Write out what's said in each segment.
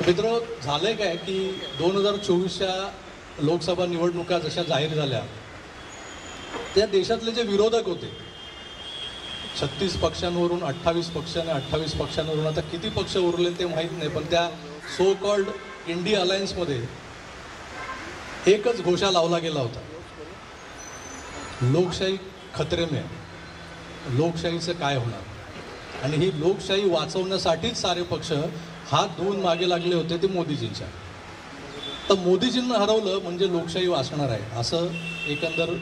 मित्र झालंय काय की 2024च्या लोकसभा निवडणुका जशा जाहीर झाल्या त्या देशातले जे विरोधक होते 36 पक्षांवरून 28 पक्षाने 28 पक्षांवरून आता किती पक्ष उरले ते माहीत नाही, पण त्या सो कॉल्ड इंडिया अलायन्समध्ये एकच घोषा लावला गेला होता, लोकशाही खतरे में, लोकशाहीचं काय होणार। आणि ही लोकशाही वाचवण्यासाठीच सारे पक्ष हात धुवून मागे लागले होते ते मोदीजींच्या। तर मोदीजींना हरवलं म्हणजे लोकशाही वाचणार आहे असं एकंदर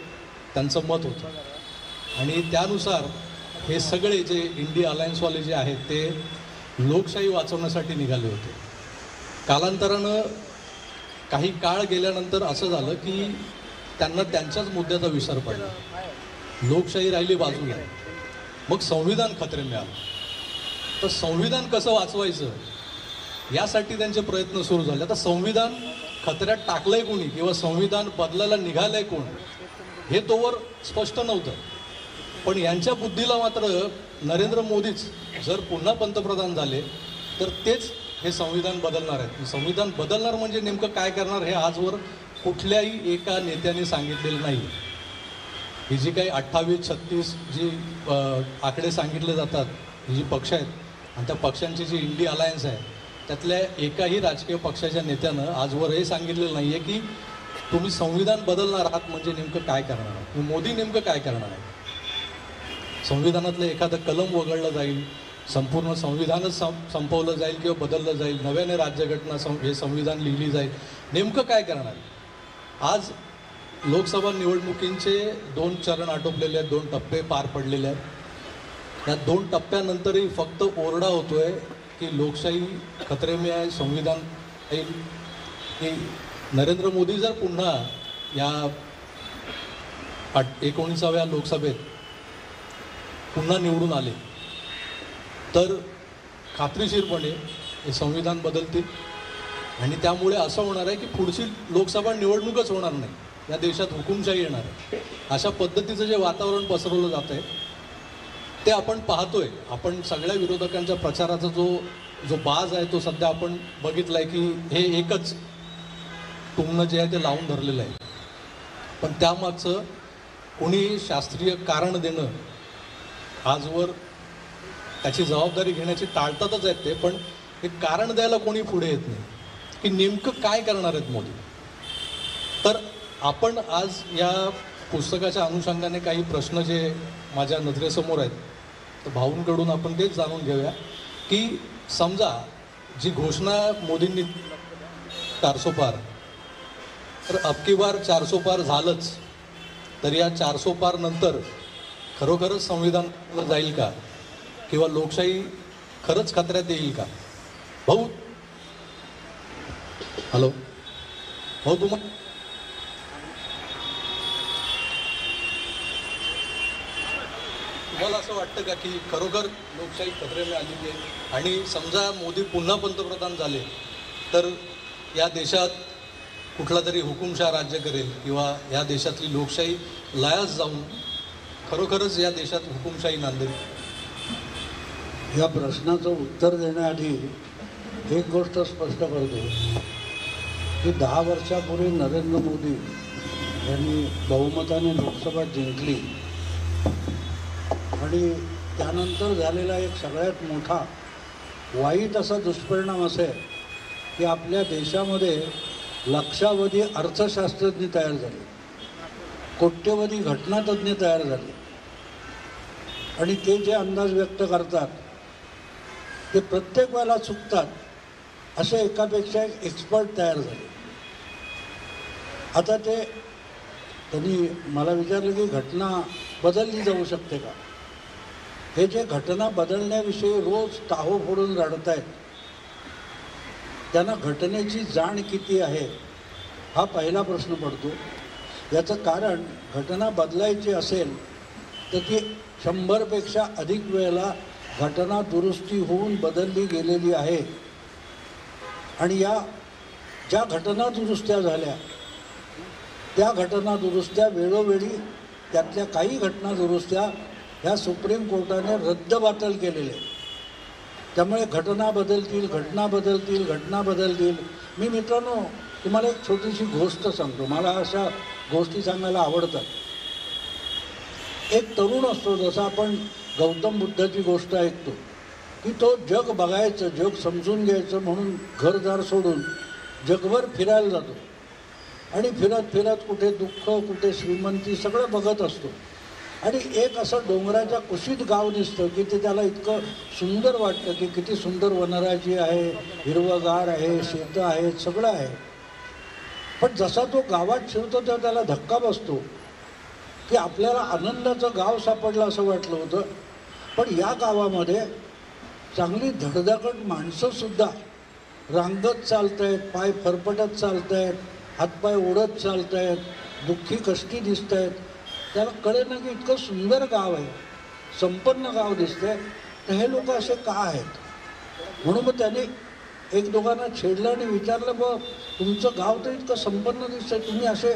त्यांचं मत होतं। आणि त्यानुसार हे सगळे जे इंडिया अलायन्सवाले जे आहेत ते लोकशाही वाचवण्यासाठी निघाले होते। कालांतरानं काही काळ गेल्यानंतर असं झालं की त्यांना त्यांच्याच मुद्द्याचा विसर पडला, लोकशाही राहिली बाजूला, मग संविधान खतरे में आलं। तर संविधान कसं वाचवायचं यासाठी त्यांचे प्रयत्न सुरू झाले। आता संविधान खतऱ्यात टाकलंय कोणी किंवा संविधान बदलायला निघालंय कोण हे तोवर स्पष्ट नव्हतं, पण यांच्या बुद्धीला मात्र नरेंद्र मोदीच जर पुन्हा पंतप्रधान झाले तर तेच हे संविधान बदलणार आहेत। संविधान बदलणार म्हणजे नेमकं काय करणार हे आजवर कुठल्याही एका नेत्याने सांगितलेलं नाही। ही जी काही 28, 36 जी आकडे सांगितले जातात, ही जी पक्ष आहेत आणि त्या पक्षांची जी इंडिया अलायन्स आहे त्यातल्या एकाही राजकीय पक्षाच्या नेत्यानं आजवर हे सांगितलेलं नाही आहे की तुम्ही संविधान बदलणार आहात म्हणजे नेमकं काय करणार आहात, मोदी नेमकं काय करणार आहे। संविधानातलं एखादं कलम वगळलं जाईल, संपूर्ण संविधानच संपवलं जाईल किंवा बदललं जाईल, नव्याने राज्यघटना हे संविधान लिहिली जाईल, नेमकं काय करणार। आज लोकसभा निवडणुकींचे 2 चरण आटोपलेले आहेत, 2 टप्पे पार पडलेले आहेत। या 2 टप्प्यानंतरही फक्त ओरडा होतोय की लोकशाही खतरे में आहे, संविधान येईल। की नरेंद्र मोदी जर पुन्हा या 19व्या लोकसभेत पुन्हा निवडून आले तर खात्रीशीरपणे हे संविधान बदलतील आणि त्यामुळे असं होणार आहे की पुढची लोकसभा निवडणूकच होणार नाही, या देशात हुकुमशाही येणार आहे। अशा पद्धतीचं जे वातावरण पसरवलं जात आहे ते आपण पाहतोय। आपण सगळ्या विरोधकांच्या प्रचाराचा जो बाज आहे तो सध्या आपण बघितला आहे की हे एकच टुमणं जे आहे ते लावून धरलेलं आहे, पण त्यामागचं कोणी शास्त्रीय कारण देणं आजवर त्याची जबाबदारी घेण्याची टाळतातच आहेत ते, पण हे कारण द्यायला कोणी पुढे येत नाही की नेमकं काय करणार आहेत मोदी। तर आपण आज या पुस्तकाच्या अनुषंगाने काही प्रश्न जे माझ्या नजरेसमोर आहेत तर भाऊंकडून आपण तेच जाणून घेऊया की समजा जी घोषणा मोदींनी 400 पार, तर अबकी बार 400 पार झालंच, तर या 400 पार नंतर खरोखरच संविधान जाईल का किंवा लोकशाही खरंच खतऱ्यात येईल का। भाऊ, हॅलो भाऊ, तुम्हाला असं वाटतं का की खरोखर लोकशाही खतऱ्यात आलेली आहे आणि समजा मोदी पुन्हा पंतप्रधान झाले तर या देशात कुठला तरी हुकुमशाह राज्य करेल किंवा या देशातली लोकशाही लयास जाऊन खरोखरच या देशात हुकुमशाही नांदेल। या प्रश्नाचं उत्तर देण्याआधी एक गोष्ट स्पष्ट करतो की 10 वर्षापूर्वी नरेंद्र मोदी यांनी बहुमताने लोकसभा जिंकली आणि त्यानंतर झालेला एक सगळ्यात मोठा वाईट असा दुष्परिणाम असेल की आपल्या देशामध्ये लक्षावधी अर्थशास्त्रज्ञ तयार झाले, कोट्यवधी घटनातज्ञ तयार झाले आणि ते जे अंदाज व्यक्त करतात ते प्रत्येक वेळेला चुकतात, असे एकापेक्षा एक एक्सपर्ट तयार झाले। आता त्यांनी मला विचारलं की घटना बदलली जाऊ शकते का। हे जे घटना बदलण्याविषयी रोज टाहो फोडून रडत आहेत त्यांना घटनेची जाण किती आहे हा पहिला प्रश्न पडतो। याचं कारण घटना बदलायची असेल तर ती 100पेक्षा अधिक वेळेला घटना दुरुस्ती होऊन बदलली गेलेली आहे आणि या ज्या घटना दुरुस्त्या झाल्या त्या घटना दुरुस्त्या वेळोवेळी त्यातल्या काही घटना दुरुस्त्या ह्या सुप्रीम कोर्टाने रद्दबातल केलेल्या त्यामुळे घटना बदलतील. मी मित्रांनो तुम्हाला एक छोटीशी गोष्ट सांगतो, मला अशा गोष्टी सांगायला आवडतात. एक तरुण असतो, जसा आपण गौतम बुद्धाची गोष्ट ऐकतो की तो जग बघायचं, जग समजून घ्यायचं म्हणून घरदार सोडून जगभर फिरायला जातो आणि फिरत फिरत कुठे दुःख, कुठे श्रीमंती सगळं बघत असतो. आणि एक असं डोंगराच्या कुशीत गाव दिसतं की ते त्याला इतकं सुंदर वाटतं की किती सुंदर वनराजी आहे, हिरवगार आहे, शेतं आहेत, सगळं आहे. पण जसा तो गावात शिरतो तेव्हा त्याला धक्का बसतो की आपल्याला आनंदाचं गाव सापडलं असं वाटलं होतं, पण या गावामध्ये चांगली धडधाकट माणसंसुद्धा रांगत चालत आहेत, पाय फरफटत चालत आहेत, हातपाय ओढत चालत आहेत, दुःखी कष्टी दिसत आहेत. त्याला कळेल ना की इतकं सुंदर गाव आहे, संपन्न गाव दिसतंय, तर हे लोक असे का आहेत. म्हणून मग त्याने एक दोघांना छेडलं आणि विचारलं, बघ तुमचं गाव तर इतकं संपन्न दिसतंय, तुम्ही असे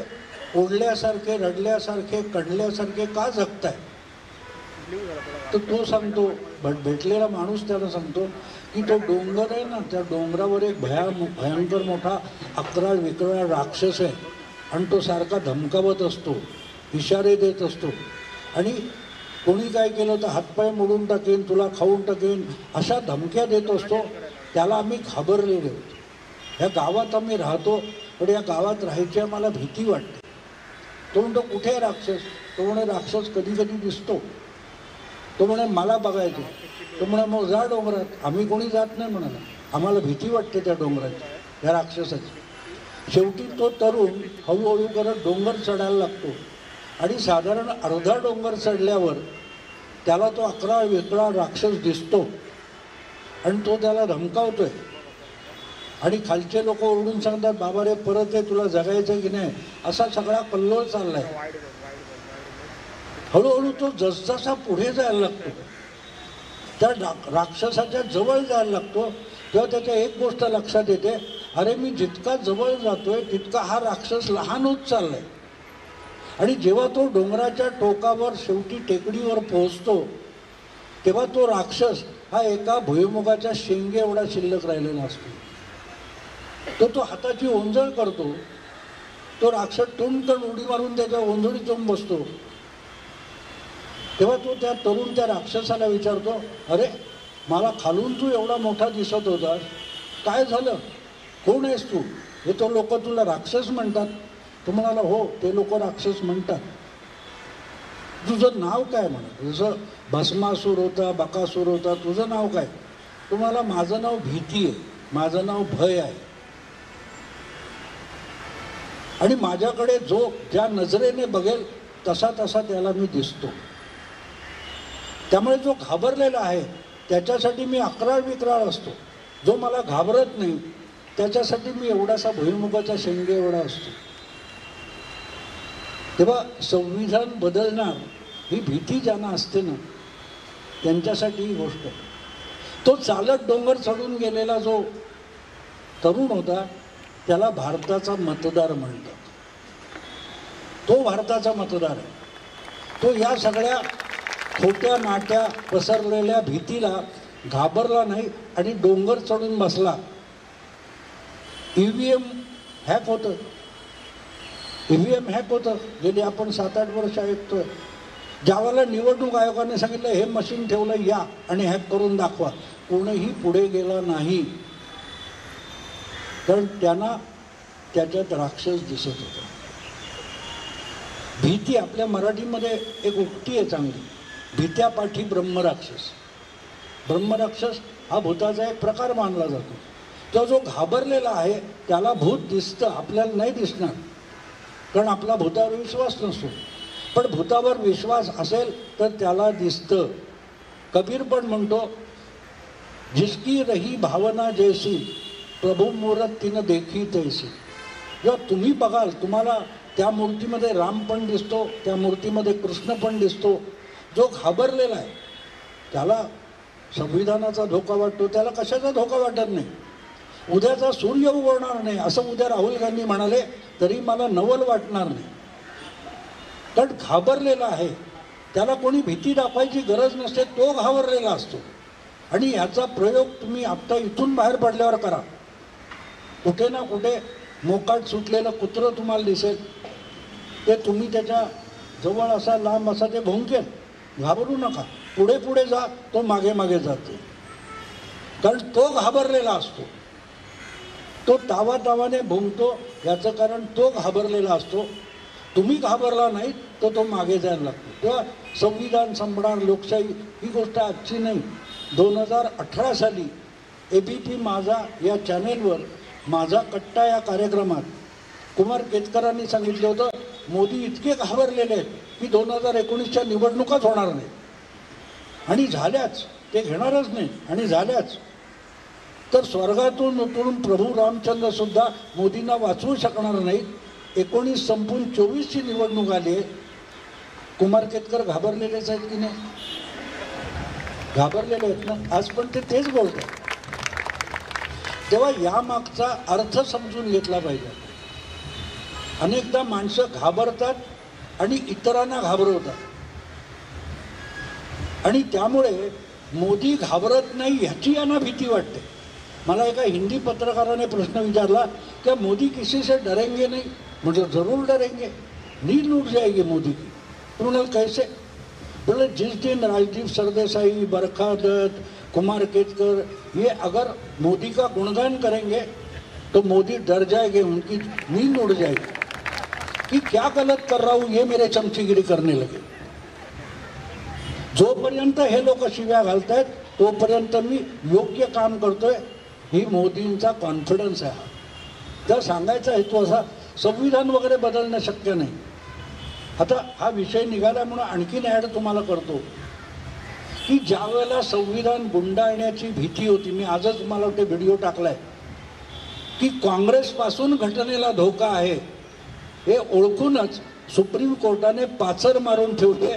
ओढल्यासारखे, रडल्यासारखे, कणल्यासारखे का जगताय. तर तो सांगतो, भेटलेला माणूस त्याला सांगतो की तो डोंगर आहे ना, त्या डोंगरावर एक भयंकर मोठा अकराळ विकराळ राक्षस आहे आणि तो सारखा धमकावत असतो, इशारे देत असतो आणि कोणी काय केलं तर हातपाय मोडून टाकेन, तुला खाऊन टाकेन, अशा धमक्या देत असतो. त्याला आम्ही घाबरलेले होतो. ह्या गावात आम्ही राहतो, पण या गावात राहायची आम्हाला भीती वाटते. तो म्हणतो कुठे राक्षस. तो म्हणे राक्षस कधी कधी दिसतो. तो म्हणे मला बघायचं. तो म्हणे मग जा डोंगरात. आम्ही कोणी जात नाही म्हणाला, आम्हाला भीती वाटते त्या डोंगराची, त्या राक्षसाची. शेवटी तो तरुण हळूहळू करत डोंगर चढायला लागतो आणि साधारण अर्धा डोंगर चढल्यावर त्याला तो अकराळ विकराळ राक्षस दिसतो आणि तो त्याला धमकावतोय. आणि खालचे लोक ओरडून सांगतात, बाबा रे परत आहे, तुला जगायचं की नाही. असा सगळा कल्लोळ चाललाय. हळूहळू तो जसजसा पुढे जायला लागतो, त्या राक्षसाच्या जवळ जायला लागतो, तेव्हा त्याच्या एक गोष्ट लक्षात येते, अरे मी जितका जवळ जातोय तितका हा राक्षस लहान होत चाललाय. आणि जेव्हा तो डोंगराच्या टोकावर शेवटी टेकडीवर पोहोचतो तेव्हा तो राक्षस हा एका भुईमुगाच्या शेंगे एवढा शिल्लक राहिलेला असतो. तो हाताची ओंजळ करतो. तो राक्षस टुणकन उडी मारून त्याच्या ओंजळीत जाऊन बसतो. तेव्हा तो त्या तरुण त्या राक्षसाला विचारतो, अरे मला खालून तू एवढा मोठा दिसत होतास, काय झालं, कोण आहेस तू. हे तो लोक तुला राक्षस म्हणतात. तो म्हणाला, हो ते लोक राक्षस म्हणतात. तुझं नाव काय म्हणा. जसं भस्मासूर होता, बकासूर होता, तुझं नाव काय. तुम्हाला माझं नाव भीती आहे, माझं नाव भय आहे. आणि माझ्याकडे जो ज्या नजरेने बघेल तसा तसा त्याला मी दिसतो. त्यामुळे जो घाबरलेला आहे त्याच्यासाठी मी अकराळ विकराळ असतो. जो मला घाबरत नाही त्याच्यासाठी मी एवढासा भुईमुगाच्या शेंगे एवढा असतो. तेव्हा संविधान बदलणार ही भीती ज्यांना असते ना त्यांच्यासाठी ही गोष्ट आहे. तो चालत डोंगर चढून गेलेला जो तरुण होता त्याला भारताचा मतदार म्हणतात. तो भारताचा मतदार आहे. तो या सगळ्या खोट्या नाट्या पसरलेल्या भीतीला घाबरला नाही आणि डोंगर चढून बसला. EVM हॅक होतं. EVM हॅक होतं. गेली आपण 7-8 वर्ष ऐकतोय. ज्यावेळेला निवडणूक आयोगाने सांगितलं हे मशीन ठेवलं या आणि हॅक करून दाखवा, कोणीही पुढे गेला नाही. कारण त्यांना त्याच्यात राक्षस दिसत होता. भीती आपल्या मराठीमध्ये एक उक्ती आहे चांगली, भीत्या पाठी ब्रह्मराक्षस. ब्रह्मराक्षस हा भूताचा एक प्रकार मानला जातो. तो जो घाबरलेला आहे त्याला भूत दिसतं, आपल्याला नाही दिसणार, कारण आपला भूतावर विश्वास नसतो. पण भूतावर विश्वास असेल तर त्याला दिसतं. कबीर पण म्हणतो, जिसकी रही भावना जैसी प्रभू मूरत तिनं देखी तैसी. जेव्हा तुम्ही बघाल तुम्हाला त्या मूर्तीमध्ये राम पण दिसतो, त्या मूर्तीमध्ये कृष्ण पण दिसतो. जो घाबरलेला आहे त्याला संविधानाचा धोका वाटतो, त्याला कशाचा धोका वाटत नाही. उद्याचा सूर्य उगवणार नाही असं उद्या राहुल गांधी म्हणाले तरी मला नवल वाटणार नाही. कारण घाबरलेला आहे त्याला कोणी भीती दाखवायची गरज नसते, तो घाबरलेला असतो. आणि ह्याचा प्रयोग तुम्ही आत्ता इथून बाहेर पडल्यावर करा. कुठे ना कुठे मोकाट सुटलेलं कुत्रं तुम्हाला दिसेल, ते तुम्ही त्याच्या जवळ असा लांब असा ते भुंकेल. घाबरू नका, पुढे पुढे जा, तो मागे मागे जाते. कारण तो घाबरलेला असतो, तो तावातावाने भुंकतो. याचं कारण तो घाबरलेला असतो. तुम्ही घाबरला नाही तर तो मागे जायला लागतो. तेव्हा संविधान संपणार, लोकशाही ही गोष्ट आजची नाही. 2018 साली ABP माझा या चॅनेलवर माझा कट्टा या कार्यक्रमात कुमार केतकरांनी सांगितलं होतं, मोदी इतके घाबरलेले आहेत की 2019च्या निवडणुकाच होणार नाही. आणि झाल्याच, ते घेणारच नाही आणि झाल्याच. तर स्वर्गातून उतरून प्रभू रामचंद्र सुद्धा मोदींना वाचवू शकणार नाहीत. 19 संपून 24ची निवडणूक आली आहे. कुमार केतकर घाबरलेलेच आहेत की नाही? घाबरलेले आहेत ना, आज पण ते तेच बोलतात. तेव्हा यामागचा अर्थ समजून घेतला पाहिजे. अनेकदा माणसं घाबरतात आणि इतरांना घाबरवतात, आणि त्यामुळे मोदी घाबरत नाही ह्याची यांना भीती वाटते. मला एका हिंदी पत्रकाराने प्रश्न विचारला की मोदी किसी से डरेंगे नहीं? मतलब ज़रूर डरेंगे, नींद लूट जाएगी मोदी की. तो बोले कैसे? बोले जिस दिन राजदीप सरदेसाई, बरखा दत्त, कुमार केतकर ये अगर मोदी का गुणगान करेंगे तो मोदी डर जाएंगे, उनकी नींद उड़ जाएगी कि क्या गलत कर रहा हूँ ये मेरे चमचीगिरी करने लगे. जोपर्यंत हे लोक शिव्या घालतायत तोपर्यंत मी योग्य काम करतोय, ही मोदींचा कॉन्फिडन्स आहे. जर सांगायचा हेतू असा, संविधान वगैरे बदलणं शक्य नाही. आता हा विषय निघाला म्हणून आणखीन ॲड तुम्हाला करतो की ज्या वेळेला संविधान गुंडाळण्याची भीती होती, मी आजच मला ते व्हिडिओ टाकलाय की काँग्रेसपासून घटनेला धोका आहे, हे ओळखूनच सुप्रीम कोर्टाने पाचर मारून ठेवले.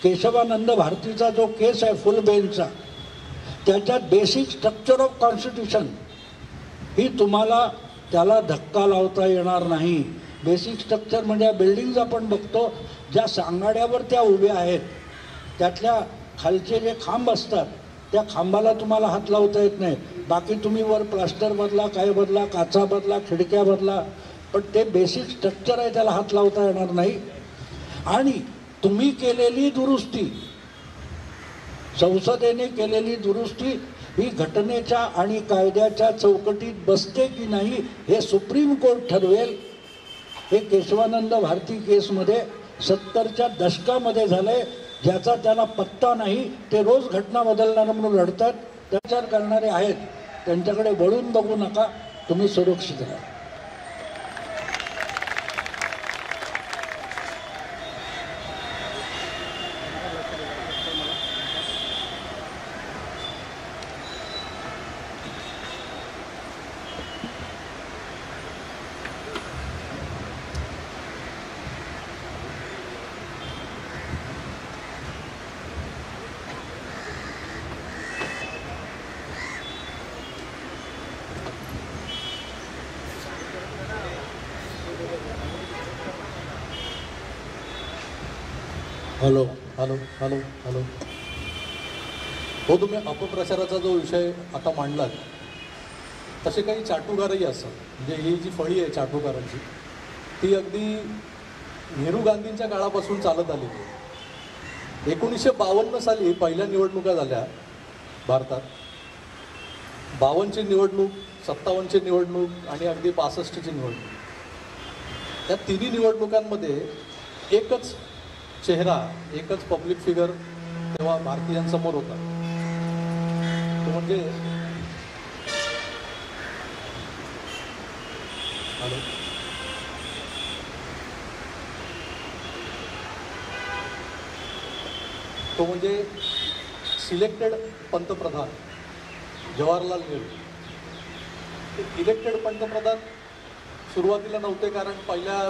केशवानंद भारतीचा जो केस आहे फुल बेंचचा, त्याच्यात बेसिक स्ट्रक्चर ऑफ कॉन्स्टिट्यूशन ही तुम्हाला त्याला धक्का लावता येणार नाही. बेसिक स्ट्रक्चर म्हणजे बिल्डिंग्ज आपण बघतो ज्या सांगाड्यावर त्या उभ्या आहेत, त्यातल्या खालचे जे खांब असतात त्या खांबाला तुम्हाला हात लावता येत नाही. बाकी तुम्ही वर प्लास्टर बदला, काय बदला, काचा बदला, खिडक्या बदला, पण ते बेसिक स्ट्रक्चर आहे त्याला हात लावता येणार नाही. आणि तुम्ही केलेली दुरुस्ती, संसदेने केलेली दुरुस्ती ही घटनेच्या आणि कायद्याच्या चौकटीत बसते की नाही हे सुप्रीम कोर्ट ठरवेल. हे केशवानंद भारती केसमध्ये 70च्या दशकामध्ये झालंय, ज्याचा त्याला पत्ता नाही. ते रोज घटना बदलणार म्हणून लढतात. त्याचार करणारे आहेत, त्यांच्याकडे वळून बघू नका, तुम्ही सुरक्षित राहा. हॅलो हॅलो हॅलो हॅलो हो, तुम्ही अपप्रचाराचा जो विषय आता मांडलात, तसे काही चाटुकारही असतात. म्हणजे ही जी फळी आहे चाटुकारांची, ती अगदी नेहरू गांधींच्या काळापासून चालत आलेली आहे. 1952 साली पहिल्या निवडणुका झाल्या भारतात. 52ची निवडणूक, 57ची निवडणूक आणि अगदी 62ची निवडणूक. त्या तिन्ही निवडणुकांमध्ये एकच चेहरा, एकच पब्लिक फिगर तेव्हा भारतीयांसमोर होता. तो म्हणजे सिलेक्टेड पंतप्रधान जवाहरलाल नेहरू. इलेक्टेड पंतप्रधान सुरुवातीला नव्हते, कारण पहिल्या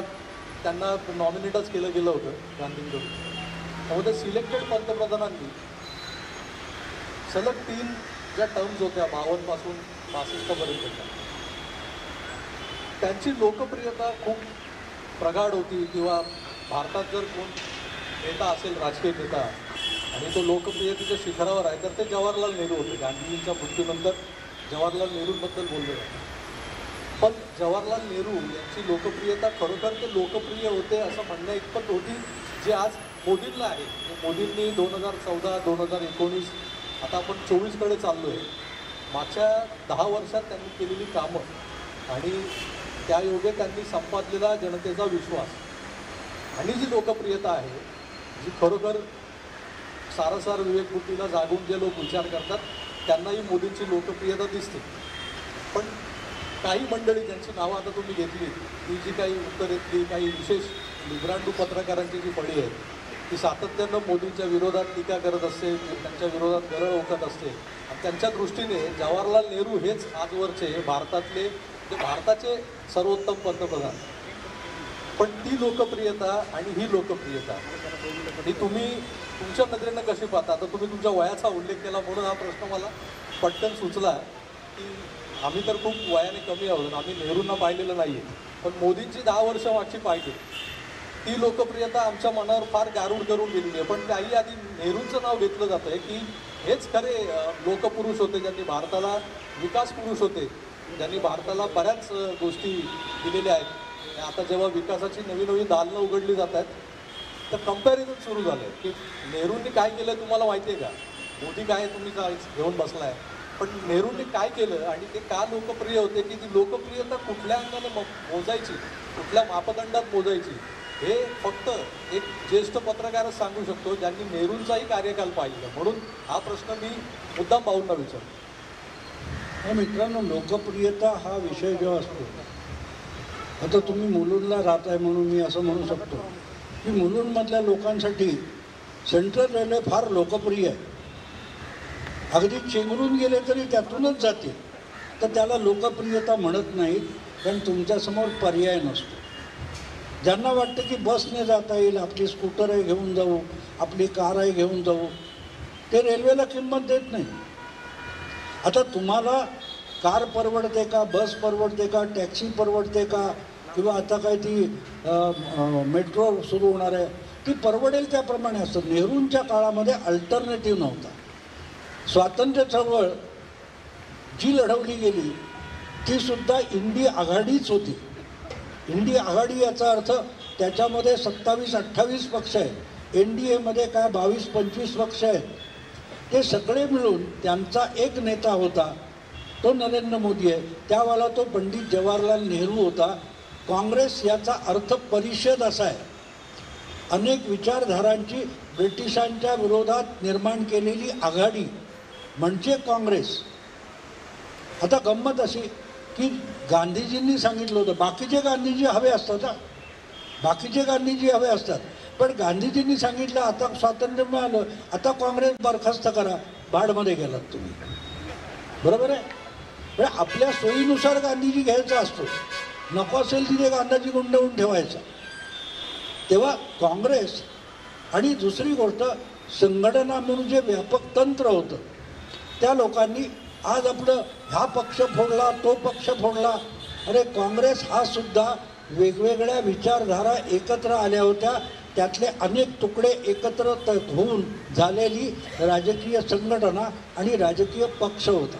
त्यांना नॉमिनेटच केलं गेलं होतं गांधींकडून. त्यामध्ये सिलेक्टेड पंतप्रधानांनी सलग 3 ज्या टर्म्स होत्या 52 पासून 62 पर्यंत, त्यांची लोकप्रियता खूप प्रगाढ होती. किंवा भारतात जर कोण नेता असेल, राजकीय नेता, आणि तो लोकप्रियतेच्या शिखरावर आहे, तर ते जवाहरलाल नेहरू होते. गांधीजींच्या मृत्यूनंतर जवाहरलाल नेहरूंबद्दल बोललं जातं. पण जवाहरलाल नेहरू यांची लोकप्रियता खरोखर ते लोकप्रिय होते असं म्हणण्या इतपत होती जे आज मोदींना आहे. मोदींनी 2014, 2019, आता आपण 24कडे चाललो आहे, मागच्या 10 वर्षात त्यांनी केलेली कामं आणि त्यायोगे त्यांनी संपादलेला जनतेचा विश्वास आणि जी लोकप्रियता आहे, जी खरोखर सारासार विवेकबुद्धीला जागून जे लोक विचार करतात त्यांनाही मोदींची लोकप्रियता दिसते. पण काही मंडळी ज्यांची नावं आता तुम्ही घेतली, ती जी काही उत्तरेतली काही विशेष लिब्रांडू पत्रकारांची जी फळी आहे, ती सातत्यानं मोदींच्या विरोधात टीका करत असते, त्यांच्या विरोधात गरळ ओकत असते. आणि त्यांच्या दृष्टीने जवाहरलाल नेहरू हेच आजवरचे भारताचे सर्वोत्तम पंतप्रधान. पण ती लोकप्रियता आणि ही लोकप्रियता ही तुम्ही तुमच्या नजरेनं कशी पाहता? आता तुम्ही तुमच्या वयाचा उल्लेख केला म्हणून हा प्रश्न मला पटकन सुचला की आम्ही तर खूप वयाने कमी आहोत, आम्ही नेहरूंना पाहिलेलं नाही आहे, पण मोदींची 10 वर्ष मागची पाहिली ती लोकप्रियता आमच्या मनावर फार गारूड करून गेलेली आहे. पण त्याही आधी नेहरूंचं नाव घेतलं जातं आहे की हेच खरे लोकपुरुष होते, ज्यांनी भारताला विकास पुरुष होते, ज्यांनी भारताला बऱ्याच गोष्टी दिलेल्या आहेत. आता जेव्हा विकासाची नवी नवी दालनं उघडली जात आहेत, तर कम्पॅरिझन सुरू झालं आहे की नेहरूंनी काय केलं तुम्हाला माहिती आहे का? मोदी काय तुम्ही घेऊन बसलाय, पण नेहरूंनी काय केलं आणि ते का लोकप्रिय होते, की ती लोकप्रियता कुठल्या अंगाने मोजायची, कुठल्या मापदंडात मोजायची, हे फक्त एक ज्येष्ठ पत्रकारच सांगू शकतो ज्यांनी नेहरूंचाही कार्यकाल पाहिला. म्हणून हा प्रश्न मी मुद्दाम भाऊंना विचारतो. मित्रांनो, लोकप्रियता हा विषय जो असतो, आता तुम्ही मुलुंडला राहताय म्हणून मी असं म्हणू शकतो की मुलुंडमधल्या लोकांसाठी सेंट्रल रेल्वे फार लोकप्रिय आहे. अगदी चेंगरून गेले तरी त्यातूनच जाते, तर त्याला लोकप्रियता म्हणत नाहीत, कारण तुमच्यासमोर पर्याय नसतो. ज्यांना वाटतं की बसने जाता येईल, आपली स्कूटर आहे घेऊन जाऊ, आपली कार आहे घेऊन जाऊ, ते रेल्वेला किंमत देत नाही. आता तुम्हाला कार परवडते का, बस परवडते का, टॅक्सी परवडते का, किंवा आता काय ती मेट्रो सुरू होणार आहे, ती परवडेल त्याप्रमाणे असतं. नेहरूंच्या काळामध्ये अल्टरनेटिव्ह नव्हता. स्वातंत्र्य चळवळ जी लढवली गेली ती सुद्धा इंडी आघाडीच होती. इंडी आघाडी याचा अर्थ त्याच्यामध्ये 27-28 पक्ष आहेत, NDAमध्ये काय 22-25 पक्ष आहेत. ते सगळे मिळून त्यांचा एक नेता होता, तो नरेंद्र मोदी आहे. त्यावेळेला तो पंडित जवाहरलाल नेहरू होता. काँग्रेस याचा अर्थ परिषद असा आहे. अनेक विचारधारांची ब्रिटिशांच्या विरोधात निर्माण केलेली आघाडी म्हणजे काँग्रेस. आता गंमत अशी की गांधीजींनी सांगितलं होतं, बाकीचे गांधीजी हवे असतात, बाकीचे गांधीजी हवे असतात, पण गांधीजींनी सांगितलं आता स्वातंत्र्य मिळालं, आता काँग्रेस बरखास्त करा, बाडमध्ये गेलात तुम्ही. बरोबर आहे. पण आपल्या सोयीनुसार गांधीजी घ्यायचा असतो, नको असेल तिथे गांधीजी गुंडवून ठेवायचा. तेव्हा काँग्रेस आणि दुसरी गोष्ट संघटना म्हणून जे व्यापक तंत्र होतं, त्या लोकांनी आज आपलं हा पक्ष फोडला, तो पक्ष फोडला. अरे काँग्रेस हा सुद्धा वेगवेगळ्या विचारधारा एकत्र आल्या होत्या, त्यातले अनेक तुकडे एकत्र होऊन झालेली राजकीय संघटना आणि राजकीय पक्ष होता.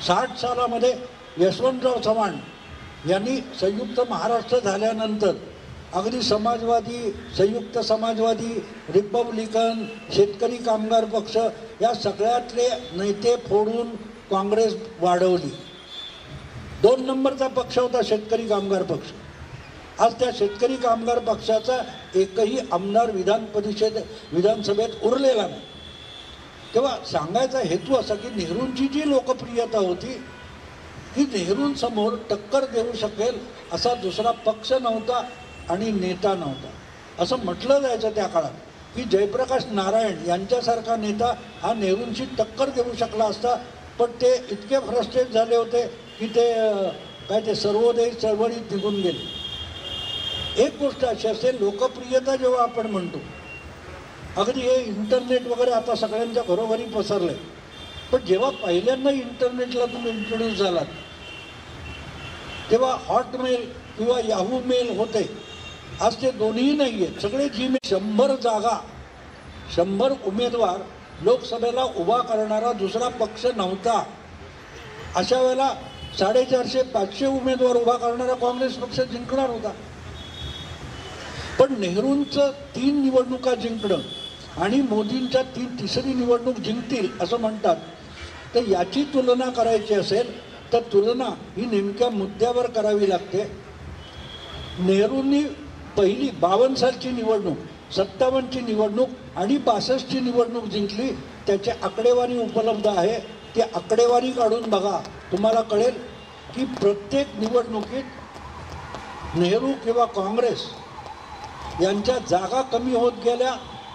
60 सालामध्ये यशवंतराव चव्हाण यांनी संयुक्त महाराष्ट्र झाल्यानंतर अगदी समाजवादी, संयुक्त समाजवादी, रिपब्लिकन, शेतकरी कामगार पक्ष या सगळ्यातले नेते फोडून काँग्रेस वाढवली. 2 नंबरचा पक्ष होता शेतकरी कामगार पक्ष. आज त्या शेतकरी कामगार पक्षाचा एकही आमदार विधानसभेत उरलेला नाही. तेव्हा सांगायचा हेतू असा की नेहरूंची जी लोकप्रियता होती ही नेहरूंसमोर टक्कर देऊ शकेल असा दुसरा पक्ष नव्हता आणि नेता नव्हता. असं म्हटलं जायचं त्या काळात की जयप्रकाश नारायण यांच्यासारखा नेता हा नेहरूंची टक्कर देऊ शकला असता, पण ते इतके फ्रस्ट्रेट झाले होते की ते सर्वोदयी चळवळीत निघून गेले. एक गोष्ट अशी असते, लोकप्रियता जेव्हा आपण म्हणतो, अगदी हे इंटरनेट वगैरे आता सगळ्यांच्या घरोघरी पसरलं आहे, पण जेव्हा पहिल्यांदा इंटरनेटला तुम्ही इंट्रोड्यूस झालात तेव्हा हॉटमेल किंवा याहू मेल होते. आज ते दोन्ही नाही आहेत, सगळे जीमेल. 100 100 उमेदवार लोकसभेला उभा करणारा दुसरा पक्ष नव्हता. अशा वेळेला 450-500 उमेदवार उभा करणारा काँग्रेस पक्ष जिंकणार होता. पण नेहरूंचं 3 निवडणुका जिंकणं आणि मोदींच्या तिसरी निवडणूक जिंकतील असं म्हणतात. तर याची तुलना करायची असेल तर तुलना ही नेमक्या मुद्द्यावर करावी लागते. नेहरूंनी पहिली 52 सालची निवडणूक, 57ची निवडणूक आणि 62ची निवडणूक जिंकली. त्याची आकडेवारी उपलब्ध आहे. ती आकडेवारी काढून बघा, तुम्हाला कळेल की प्रत्येक निवडणुकीत नेहरू किंवा काँग्रेस यांच्या जागा कमी होत गेल्या,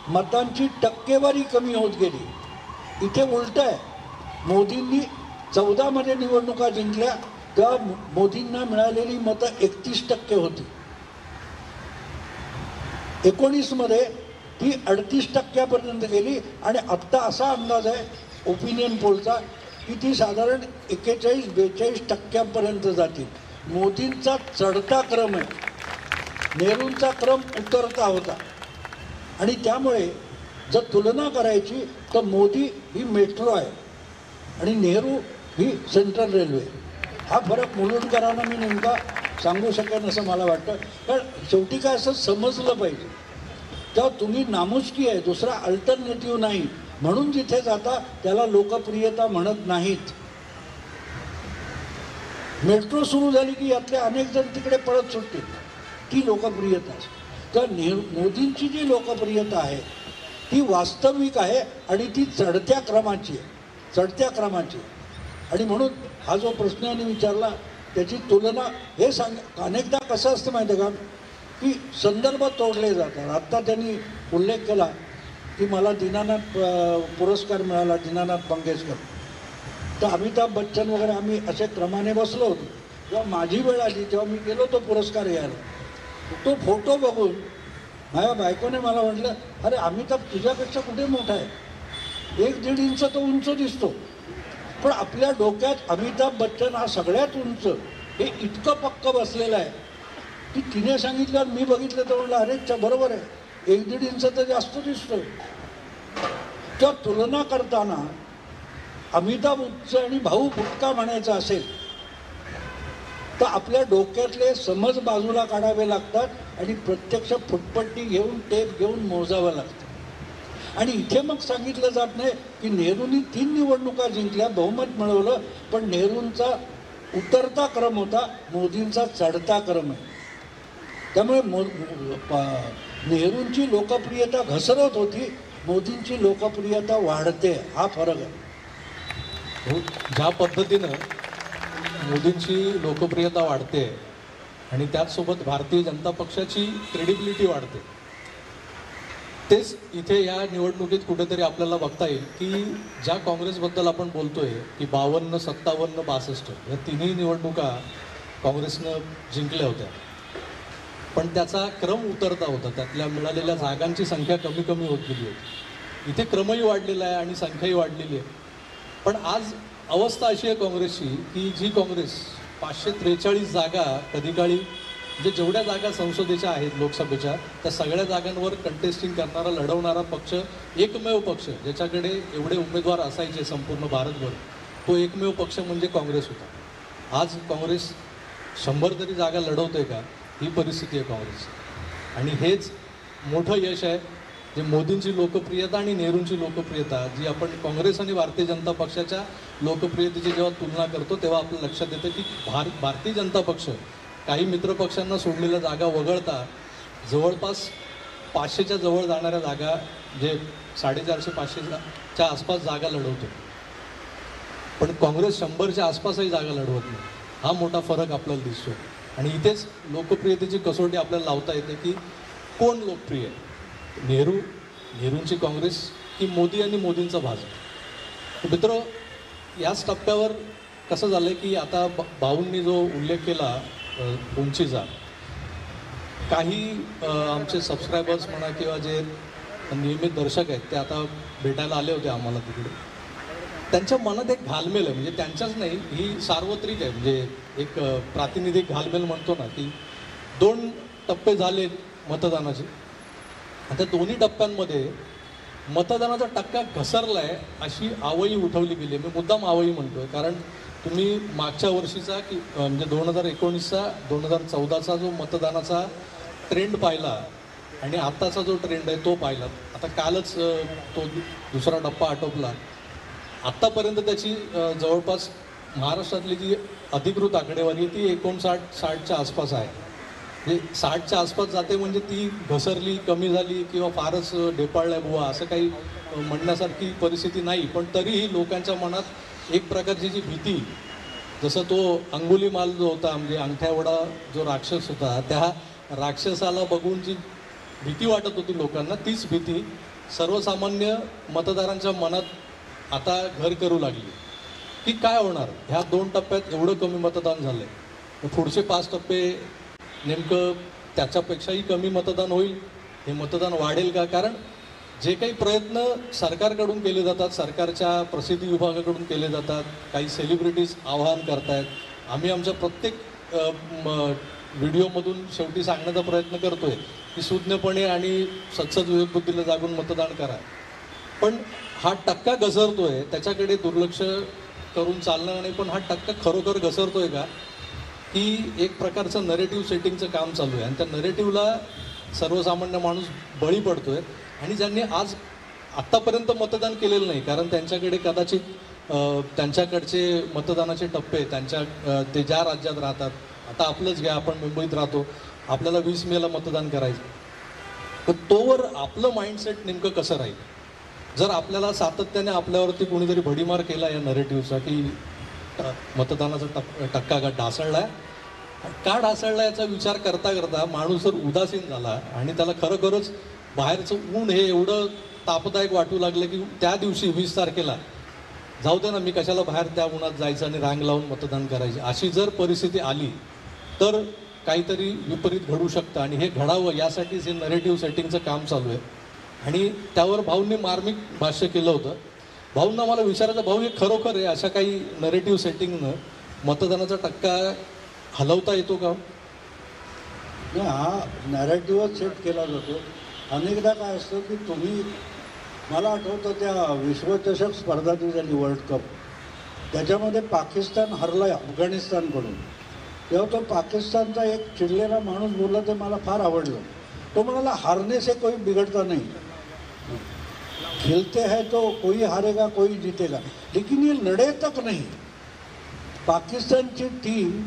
मतांची टक्केवारी कमी होत गेली. इथे उलट आहे. मोदींनी 14मध्ये निवडणुका जिंकल्या तेव्हा मोदींना मिळालेली मतं 31% होती. 19मध्ये ती 38% गेली आणि आत्ता असा अंदाज आहे ओपिनियन पोलचा की ती साधारण 41-42% जातील. मोदींचा चढता क्रम आहे, नेहरूंचा क्रम उतरता होता. आणि त्यामुळे जर तुलना करायची तर मोदी ही मेट्रो आहे आणि नेहरू ही सेंट्रल रेल्वे. हा फरक मुलुंडकरांना मी नेमका सांगू शकेन असं मला वाटतं. कारण शेवटी काय असं समजलं पाहिजे, तेव्हा तुम्ही नामुष्की आहे, दुसरा अल्टरनेटिव्ह नाही म्हणून जिथे जाता त्याला लोकप्रियता म्हणत नाहीत. मेट्रो सुरू झाली की यातले अनेक जण तिकडे पळत सुटतील, ती लोकप्रियता. तर मोदींची जी लोकप्रियता आहे ती वास्तविक आहे आणि ती चढत्या क्रमाची आहे, चढत्या क्रमाची. आणि म्हणून हा जो प्रश्न यांनी विचारला त्याची तुलना हे अनेकदा कसं असतं माहिती आहे का की संदर्भ तोडले जातात. आत्ता त्यांनी उल्लेख केला की मला दीनानाथ पुरस्कार मिळाला, दीनानाथ मंगेशकर. तर अमिताभ बच्चन वगैरे आम्ही असे क्रमाने बसलो होतो. जेव्हा माझी वेळ आली तेव्हा मी गेलो तो पुरस्कार घ्यायला. तो फोटो बघून माझ्या बायकोने मला म्हटलं, अरे अमिताभ तुझ्यापेक्षा कुठे मोठा आहे, 1-1.5 इंच तो उंच दिसतो. पण आपल्या डोक्यात अमिताभ बच्चन हा सगळ्यात उंच हे इतकं पक्क बसलेलं आहे की तिने सांगितलं, मी बघितलं तर म्हटलं अरे बरोबर आहे, 1-1.5 इंच तर जास्त दिसतोय. त्या तुलना करताना अमिताभ उंच आणि भाऊ बुटका म्हणायचं असेल तर आपल्या डोक्यातले समज बाजूला काढावे लागतात आणि प्रत्यक्ष फुटपट्टी घेऊन टेप घेऊन मोजावं लागतं. आणि इथे मग सांगितलं जात नाही की नेहरूंनी 3 निवडणुका जिंकल्या, बहुमत मिळवलं, पण नेहरूंचा उतरता क्रम होता, मोदींचा चढता क्रम आहे. त्यामुळे नेहरूंची लोकप्रियता घसरत होती, मोदींची लोकप्रियता वाढते, हा फरक आहे. ज्या पद्धतीनं मोदींची लोकप्रियता वाढते आणि त्याचसोबत भारतीय जनता पक्षाची क्रेडिबिलिटी वाढते, तेच इथे या निवडणुकीत कुठेतरी आपल्याला बघता येईल की ज्या काँग्रेसबद्दल आपण बोलतोय की 52, 57, 62 या तिन्ही निवडणुका काँग्रेसनं जिंकल्या होत्या, पण त्याचा क्रम उतरता होता, त्यातल्या मिळालेल्या जागांची संख्या कमी कमी होत गेली होती. इथे क्रमही वाढलेला आहे आणि संख्याही वाढलेली आहे. पण आज अवस्था अशी आहे काँग्रेसची की जी काँग्रेस 543 जागा कधी काळी म्हणजे जेवढ्या जागा संसदेच्या आहेत लोकसभेच्या त्या सगळ्या जागांवर कंटेस्टिंग करणारा लढवणारा पक्ष, एकमेव पक्ष ज्याच्याकडे एवढे उमेदवार असायचे संपूर्ण भारतभर, तो एकमेव पक्ष म्हणजे काँग्रेस होता. आज काँग्रेस 100 तरी जागा लढवतोय का, ही परिस्थिती आहे काँग्रेसची. आणि हेच मोठं यश आहे जे मोदींची लोकप्रियता आणि नेहरूंची लोकप्रियता, जी आपण काँग्रेस आणि भारतीय जनता पक्षाच्या लोकप्रियतेची जेव्हा तुलना करतो तेव्हा आपल्या लक्षात येतं की भारतीय जनता पक्ष काही मित्रपक्षांना सोडलेल्या जागा वगळता जवळपास 500च्या जवळ जाणाऱ्या जागा, जे 450-500च्या आसपास जागा लढवतो, पण काँग्रेस 100च्या आसपासही जागा लढवत नाही. हा मोठा फरक आपल्याला दिसतो. आणि इथेच लोकप्रियतेची कसोटी आपल्याला लावता येते की कोण लोकप्रिय आहे, नेहरूंची काँग्रेस की मोदी आणि मोदींचा भाजप. मित्र, याच टप्प्यावर कसं झालं की आता भाऊंनी जो उल्लेख केला उंचीचा, काही आमचे सबस्क्रायबर्स म्हणा किंवा जे नियमित दर्शक आहेत ते आता भेटायला आले होते आम्हाला तिकडे. त्यांच्या मनात एक घालमेल आहे, म्हणजे त्यांच्याच नाही, ही सार्वत्रिक आहे, म्हणजे एक प्रातिनिधिक घालमेल म्हणतो ना, की 2 टप्पे झाले मतदानाचे. आता दोन्ही टप्प्यांमध्ये मतदानाचा टक्का घसरलाय अशी आवई उठवली गेली आहे. मी मुद्दाम आवई म्हणतोय कारण तुम्ही मागच्या वर्षीचा की म्हणजे 2019चा 2014चा जो मतदानाचा ट्रेंड पाहिला आणि आत्ताचा जो ट्रेंड आहे तो पाहिला. आता कालच तो दुसरा टप्पा आटोपला. आत्तापर्यंत त्याची जवळपास महाराष्ट्रातली जी अधिकृत आकडेवारी आहे ती 59-60च्या आसपास आहे. म्हणजे 60च्या आसपास जाते म्हणजे ती घसरली, कमी झाली किंवा फारच ढेपाळल्या बुवा असं काही म्हणण्यासारखी परिस्थिती नाही. पण तरीही लोकांच्या मनात एक प्रकारची जी भीती, जसं तो अंगुलीमाल जो होता म्हणजे अंगठ्यावडा जो राक्षस होता त्या राक्षसाला बघून जी भीती वाटत होती लोकांना, तीच भीती सर्वसामान्य मतदारांच्या मनात आता घर करू लागली की काय होणार ह्या 2 टप्प्यात एवढं कमी मतदान झालं आहे, पुढचे 5 टप्पे नेमकं त्याच्यापेक्षाही कमी मतदान होईल, हे मतदान वाढेल का? कारण जे काही प्रयत्न सरकारकडून केले जातात, सरकारच्या प्रसिद्धी विभागाकडून केले जातात, काही सेलिब्रिटीज आवाहन करतायत, आम्ही आमच्या प्रत्येक व्हिडिओमधून शेवटी सांगण्याचा प्रयत्न करतोय की सुज्ञपणे आणि सत्सद विवेकबुद्धीला जागून मतदान करा. पण हा टक्का घसरतोय त्याच्याकडे दुर्लक्ष करून चालणार नाही. पण हा टक्का खरोखर घसरतोय का, की एक प्रकारचं नरेटिव्ह सेटिंगचं काम चालू आहे आणि त्या नरेटिव्हला सर्वसामान्य माणूस बळी पडतोय. आणि ज्यांनी आज आत्तापर्यंत मतदान केलेलं नाही कारण त्यांच्याकडे कदाचित त्यांच्याकडचे मतदानाचे टप्पे ते ज्या राज्यात राहतात, आता आपलंच घ्या, आपण मुंबईत राहतो, आपल्याला 20 मेला मतदान करायचं, तर तोवर आपलं माइंडसेट नेमकं कसं राहील? जर आपल्याला सातत्याने आपल्यावरती कोणीतरी भडीमार केला या नरेटिव्हचा की मतदानाचा टक्का ढासळला आहे, का ढासळला याचा विचार करता करता माणूस जर उदासीन झाला आणि त्याला खरोखरच बाहेरचं ऊन हे एवढं तापदायक वाटू लागलं की त्या दिवशी 20 तारखेला जाऊ दे ना, मी कशाला बाहेर त्या उन्हात जायचं आणि रांग लावून मतदान करायचे, अशी जर परिस्थिती आली तर काहीतरी विपरीत घडू शकतं. आणि हे घडावं यासाठीच हे नरेटिव्ह सेटिंगचं काम चालू आहे. आणि त्यावर भाऊंनी मार्मिक भाष्य केलं होतं. भाऊंना मला विचारायचं, भाऊ हे खरोखर आहे अशा काही नरेटिव्ह सेटिंगनं मतदानाचा टक्का हलवता येतो का? नाही, हा नॅरेटिव्हच सेट केला जातो. अनेकदा काय असतं की तुम्ही, मला आठवतं त्या विश्वचषक स्पर्धा जी झाली वर्ल्ड कप, त्याच्यामध्ये पाकिस्तान हरला अफगाणिस्तानकडून. तेव्हा तो पाकिस्तानचा एक चिडलेला माणूस बोलला, ते मला फार आवडलं. तो म्हणाला, हारने से कोई बिगड़ता नहीं, खेलते हैं तो कोई हारेगा कोई जीतेगा, लेकिन ये लढे तक नहीं. पाकिस्तानची टीम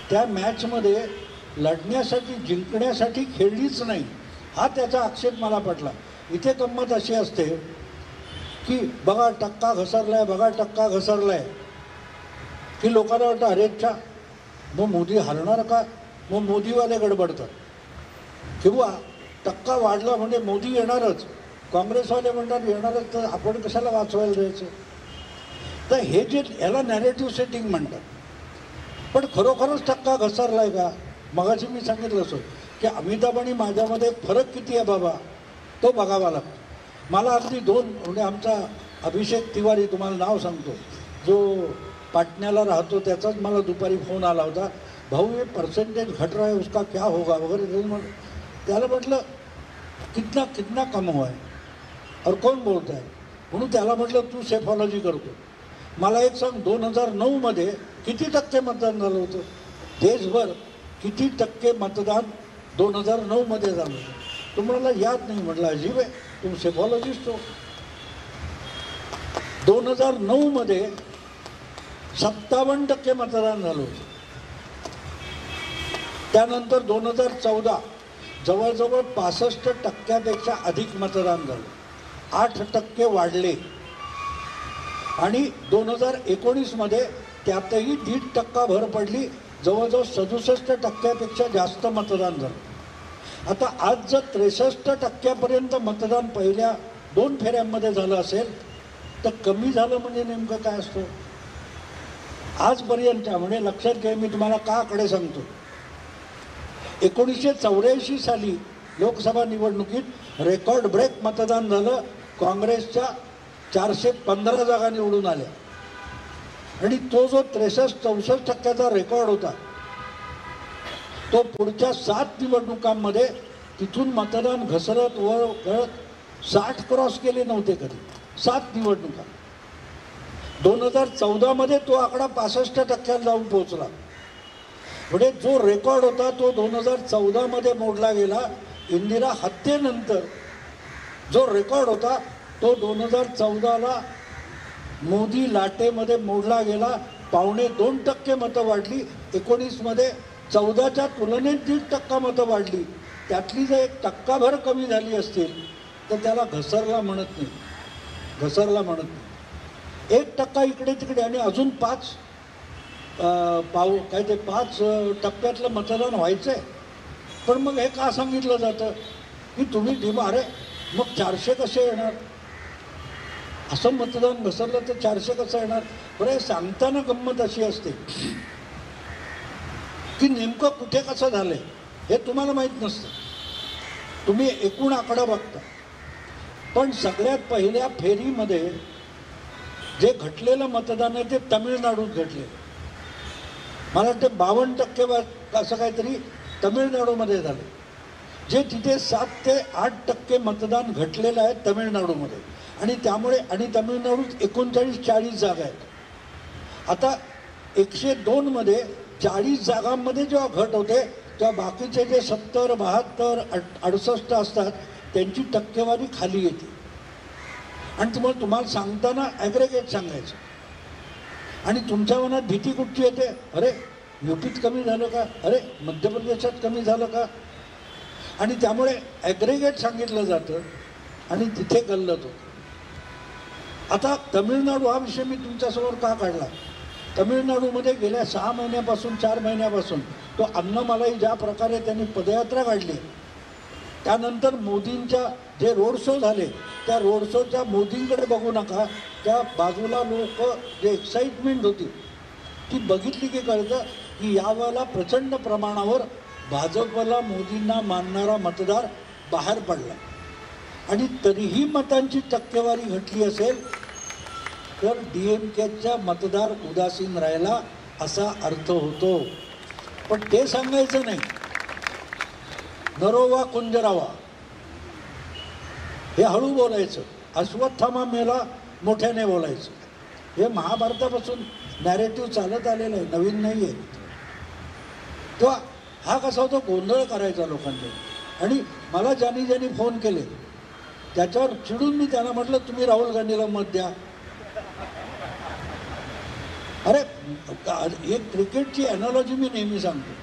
त्या मॅचमध्ये लढण्यासाठी, जिंकण्यासाठी खेळलीच नाही, हा त्याचा आक्षेप मला पटला. इथे गंमत अशी असते की बघा टक्का घसरलाय, बघा टक्का घसरलाय, की लोकांना वाटतं अरे अच्छा मग मोदी हरणार का, मग मोदीवाले गडबडतात. किंवा टक्का वाढला म्हणजे मोदी येणारच, काँग्रेसवाले म्हणतात येणारच, तर आपण कशाला वाचवायला द्यायचं. तर हे जे याला नॅरेटिव्ह सेटिंग म्हणतात. पण खरोखरच टक्का घसरलाय का? मगाशी मी सांगितलं असं की अमिताभ आणि माझ्यामध्ये फरक किती आहे बाबा, तो बघावा लागतो. मला अगदी 2 म्हणजे आमचा अभिषेक तिवारी, तुम्हाला नाव सांगतो, जो पाटण्याला राहतो, त्याचाच मला दुपारी फोन आला होता, भाऊ हे पर्सेंटेज घट रहा है उसका क्या होगा वगैरे. त्याला म्हटलं कितना कितना कम हुआ है और कौन बोलता है, म्हणून त्याला म्हटलं तू सेफॉलॉजी करतो, मला एक सांग 2009मध्ये किती टक्के मतदान झालं होतं देशभर, किती टक्के मतदान 2009मध्ये झालं होतं? तुम्हाला याद नाही. म्हटलं अजीब आहे, तुम सेफॉलॉजिस्ट हो. 2009मध्ये 57% मतदान झालं होतं. त्यानंतर 2014 जवळजवळ 65% अधिक मतदान झालं, 8% वाढले. आणि 2019मध्ये त्यातही 1.5% भर पडली, जवळजवळ 67% जास्त मतदान झालं. आता आज जर 63% मतदान पहिल्या 2 फेऱ्यांमध्ये झालं असेल तर कमी झालं म्हणजे नेमकं काय असतं? आजपर्यंत म्हणजे लक्षात घ्या, मी तुम्हाला का आकडे सांगतो. 1984 साली लोकसभा निवडणुकीत रेकॉर्ड ब्रेक मतदान झालं, काँग्रेसच्या 415 जागा निवडून आल्या. आणि तो जो 63-64% रेकॉर्ड होता, तो पुढच्या 7 निवडणुकांमध्ये तिथून मतदान घसरत वर गळत 60 क्रॉस केले नव्हते कधी, 7 निवडणुका. 2014 तो आकडा 65% जाऊन पोहोचला. म्हणजे जो रेकॉर्ड होता तो 2014 मोडला गेला. इंदिरा हत्येनंतर जो रेकॉर्ड होता तो 2014 मोदी लाटेमध्ये मोडला गेला. 2.25% मतं वाढली. 19 14च्या तुलनेत 1.5% मतं वाढली. त्यातली जर 1% कमी झाली असतील तर त्याला घसरला म्हणत नाही, घसरला म्हणत नाही. 1% इकडे तिकडे आणि अजून 5 टप्प्यातलं मतदान व्हायचं आहे. पण मग हे का सांगितलं जातं की तुम्ही अरे मग 400 कसे येणार, असं मतदान घसरलं तर 400 कसं येणार. बरं, सांगताना गंमत अशी असते की नेमकं कुठे कसं झालंय हे तुम्हाला माहीत नसतं, तुम्ही एकूण आकडा बघता. पण सगळ्यात पहिल्या फेरीमध्ये जे घटलेलं मतदान आहे ते तमिळनाडूत घडले. मला वाटतं 52% असं काहीतरी तमिळनाडूमध्ये झाले. जे तिथे 7 ते 8% मतदान घटलेलं आहे तमिळनाडूमध्ये. आणि त्यामुळे तमिळनाडूत 39-40 जागा आहेत. आता 102 40 जागांमध्ये जेव्हा घट होते तेव्हा बाकीचे जे 70, 72, 68 असतात त्यांची टक्केवारी खाली येते. आणि तुम्हाला सांगताना ॲग्रेगेट सांगायचं. आणि तुमच्या मनात भीती कुठची येते, अरे युपीत कमी झालं का, अरे मध्य प्रदेशात कमी झालं का. आणि त्यामुळे ॲग्रेगेट सांगितलं जातं आणि तिथे गल्लत होतं. आता तमिळनाडू हा विषय मी तुमच्यासमोर का काढला. तमिळनाडूमध्ये गेल्या 6 महिन्यापासून 4 महिन्यापासून तो अण्णामलाई ज्या प्रकारे त्यांनी पदयात्रा काढली, त्यानंतर मोदींच्या जे रोड शो झाले त्या रोड शोच्या मोदींकडे बघू नका, त्या बाजूला लोक जे एक्साइटमेंट होती ती बघितली की कळतं की यावेळेला प्रचंड प्रमाणावर भाजपला मोदींना मानणारा मतदार बाहेर पडला. आणि तरीही मतांची टक्केवारी घटली असेल तर DMKचा मतदार उदासीन राहिला असा अर्थ होतो. पण ते सांगायचं नाही. नरोवा कुंजरावा हे हळू बोलायचं, अश्वत्थामा मेला मोठ्याने बोलायचं. हे महाभारतापासून नॅरेटिव्ह चालत आलेलं आहे, नवीन नाही आहे. तेव्हा हा कसा होतो, गोंधळ करायचा लोकांचे. आणि मला ज्यांनी फोन केले त्याच्यावर चिडून मी त्यांना म्हटलं तुम्ही राहुल गांधीला मत द्या. अरे एक क्रिकेटची ॲनॉलॉजी मी नेहमी सांगतो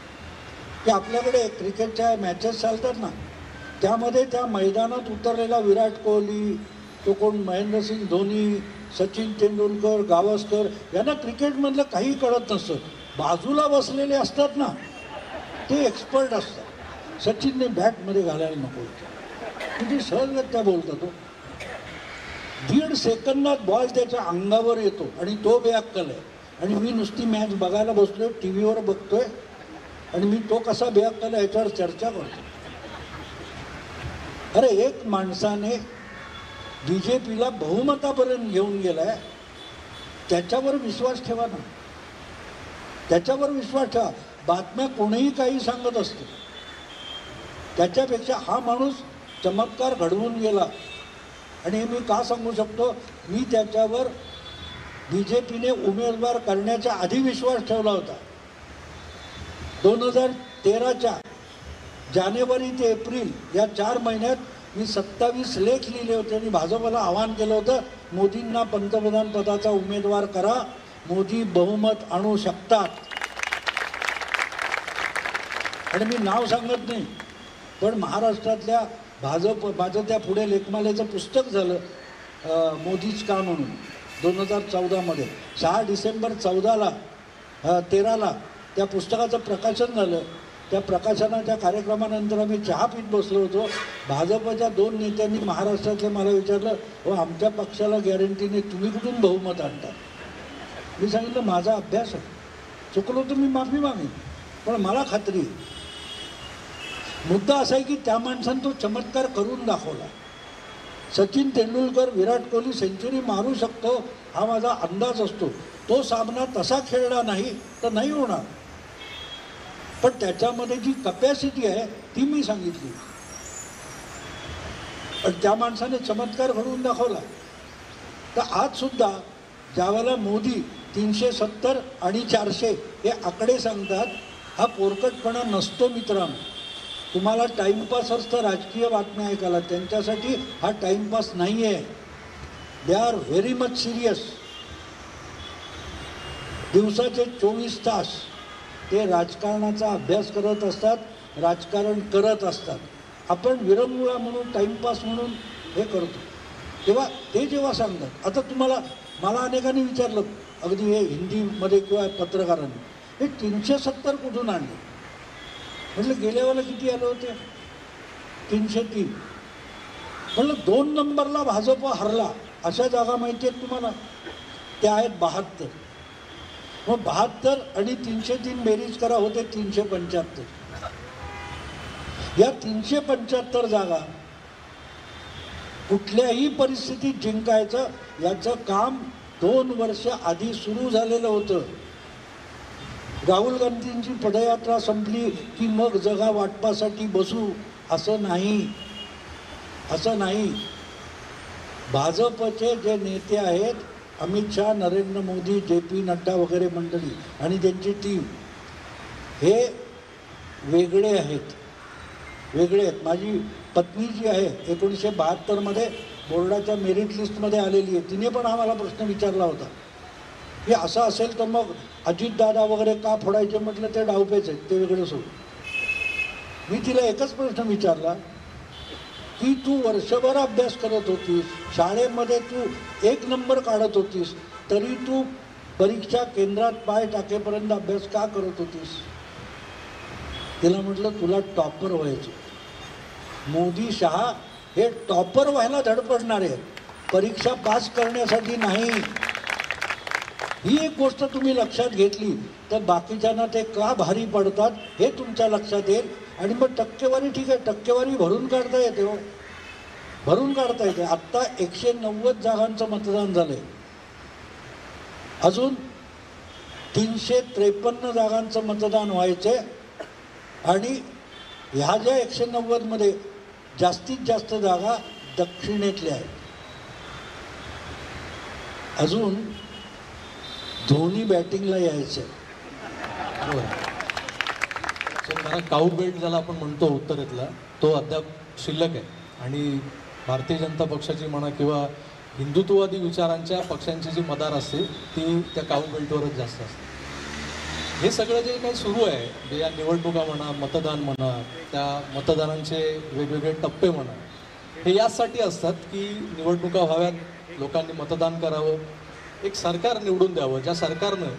की आपल्याकडे क्रिकेटच्या मॅचेस चालतात ना, त्यामध्ये त्या मैदानात उतरलेला विराट कोहली, तो कोण महेंद्रसिंग धोनी, सचिन तेंडुलकर, गावस्कर यांना क्रिकेटमधलं काही कळत नसतं. बाजूला बसलेले असतात ना ते एक्सपर्ट असतात. सचिनने बॅटमध्ये घालायला नको म्हणजे सहजगत्या बोलतो तो. 1.5 सेकंदात बॉल त्याच्या अंगावर येतो आणि तो बेअक्कल आहे. आणि मी नुसती मॅच बघायला बसलोय, टी व्हीवर बघतोय आणि मी तो कसा बेअक्कल आहे याच्यावर चर्चा करतो. अरे एक माणसाने BJPला बहुमतापर्यंत घेऊन गेलाय, त्याच्यावर विश्वास ठेवा ना, त्याच्यावर विश्वास ठेवा. बातम्या कोणीही काही सांगत असते, त्याच्यापेक्षा हा माणूस चमत्कार घडवून गेला. आणि हे मी का सांगू शकतो, मी त्याच्यावर BJPने उमेदवार करण्याच्या आधी विश्वास ठेवला होता. 2013च्या जानेवारी ते एप्रिल या 4 महिन्यात मी 27 लेख लिहिले होते आणि भाजपला आवाहन केलं होतं मोदींना पंतप्रधान पदाचा उमेदवार करा, मोदी बहुमत आणू शकतात. आणि मी नाव सांगत नाही, पण महाराष्ट्रातल्या माझं त्या पुढे लेखमालेचं पुस्तक झालं मोदीच का म्हणून 2014 6 डिसेंबर 13ला त्या पुस्तकाचं प्रकाशन झालं. त्या प्रकाशनाच्या कार्यक्रमानंतर आम्ही चहा पीत बसलो होतो. भाजपच्या 2 नेत्यांनी महाराष्ट्रातल्या मला विचारलं, हो आमच्या पक्षाला गॅरंटी नाही, तुम्ही कुठून बहुमत आणता. मी सांगितलं माझा अभ्यास आहे, चुकलो तर मी माफी मागेन, पण मला खात्री. मुद्दा असा आहे की त्या माणसानं तो चमत्कार करून दाखवला. सचिन तेंडुलकर, विराट कोहली सेंचुरी मारू शकतो हा माझा अंदाज असतो. तो सामना तसा खेळला नाही तर नाही होणार, पण त्याच्यामध्ये जी कपॅसिटी आहे ती मी सांगितली. पण त्या माणसाने चमत्कार घडवून दाखवला. तर आज सुद्धा ज्यावेळेला मोदी 370 आणि 400 हे आकडे सांगतात, हा पोरकटपणा नसतो मित्रांनो. तुम्हाला टाईमपास असतं राजकीय बातम्या ऐकायला, त्यांच्यासाठी हा टाईमपास नाही आहे. They are very much serious. दिवसाचे 24 तास ते राजकारणाचा अभ्यास करत असतात, राजकारण करत असतात. आपण विरंगुळा म्हणून, टाईमपास म्हणून हे करतो. तेव्हा ते जेव्हा सांगतात, आता तुम्हाला मला अनेकांनी विचारलं, अगदी हे हिंदीमध्ये किंवा पत्रकारांनी, हे 370 कुठून आणले? म्हटलं गेल्या वेळेला किती आले होते? 303. म्हटलं 2 नंबरला भाजप हरला अशा जागा माहिती आहेत तुम्हाला? त्या आहेत 72. मग 72 आणि 303 बेरीज करा, होते 375. या 375 जागा कुठल्याही परिस्थितीत जिंकायचं याचं काम 2 वर्ष आधी सुरू झालेलं होतं. राहुल गांधींची पदयात्रा संपली की मग जगा वाटपासाठी बसू, असं नाही, असं नाही. भाजपचे जे नेते आहेत, अमित शहा, नरेंद्र मोदी, JP नड्डा वगैरे मंडळी आणि त्यांची टीम, हे वेगळे आहेत, वेगळे आहेत. माझी पत्नी जी आहे 1972मध्ये बोर्डाच्या मेरिट लिस्टमध्ये आलेली आहे. तिने पण आम्हाला प्रश्न विचारला होता की असं असेल तर मग अजितदादा वगैरे का फोडायचे? म्हटलं ते डावपेच आहेत, ते वेगळं सोड. मी तिला एकच प्रश्न विचारला की तू वर्षभर अभ्यास करत होतीस, शाळेमध्ये तू 1 नंबर काढत होतीस, तरी तू परीक्षा केंद्रात पाय टाकेपर्यंत अभ्यास का करत होतीस? तिला म्हटलं तुला टॉपर व्हायचं. मोदी, शहा हे टॉपर व्हायला धडपडणारे आहेत, परीक्षा पास करण्यासाठी नाही. ही एक गोष्ट तुम्ही लक्षात घेतली तर बाकीच्यांना ते का भारी पडतात हे तुमच्या लक्षात येईल. आणि मग टक्केवारी, ठीक आहे, टक्केवारी भरून काढता येते, हो, भरून काढता येते. आत्ता 190 जागांचं मतदान झालंय, अजून 353 जागांचं मतदान व्हायचंय. आणि ह्या ज्या 190मध्ये जास्तीत जास्त जागा दक्षिणेतल्या आहेत. अजून धोनी बॅटिंगला यायचं. जरा काऊ बेल्ट ज्याला आपण म्हणतो उत्तरेतला, तो अद्याप शिल्लक आहे. आणि भारतीय जनता पक्षाची म्हणा किंवा हिंदुत्ववादी विचारांच्या पक्षांची जी मदार असते ती त्या काऊ बेल्टवरच जास्त असते. हे सगळं जे काही सुरू आहे, जे या निवडणुका म्हणा, मतदान म्हणा, त्या मतदानांचे वेगवेगळे टप्पे म्हणा, हे यासाठी असतात की निवडणुका व्हाव्यात, लोकांनी मतदान करावं, एक सरकार निवडून द्यावं, ज्या सरकारनं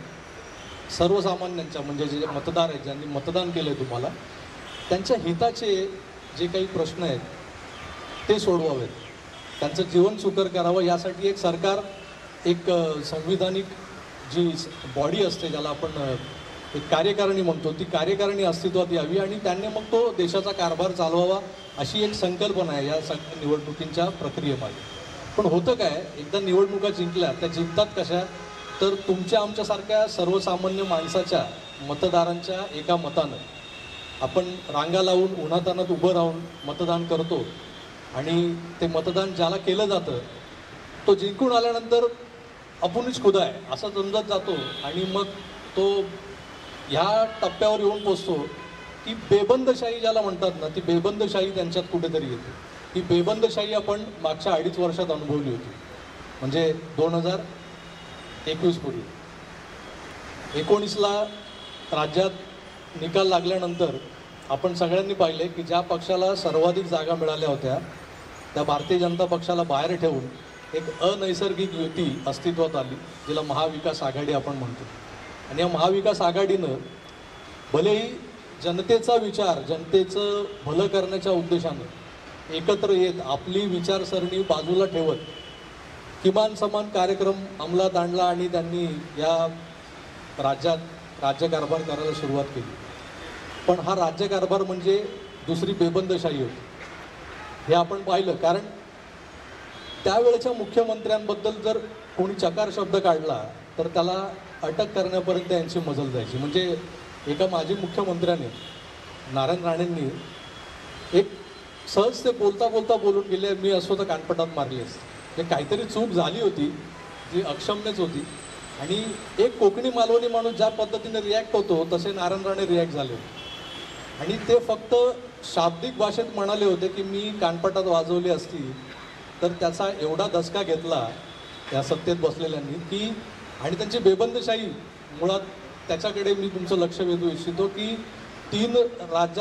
सर्वसामान्यांच्या, म्हणजे जे मतदार आहेत, ज्यांनी मतदान केलं आहे तुम्हाला, त्यांच्या हिताचे जे काही प्रश्न आहेत ते सोडवावेत, त्यांचं जीवन सुकर करावं. यासाठी एक सरकार, एक संविधानिक जी बॉडी असते, ज्याला आपण एक कार्यकारिणी म्हणतो, ती कार्यकारिणी अस्तित्वात यावी आणि त्यांनी मग तो देशाचा कारभार चालवावा, अशी एक संकल्पना आहे या सगळ्या निवडणुकींच्या प्रक्रियेमागे. पण होतं काय, एकदा निवडणुका जिंकल्या, त्या जिंकतात कशा, तर तुमच्या आमच्यासारख्या सर्वसामान्य माणसाच्या, मतदारांच्या एका मतानं आपण रांगा लावून उन्हातान्हात उभं राहून मतदान करतो. आणि ते मतदान ज्याला केलं जातं तो जिंकून आल्यानंतर आपणच खुदा आहे असं समजत जातो. आणि मग तो ह्या टप्प्यावर येऊन पोचतो की बेबंदशाही ज्याला म्हणतात ना, ती बेबंदशाही त्यांच्यात कुठेतरी येते. ही बेबंदशाही आपण मागच्या 2.5 वर्षात अनुभवली होती, म्हणजे 2021 पूर्वी. 19ला राज्यात निकाल लागल्यानंतर आपण सगळ्यांनी पाहिले की ज्या पक्षाला सर्वाधिक जागा मिळाल्या होत्या त्या भारतीय जनता पक्षाला बाहेर ठेवून एक अनैसर्गिक युती अस्तित्वात आली, जिला महाविकास आघाडी आपण म्हणतो. आणि या महाविकास आघाडीनं भलेही जनतेचा विचार, जनतेचं भलं करण्याच्या उद्देशानं एकत्र येत, आपली विचारसरणी बाजूला ठेवत किमान समान कार्यक्रम अंमलात आणला आणि त्यांनी या राज्यात राज्यकारभार करायला सुरुवात केली. पण हा राज्यकारभार म्हणजे दुसरी बेबंदशाही होती, हे आपण पाहिलं. कारण त्यावेळेच्या मुख्यमंत्र्यांबद्दल जर कोणी चकार शब्द काढला तर त्याला अटक करण्यापर्यंत यांची मजल जायची. म्हणजे एका माजी मुख्यमंत्र्याने, नारायण राणेंनी, एक सहज ते बोलता बोलता बोलून गेले, मी असो तर कानपटात मारली असते. म्हणजे काहीतरी चूक झाली होती, जी अक्षम्यच होती. आणि एक कोकणी मालवणी माणूस ज्या पद्धतीने रिॲक्ट होतो तसे नारायण राणे रिॲक्ट झाले होते. आणि ते फक्त शाब्दिक भाषेत म्हणाले होते की मी कानपटात वाजवली असती तर त्याचा एवढा दचका घेतला या सत्तेत बसलेल्यांनी की, आणि त्यांची बेबंदशाही मुळात त्याच्याकडे मी तुमचं लक्ष वेधू इच्छितो की 3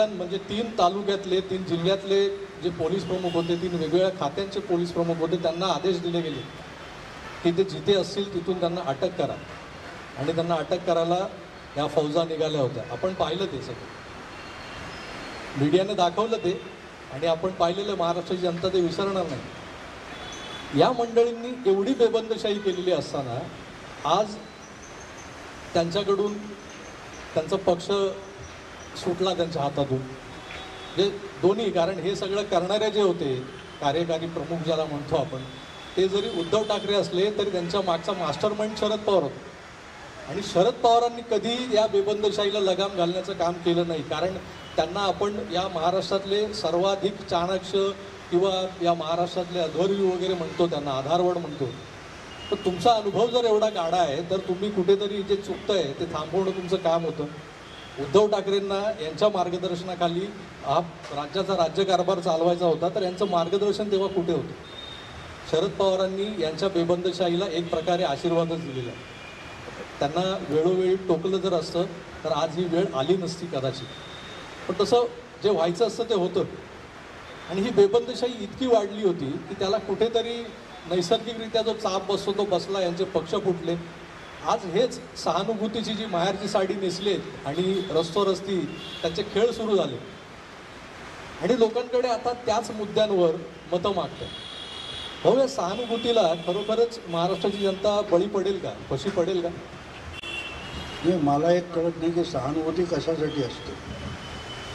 म्हणजे 3 तालुक्यातले 3 जिल्ह्यातले जे पोलीस प्रमुख होते, 3 वेगवेगळ्या खात्यांचे पोलीस प्रमुख होते, त्यांना आदेश दिले गेले की ते जिथे असतील तिथून त्यांना अटक करा. आणि त्यांना अटक करायला या फौजा निघाल्या होत्या. आपण पाहिलं ते सगळं, मीडियाने दाखवलं ते, आणि आपण पाहिलेलं महाराष्ट्राची जनता ते विसरणार नाही. या मंडळींनी एवढी बेबंदशाही केलेली असताना आज त्यांच्याकडून त्यांचा पक्ष सुटला त्यांच्या हातातून. म्हणजे दोन्ही, कारण हे सगळं करणारे जे होते कार्यकारी प्रमुख ज्याला म्हणतो आपण, ते जरी उद्धव ठाकरे असले तरी त्यांच्या मागचा मास्टर माइंड शरद पवार होता. आणि शरद पवारांनी कधी या बेबंदशाहीला लगाम घालण्याचं काम केलं नाही, कारण त्यांना आपण या महाराष्ट्रातले सर्वाधिक चाणक्ष किंवा या महाराष्ट्रातले अध्वर्यू वगैरे म्हणतो, त्यांना आधारवड म्हणतो. तर तुमचा अनुभव जर एवढा गाढा आहे तर तुम्ही कुठेतरी जे चुकतंय ते थांबवणं तुमचं काम होतं. उद्धव ठाकरेंना यांच्या मार्गदर्शनाखाली हा राज्याचा राज्यकारभार चालवायचा होता, तर यांचं मार्गदर्शन तेव्हा कुठे होतं? शरद पवारांनी यांच्या बेबंदशाहीला एक प्रकारे आशीर्वादच दिलेला आहे. त्यांना वेळोवेळी टोकलं जर असतं तर आज ही वेळ आली नसती कदाचित. पण तसं जे व्हायचं असतं ते होतं. आणि ही बेबंदशाही इतकी वाढली होती की त्याला कुठेतरी नैसर्गिकरित्या जो चाप बसतो तो बसला, यांचे पक्ष फुटले. आज हेच सहानुभूतीची जी माहेरची साडी नेसलेत आणि रस्तोरस्ती त्यांचे खेळ सुरू झाले, आणि लोकांकडे आता त्याच मुद्द्यांवर मतं मागतात. हो, या सहानुभूतीला खरोखरच महाराष्ट्राची जनता बळी पडेल का, फशी पडेल का? हे मला एक कळत नाही की सहानुभूती कशासाठी असते.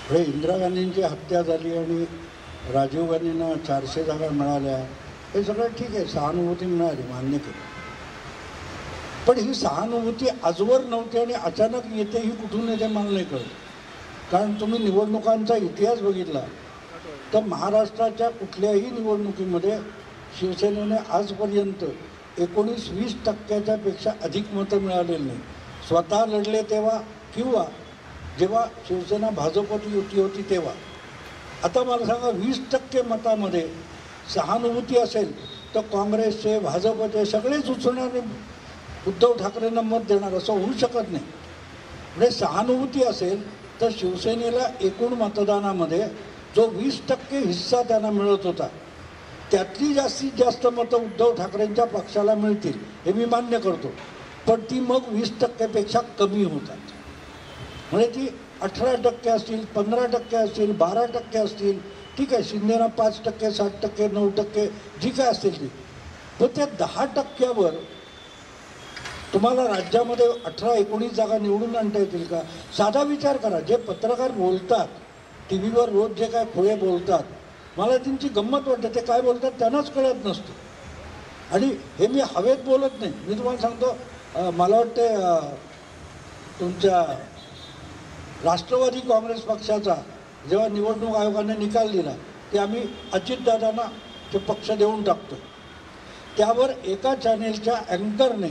पुढे इंदिरा गांधींची हत्या झाली आणि राजीव गांधींना 400 जागा मिळाल्या, हे सगळं ठीक आहे, सहानुभूती मिळाली, मान्य केलं. पण ही सहानुभूती आजवर नव्हती आणि अचानक येते, ही कुठून येते मला नाही कळत. कारण तुम्ही निवडणुकांचा इतिहास बघितला तर महाराष्ट्राच्या कुठल्याही निवडणुकीमध्ये शिवसेनेने आजपर्यंत 19-20% पेक्षा अधिक मतं मिळालेली नाही. स्वतः लढले तेव्हा किंवा जेव्हा शिवसेना भाजपची युती होती तेव्हा. आता मला सांगा, 20% मतामध्ये सहानुभूती असेल तर काँग्रेसचे, भाजपचे सगळेच उचलणारे उद्धव ठाकरेंना मत देणार, असं होऊ शकत नाही. म्हणजे सहानुभूती असेल तर शिवसेनेला एकूण मतदानामध्ये जो 20% हिस्सा त्यांना मिळत होता त्यातली जास्तीत जास्त मतं उद्धव ठाकरेंच्या पक्षाला मिळतील हे मी मान्य करतो. पण ती मग 20%पेक्षा कमी होतात. म्हणजे ती 18% असतील, 15% असतील, 12% असतील, ठीक आहे. शिंदेना 5%, 7%, 9% जी काय असतील ती. पण त्या 10%वर तुम्हाला राज्यामध्ये 18-19 जागा निवडून आणता येतील का? साधा विचार करा. जे पत्रकार बोलतात टी व्हीवर रोज, जे काय खोळे बोलतात, मला त्यांची गंमत वाटते. ते काय बोलतात त्यांनाच कळत नसतं. आणि हे मी हवेत बोलत नाही. मी तुम्हाला सांगतो, मला वाटते तुमच्या राष्ट्रवादी काँग्रेस पक्षाचा जेव्हा निवडणूक आयोगाने निकाल दिला की आम्ही अजितदादांना ते पक्ष देऊन टाकतो, त्यावर एका चॅनेलच्या अँकरने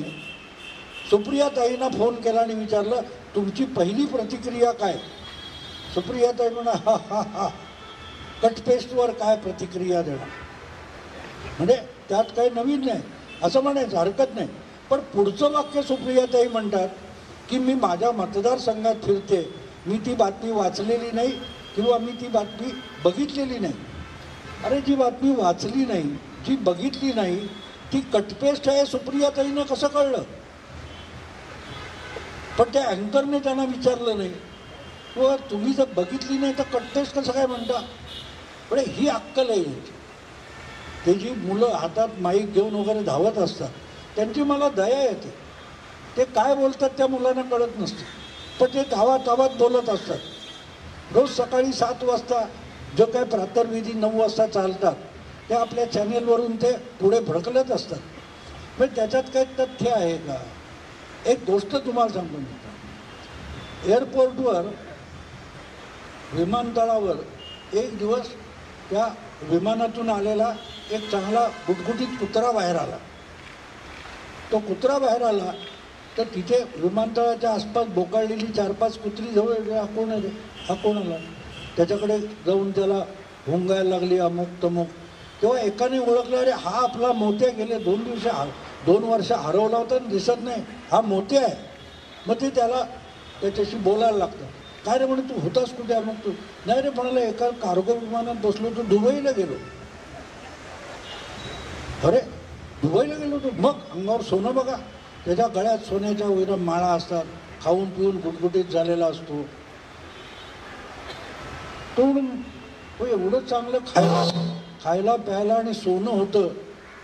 सुप्रियाताईंना फोन केला आणि विचारलं तुमची पहिली प्रतिक्रिया काय? सुप्रियाताई म्हणा हा हा हा, कटपेस्टवर काय प्रतिक्रिया देणार? म्हणजे त्यात काही नवीन नाही असं म्हणायचं हरकत नाही. पण पुढचं वाक्य सुप्रियाताई म्हणतात की मी माझ्या मतदारसंघात फिरते, मी ती बातमी वाचलेली नाही किंवा मी ती बातमी बघितलेली नाही. अरे, जी बातमी वाचली नाही, जी बघितली नाही, ती कटपेस्ट आहे सुप्रियाताईंना कसं कळलं? पण त्या अँकरने त्यांना विचारलं नाही, व तुम्ही जर बघितली नाही तर कटपेस्ट कसं काय म्हणता? पण ही अक्कल आहे याची. ते जी मुलं हातात माईक घेऊन वगैरे धावत असतात त्यांची मला दया येते. ते काय बोलतात त्या मुलांना कळत नसते, पण ते धावत बोलत असतात. रोज सकाळी 7 वाजता जो काय प्रातर्विधी 9 वाजता चालतात ते आपल्या चॅनेलवरून ते पुढे भडकलत असतात. पण त्याच्यात काही तथ्य आहे का? एक गोष्ट तुम्हाला सांगतो मी. एअरपोर्टवर, विमानतळावर एक दिवस त्या विमानातून आलेला एक चांगला गुटगुटीत कुत्रा बाहेर आला. तो कुत्रा बाहेर आला तर तिथे विमानतळाच्या आसपास बोकाळलेली 4-5 कुत्री जवळ हा कोण आहे रे, हा कोण आला. त्याच्याकडे जाऊन त्याला हुंगायला लागली अमुक तमुक. तेव्हा एकाने ओळखलं, अरे हा आपला मोत्या गेले 2 वर्ष हरवला होता आणि दिसत नाही, हा मोत्या आहे. मग ते त्याला त्याच्याशी बोलायला लागतं. काय रे म्हणे, तू होतास कुठे मग तू. नाही रे म्हणाला, एका कार्गो विमानात बसलो तर दुबईला गेलो. अरे दुबईला गेलो तू. मग अंगावर सोनं बघा, त्याच्या गळ्यात सोन्याच्या वगैरे माळा असतात, खाऊन पिऊन गुटगुटीत झालेला असतो. तो हो एवढं चांगलं खायला प्यायला आणि सोनं होतं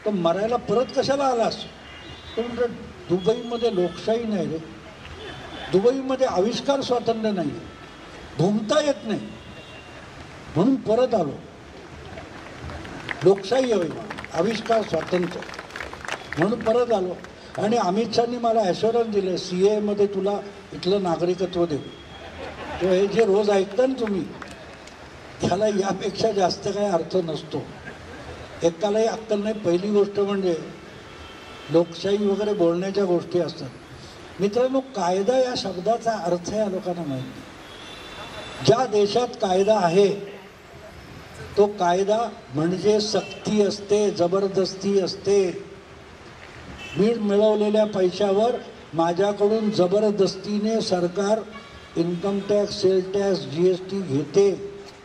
तर मरायला परत कशाला आलास. तो म्हणतो दुबईमध्ये लोकशाही नाही रे, दुबईमध्ये आविष्कार स्वातंत्र्य नाही, घुमता येत नाही, म्हणून परत आलो. लोकशाही हवी, आविष्कार स्वातंत्र्य, म्हणून परत आलो. आणि अमित शहानी मला ॲश्युरन्स दिलं, CAA मध्ये तुला इथलं नागरिकत्व देऊ. तेव्हा हे जे रोज ऐकता ना तुम्ही, त्याला यापेक्षा जास्त काही अर्थ नसतो. एकालाही अक्कल नाही. पहिली गोष्ट म्हणजे लोकशाही वगैरे बोलण्याच्या गोष्टी असतात. मित्रांनो, कायदा या शब्दाचा अर्थ या लोकांना माहिती. ज्या देशात कायदा आहे तो कायदा म्हणजे सक्ती असते, जबरदस्ती असते. मी मिळवलेल्या पैशावर माझ्याकडून जबरदस्तीने सरकार income tax, sale tax, GST घेते,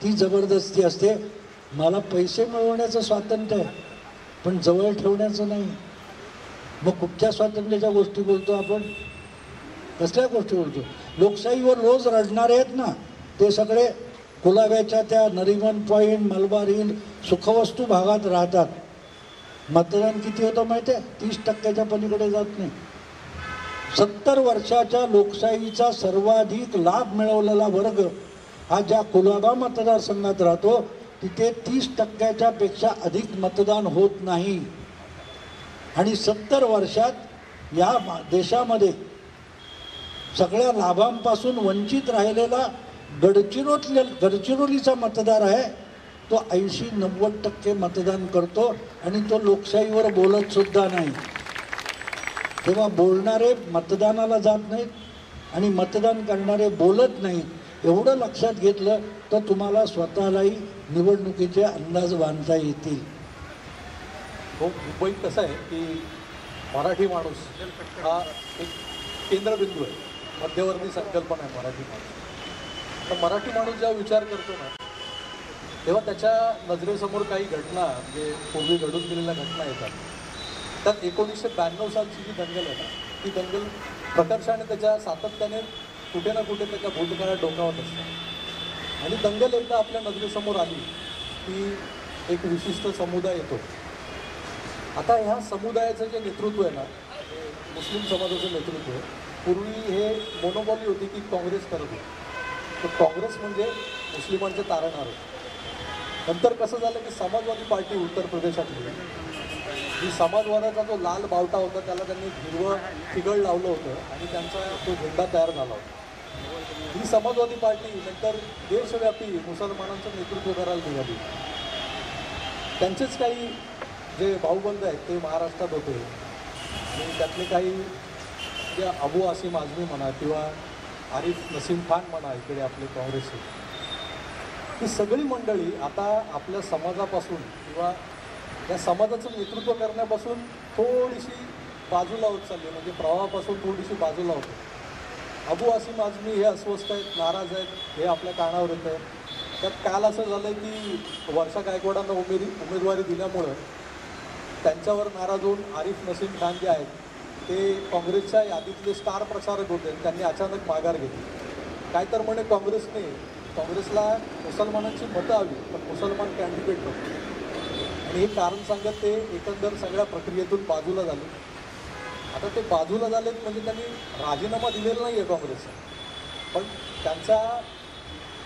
ती जबरदस्ती असते. मला पैसे मिळवण्याचं स्वातंत्र्य आहे, पण जवळ ठेवण्याचं नाही. मग कुठच्या स्वातंत्र्याच्या गोष्टी बोलतो आपण, कसल्या गोष्टी बोलतो. लोकशाहीवर रोज रडणारे आहेत ना, ते सगळे कुलाब्याच्या त्या नरिमन पॉईंट, मलबार हिल, सुखवस्तू भागात राहतात. मतदान किती होतं माहिती आहे, 30% पलीकडे जात नाही. 70 वर्षाच्या लोकशाहीचा सर्वाधिक लाभ मिळवलेला वर्ग हा ज्या कुलाबा मतदारसंघात राहतो तिथे 30% पेक्षा अधिक मतदान होत नाही. आणि 70 वर्षात या देशामध्ये सगळ्या लाभांपासून वंचित राहिलेला गडचिरोलीचा मतदार आहे, तो 80-90% मतदान करतो आणि तो लोकशाहीवर बोलत सुद्धा नाही. तेव्हा बोलणारे मतदानाला जात नाहीत आणि मतदान करणारे बोलत नाहीत. एवढं लक्षात घेतलं तर तुम्हाला स्वतःलाही निवडणुकीचे अंदाज बांधता येतील. हो, मुंबईत कसं आहे की मराठी माणूस हा एक केंद्रबिंदू आहे, मध्यवर्ती संकल्पना आहे मराठी माणूस. तर मराठी माणूस जेव्हा विचार करतो ना, तेव्हा त्याच्या नजरेसमोर काही घटना, म्हणजे पूर्वी घडून गेलेल्या घटना येतात. त्यात 1992 सालची जी दंगल आहे ना, ती दंगल प्रकर्षाने त्याच्या सातत्याने कुठे ना कुठे त्याच्या भूतकाळात डोकावत असतात. आणि दंगल एकदा आपल्या नजरेसमोर आली की एक विशिष्ट समुदाय येतो. आता ह्या समुदायाचं जे नेतृत्व आहे ना, मुस्लिम समाजाचं नेतृत्व, पूर्वी हे मोनोपॉली होती की काँग्रेस करत होती. तर काँग्रेस म्हणजे मुस्लिमांचे तारणहार होते. नंतर कसं झालं की समाजवादी पार्टी उत्तर प्रदेशातली, ही समाजवादाचा जो लाल बावटा होता त्याला त्यांनी हिरवं फिगळ लावलं होतं आणि त्यांचा तो झेंडा तयार झाला होता. ही समाजवादी पार्टी नंतर देशव्यापी मुसलमानांचं नेतृत्व करायला निघाली. त्यांचेच काही जे भाऊबंद आहेत ते महाराष्ट्रात होते आणि त्यातले काही जे अबू आसिम आझमी म्हणा किंवा आरिफ नसीम खान म्हणा, इकडे आपले काँग्रेसचे, ही सगळी मंडळी आता आपल्या समाजापासून किंवा या समाजाचं नेतृत्व करण्यापासून थोडीशी बाजूला होत चालली, म्हणजे प्रवाहापासून थोडीशी बाजूला होते. अबू आसिम आझमी हे अस्वस्थ आहेत, नाराज आहेत, हे आपल्या कानावर येत आहे. त्यात काल असं झालं की वर्षा गायकवाडांना उमेदवारी दिल्यामुळं त्यांच्यावर नाराज होऊन आरिफ नसीम खान जे आहेत ते काँग्रेसच्या यादीतले स्टार प्रचारक होते, त्यांनी अचानक माघार घेतली. काय तर म्हणे काँग्रेसला मुसलमानांची मतं हवी, पण मुसलमान कॅन्डिडेट नको. आणि हे कारण सांगत ते एकंदर सगळ्या प्रक्रियेतून बाजूला झाले. आता ते बाजूला झालेत म्हणजे त्यांनी राजीनामा दिलेला नाही आहे काँग्रेसचा, पण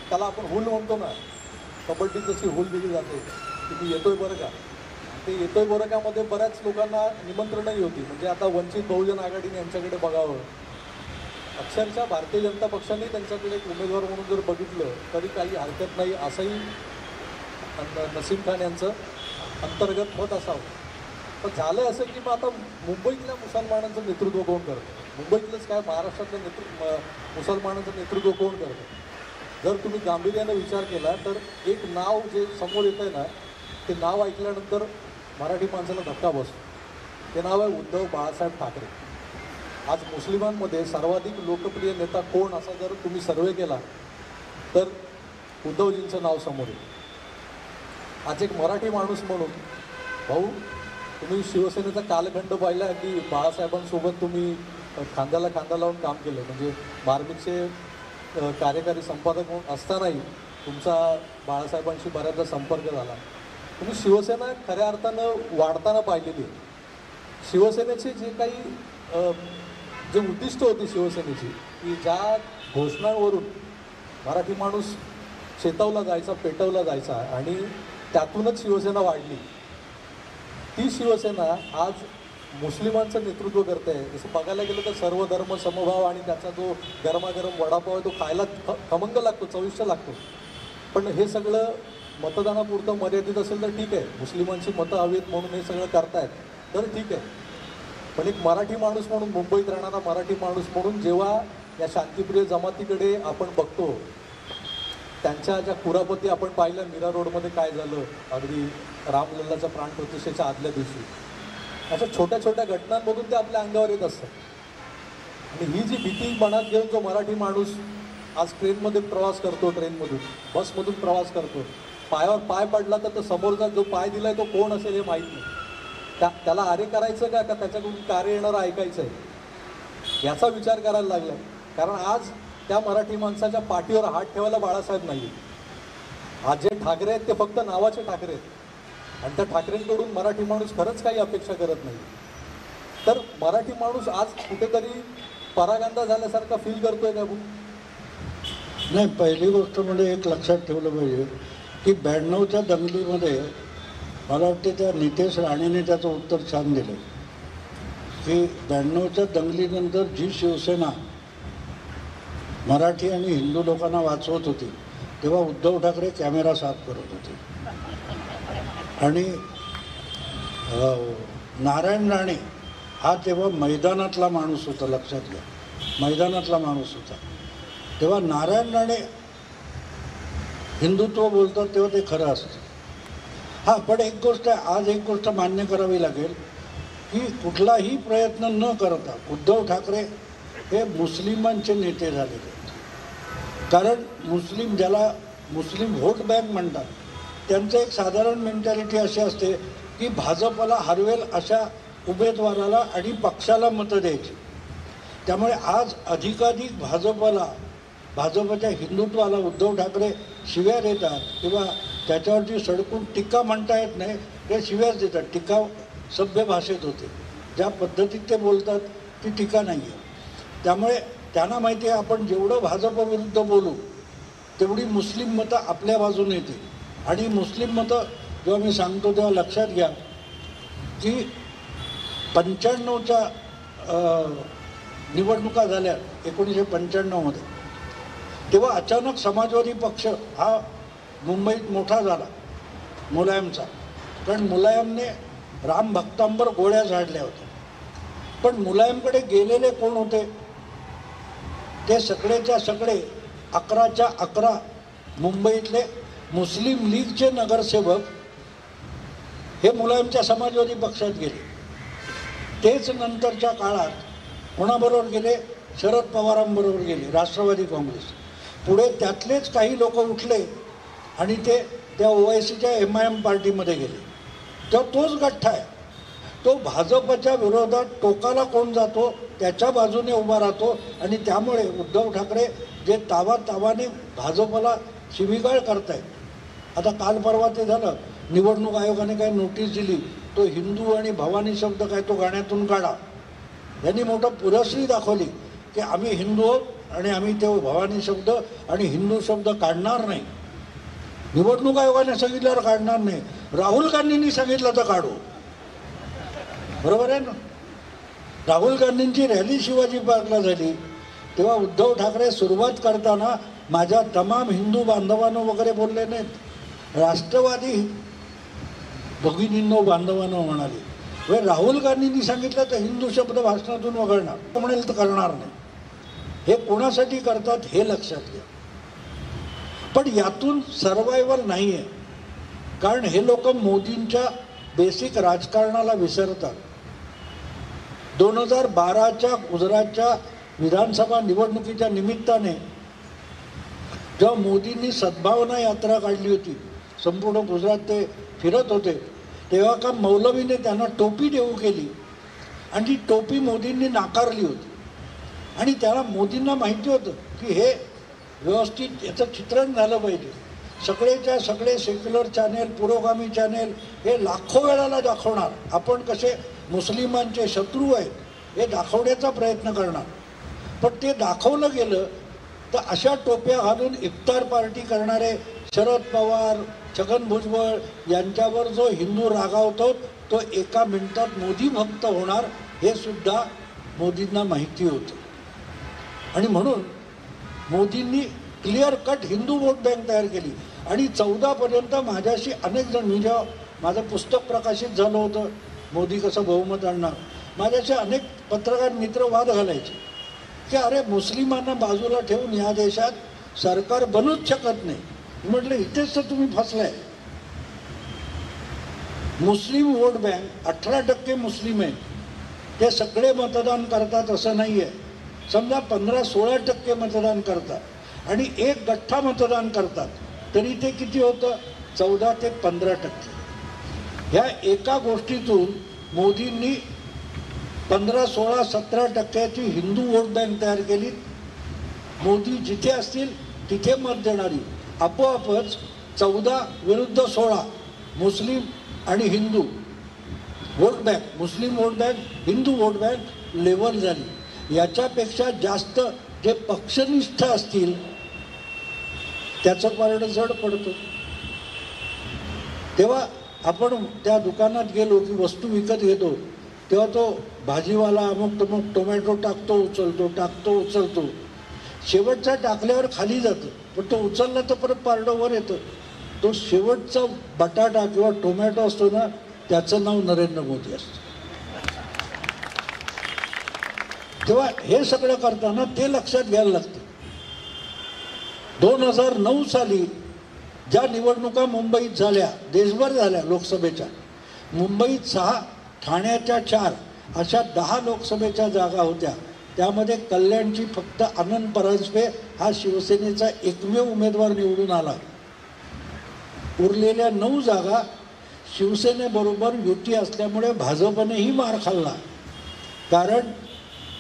त्याला आपण हुल म्हणतो ना, कबड्डीत जशी हुल दिली जाते की मी येतोय बरं का, ते येतोय बरं कामध्ये बऱ्याच लोकांना निमंत्रणही होती. म्हणजे आता वंचित बहुजन आघाडीने यांच्याकडे बघावं, अक्षरशः भारतीय जनता पक्षाने त्यांच्याकडे एक उमेदवार म्हणून जर बघितलं तरी काही हरकत नाही, असंही नसीम खान यांचं अंतर्गत मत असावं. पण झालं असं की मग आता मुंबईतल्या मुसलमानांचं नेतृत्व कोण करतं? मुंबईतलंच काय, महाराष्ट्रातलं मुसलमानांचं नेतृत्व कोण करतं? जर तुम्ही गांभीर्यानं विचार केला तर एक नाव जे समोर येतं आहे ना, ते नाव ऐकल्यानंतर मराठी माणसाला धक्का बसतो. ते नाव आहे उद्धव बाळासाहेब ठाकरे. आज मुस्लिमांमध्ये सर्वाधिक लोकप्रिय नेता कोण असा जर तुम्ही सर्वे केला तर उद्धवजींचं नाव समोर येईल. आज एक मराठी माणूस म्हणून भाऊ, तुम्ही शिवसेनेचा कालखंड पाहिला की बाळासाहेबांसोबत तुम्ही खांद्याला खांदा लावून काम केलं. म्हणजे मार्मिकचे कार्यकारी संपादक म्हणून असतानाही तुमचा बाळासाहेबांशी बऱ्याचदा संपर्क झाला. तुम्ही शिवसेना खऱ्या अर्थानं वाढताना पाहिलेली आहे. शिवसेनेचे जे काही जे उद्दिष्ट होती शिवसेनेची, की ज्या घोषणांवरून मराठी माणूस चेतवला जायचा, पेटवला जायचा आणि त्यातूनच शिवसेना वाढली, ती शिवसेना आज मुस्लिमांचं नेतृत्व करते आहे. जसं बघायला गेलं तर सर्व धर्म समभाव आणि त्याचा जो गरमागरम वडापाव आहे तो खायला खमंग लागतो, चविष्ट लागतो. पण हे सगळं मतदानापुरतं मर्यादित असेल तर ठीक आहे, मुस्लिमांची मतं हवीत म्हणून हे सगळं करतायत तर ठीक आहे. पण एक मराठी माणूस म्हणून, मुंबईत राहणारा मराठी माणूस म्हणून जेव्हा या शांतिप्रिय जमातीकडे आपण बघतो, त्यांच्या ज्या कुरापती आपण पाहिल्या मीरा रोडमध्ये काय झालं, अगदी रामलल्लाच्या प्राणप्रतिष्ठेच्या आदल्या दिवशी, अशा छोट्या छोट्या घटनांमधून ते आपल्या अंगावर येत असतात. आणि ही जी भीती मनात घेऊन जो मराठी माणूस आज ट्रेनमध्ये प्रवास करतो, ट्रेनमधून बसमधून प्रवास करतो, पायावर पाय पडला तर तो समोरचा जो पाय दिलाय तो कोण असेल हे माहीत नाही. त्याला आरे करायचं का त्याच्याकडून कार्य येणारं ऐकायचं आहे, याचा विचार करायला लागला. कारण आज त्या मराठी माणसाच्या पाठीवर हात ठेवायला बाळासाहेब नाही. आज जे ठाकरे आहेत ते फक्त नावाचे ठाकरे आहेत आणि त्या ठाकरेंकडून मराठी माणूस खरंच काही अपेक्षा करत नाही. तर मराठी माणूस आज कुठेतरी परागंदा झाल्यासारखा फील करतोय का? नाही, पहिली गोष्ट म्हणजे एक लक्षात ठेवलं पाहिजे की 92च्या दंगलीमध्ये मला वाटते त्या नितेश राणेने त्याचं उत्तर छान दिलं की 92च्या दंगलीनंतर जी शिवसेना मराठी आणि हिंदू लोकांना वाचवत होती तेव्हा उद्धव ठाकरे कॅमेरा साफ करत होते. आणि नारायण राणे हा तेव्हा मैदानातला माणूस होता, लक्षात घ्या, मैदानातला माणूस होता. तेव्हा नारायण राणे हिंदुत्व बोलतात तेव्हा ते खरं असतं. हां, पण एक गोष्ट आहे, आज एक गोष्ट मान्य करावी लागेल की कुठलाही प्रयत्न न करता उद्धव ठाकरे हे मुस्लिमांचे नेते झालेले आहेत. कारण मुस्लिम, ज्याला मुस्लिम व्होट बँक म्हणतात, त्यांचं एक साधारण मेंटॅलिटी अशी असते की भाजपला हरवेल अशा उमेदवाराला आणि पक्षाला मतं द्यायची. त्यामुळे आज अधिकाधिक भाजपच्या हिंदुत्वाला उद्धव ठाकरे शिव्या देतात किंवा त्याच्यावरती सडकून टीका म्हणता येत नाही, ते शिव्याच देतात. टीका सभ्य भाषेत होते, ज्या पद्धतीत ते बोलतात ती टीका नाही आहे. त्यामुळे त्यांना माहिती आहे आपण जेवढं भाजपविरुद्ध बोलू तेवढी मुस्लिम मतं आपल्या बाजूने येतील. आणि मुस्लिम मतं जेव्हा मी सांगतो तेव्हा लक्षात घ्या की 95च्या निवडणुका झाल्या 1995मध्ये, तेव्हा अचानक समाजवादी पक्ष हा मुंबईत मोठा झाला मुलायमचा. कारण मुलायमने राम भक्तांवर गोळ्या झाडल्या होत्या. पण मुलायमकडे गेलेले कोण होते? ते सगळेच्या सगळे 11च्या 11 मुंबईतले मुस्लिम लीगचे नगरसेवक हे मुलायमच्या समाजवादी पक्षात गेले. तेच नंतरच्या काळात कोणाबरोबर गेले? शरद पवारांबरोबर गेले, राष्ट्रवादी काँग्रेस. पुढे त्यातलेच काही लोक उठले आणि ते त्या OICच्या MIM पार्टीमध्ये गेले. तेव्हा तोच गठ्ठा आहे. तो भाजपच्या विरोधात टोकाला कोण जातो त्याच्या बाजूने उभा राहतो. आणि त्यामुळे उद्धव ठाकरे जे तावाने भाजपला शिवीगाळ करतायत. आता काल परवा ते झालं, निवडणूक आयोगाने काय नोटीस दिली, तो हिंदू आणि भवानी शब्द काय तो गाण्यातून काढा. यांनी मोठं पुरस्कारी दाखवली की आम्ही हिंदू आहोत आणि आम्ही ते भवानी शब्द आणि हिंदू शब्द काढणार नाही. निवडणूक आयोगाने सांगितल्यावर काढणार नाही, राहुल गांधींनी सांगितलं तर काढू. बरोबर आहे ना? राहुल गांधींची रॅली शिवाजी पार्कला झाली तेव्हा उद्धव ठाकरे सुरुवात करताना माझ्या तमाम हिंदू बांधवांनो वगैरे बोलले नाहीत. राष्ट्रवादी भगिनींनो बांधवांनो म्हणाले, वे राहुल गांधींनी सांगितलं तर हिंदू शब्द भाषणातून वगळणार, म्हणेल तर करणार नाही. हे कोणासाठी करतात हे लक्षात घ्या. पण यातून सर्वायवल नाही आहे, कारण हे लोक मोदींच्या बेसिक राजकारणाला विसरतात. 2012च्या गुजरातच्या विधानसभा निवडणुकीच्या निमित्ताने जेव्हा मोदींनी सद्भावना यात्रा काढली होती, संपूर्ण गुजरात ते फिरत होते, तेव्हा का मौलवीने त्यांना टोपी देऊ केली आणि ती टोपी मोदींनी नाकारली होती. आणि त्याला मोदींना माहिती होतं की हे व्यवस्थित याचं चित्रण झालं पाहिजे. सगळेच्या सगळे सेक्युलर चॅनेल, पुरोगामी चॅनेल हे लाखो वेळाला दाखवणार आपण कसे मुस्लिमांचे शत्रू आहेत हे दाखवण्याचा प्रयत्न करणार. पण ते दाखवलं गेलं तर अशा टोप्या घालून इफ्तार पार्टी करणारे शरद पवार, छगन भुजबळ यांच्यावर जो हिंदू रागावतो तो एका मिनिटात मोदी भक्त होणार हे सुद्धा मोदींना माहिती होतं. आणि म्हणून मोदींनी clear cut Hindu vote bank तयार केली. आणि 14पर्यंत माझ्याशी अनेक जण, मी जेव्हा माझं पुस्तक प्रकाशित झालं होतं मोदी कसं बहुमत आणणार, माझ्याशी अनेक पत्रकार मित्र वाद घालायचे की अरे मुस्लिमांना बाजूला ठेवून या देशात सरकार बनूच शकत नाही. म्हटलं इथेच तर तुम्ही फसलाय. मुस्लिम वोट बँक 18% मुस्लिम आहे, ते सगळे मतदान करतात असं नाही आहे. समजा 15-16% मतदान करतात आणि एक गठ्ठा मतदान करतात, तरी ते किती होतं? 14 ते 15%. ह्या एका गोष्टीतून मोदींनी 15, 16, 17% हिंदू वोट बँक तयार केली. मोदी जिथे असतील तिथे मत देणारी आपोआपच 14 विरुद्ध 16 मुस्लिम आणि हिंदू vote bank, Muslim vote bank, हिंदू वोट बँक लेवल झाली. याच्यापेक्षा जास्त जे पक्षनिष्ठ असतील त्याचं पारडं जड पडतं. तेव्हा आपण त्या दुकानात गेलो की वस्तू विकत घेतो, तेव्हा तो भाजीवाला अमुक तमुक टोमॅटो टाकतो उचलतो, शेवटचा टाकल्यावर खाली जातं, पण तो उचलला तर परत पारडं वर येतं. तो शेवटचा बटाटा किंवा टोमॅटो असतो ना, त्याचं नाव नरेंद्र मोदी असतं. तेव्हा हे सगळं करताना ते लक्षात घ्यायला लागतं. 2009 साली ज्या निवडणुका मुंबईत झाल्या, देशभर झाल्या लोकसभेच्या, मुंबईत 6, ठाण्याच्या 4 अशा 10 लोकसभेच्या जागा होत्या. त्यामध्ये कल्याणची फक्त आनंद परांजपे हा शिवसेनेचा एकमेव उमेदवार निवडून आला. उरलेल्या 9 जागा शिवसेनेबरोबर युती असल्यामुळे भाजपनेही मार खाल्ला. कारण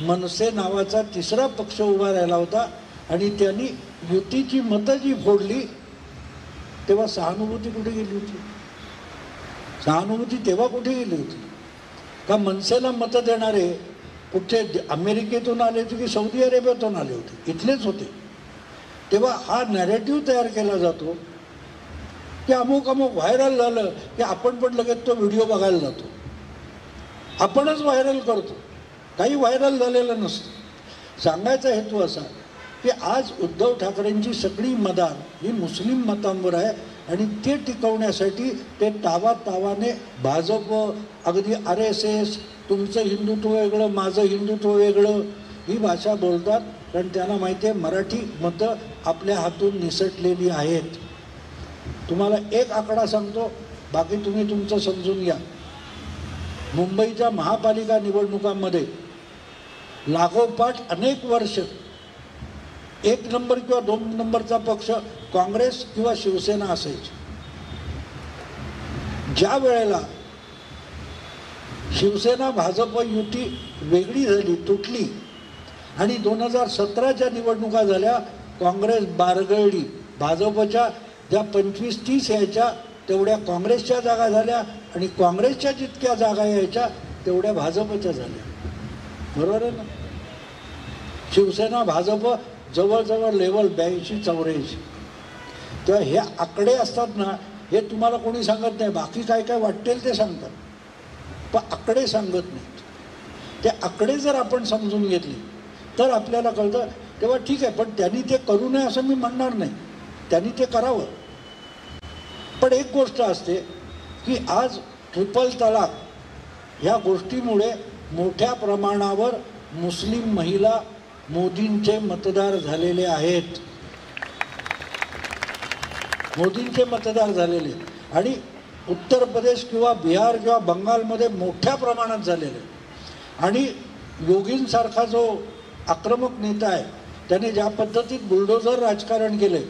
मनसे नावाचा तिसरा पक्ष उभा राहिला होता आणि त्यांनी युतीची मतं जी फोडली तेव्हा सहानुभूती कुठे गेली होती? सहानुभूती तेव्हा कुठे गेली होती? का मनसेला मतं देणारे कुठे अमेरिकेतून आले होते की सौदी अरेबियातून आले होते? इथलेच होते. तेव्हा हा नॅरेटिव्ह तयार केला जातो की अमुक व्हायरल झालं की आपण पण लगेच तो व्हिडिओ बघायला जातो, आपणच व्हायरल करतो. काही व्हायरल झालेलं नसतं. सांगायचा हेतू असा की आज उद्धव ठाकरेंची सगळी मदार ही मुस्लिम मतांवर आहे आणि ते टिकवण्यासाठी ते तावाने भाजप, अगदी RSS, तुमचं हिंदुत्व वेगळं माझं हिंदुत्व वेगळं ही भाषा बोलतात. कारण त्यांना माहिती आहे मराठी मतं आपल्या हातून निसटलेली आहेत. तुम्हाला एक आकडा सांगतो, बाकी तुम्ही तुमचं समजून घ्या. मुंबईच्या महापालिका निवडणुकांमध्ये लागोपाठ अनेक वर्ष 1 नंबर किंवा 2 नंबरचा पक्ष काँग्रेस किंवा शिवसेना असायची. ज्या वेळेला शिवसेना भाजप युती वेगळी झाली, तुटली आणि 2017च्या निवडणुका झाल्या, काँग्रेस बारगळली. भाजपच्या ज्या 25-30 यायच्या तेवढ्या काँग्रेसच्या जागा झाल्या आणि काँग्रेसच्या जितक्या जागा यायच्या तेवढ्या भाजपच्या झाल्या. बरोबर आहे ना? शिवसेना भाजप जवळजवळ लेवल 82-84. तेव्हा हे आकडे असतात ना, हे तुम्हाला कोणी सांगत नाही. बाकी काय काय वाटेल ते सांगतात, पण आकडे सांगत नाहीत. ते आकडे जर आपण समजून घेतले तर आपल्याला कळतं. तेव्हा ठीक आहे, पण त्यांनी ते करू नये असं मी म्हणणार नाही. त्यांनी ते करावं. पण एक गोष्ट असते की आज ट्रिपल तलाक ह्या गोष्टीमुळे मोठ्या प्रमाणावर मुस्लिम महिला मोदींचे मतदार झालेले आहेत, मोदींचे मतदार झालेले, आणि उत्तर प्रदेश किंवा बिहार किंवा बंगालमध्ये मोठ्या प्रमाणात झालेले. आणि योगींसारखा जो आक्रमक नेता आहे त्याने ज्या पद्धतीत बुलडोझर राजकारण केले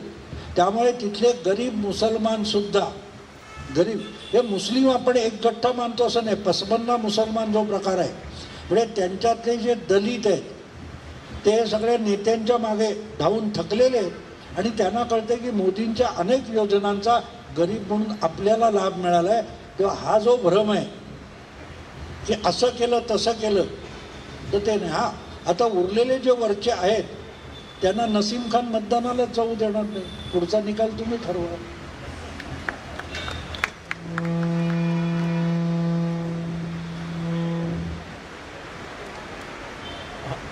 त्यामुळे तिथले गरीब मुसलमानसुद्धा, गरीब हे मुस्लिम आपण एक गठ्ठा मानतो असं नाही, पसमन्ना मुसलमान जो प्रकार आहे म्हणजे त्यांच्यातले जे दलित आहेत ते सगळ्या नेत्यांच्या मागे धावून थकलेले आहेत आणि त्यांना कळते की मोदींच्या अनेक योजनांचा गरीब म्हणून आपल्याला लाभ मिळाला आहे. तेव्हा हा जो भ्रम आहे की असं केलं तसं केलं तर ते नाही. हा आता उरलेले जे वरचे आहेत त्यांना नसीम खान मतदानालाच जाऊ देणार नाही, पुढचा निकाल तुम्ही ठरवा.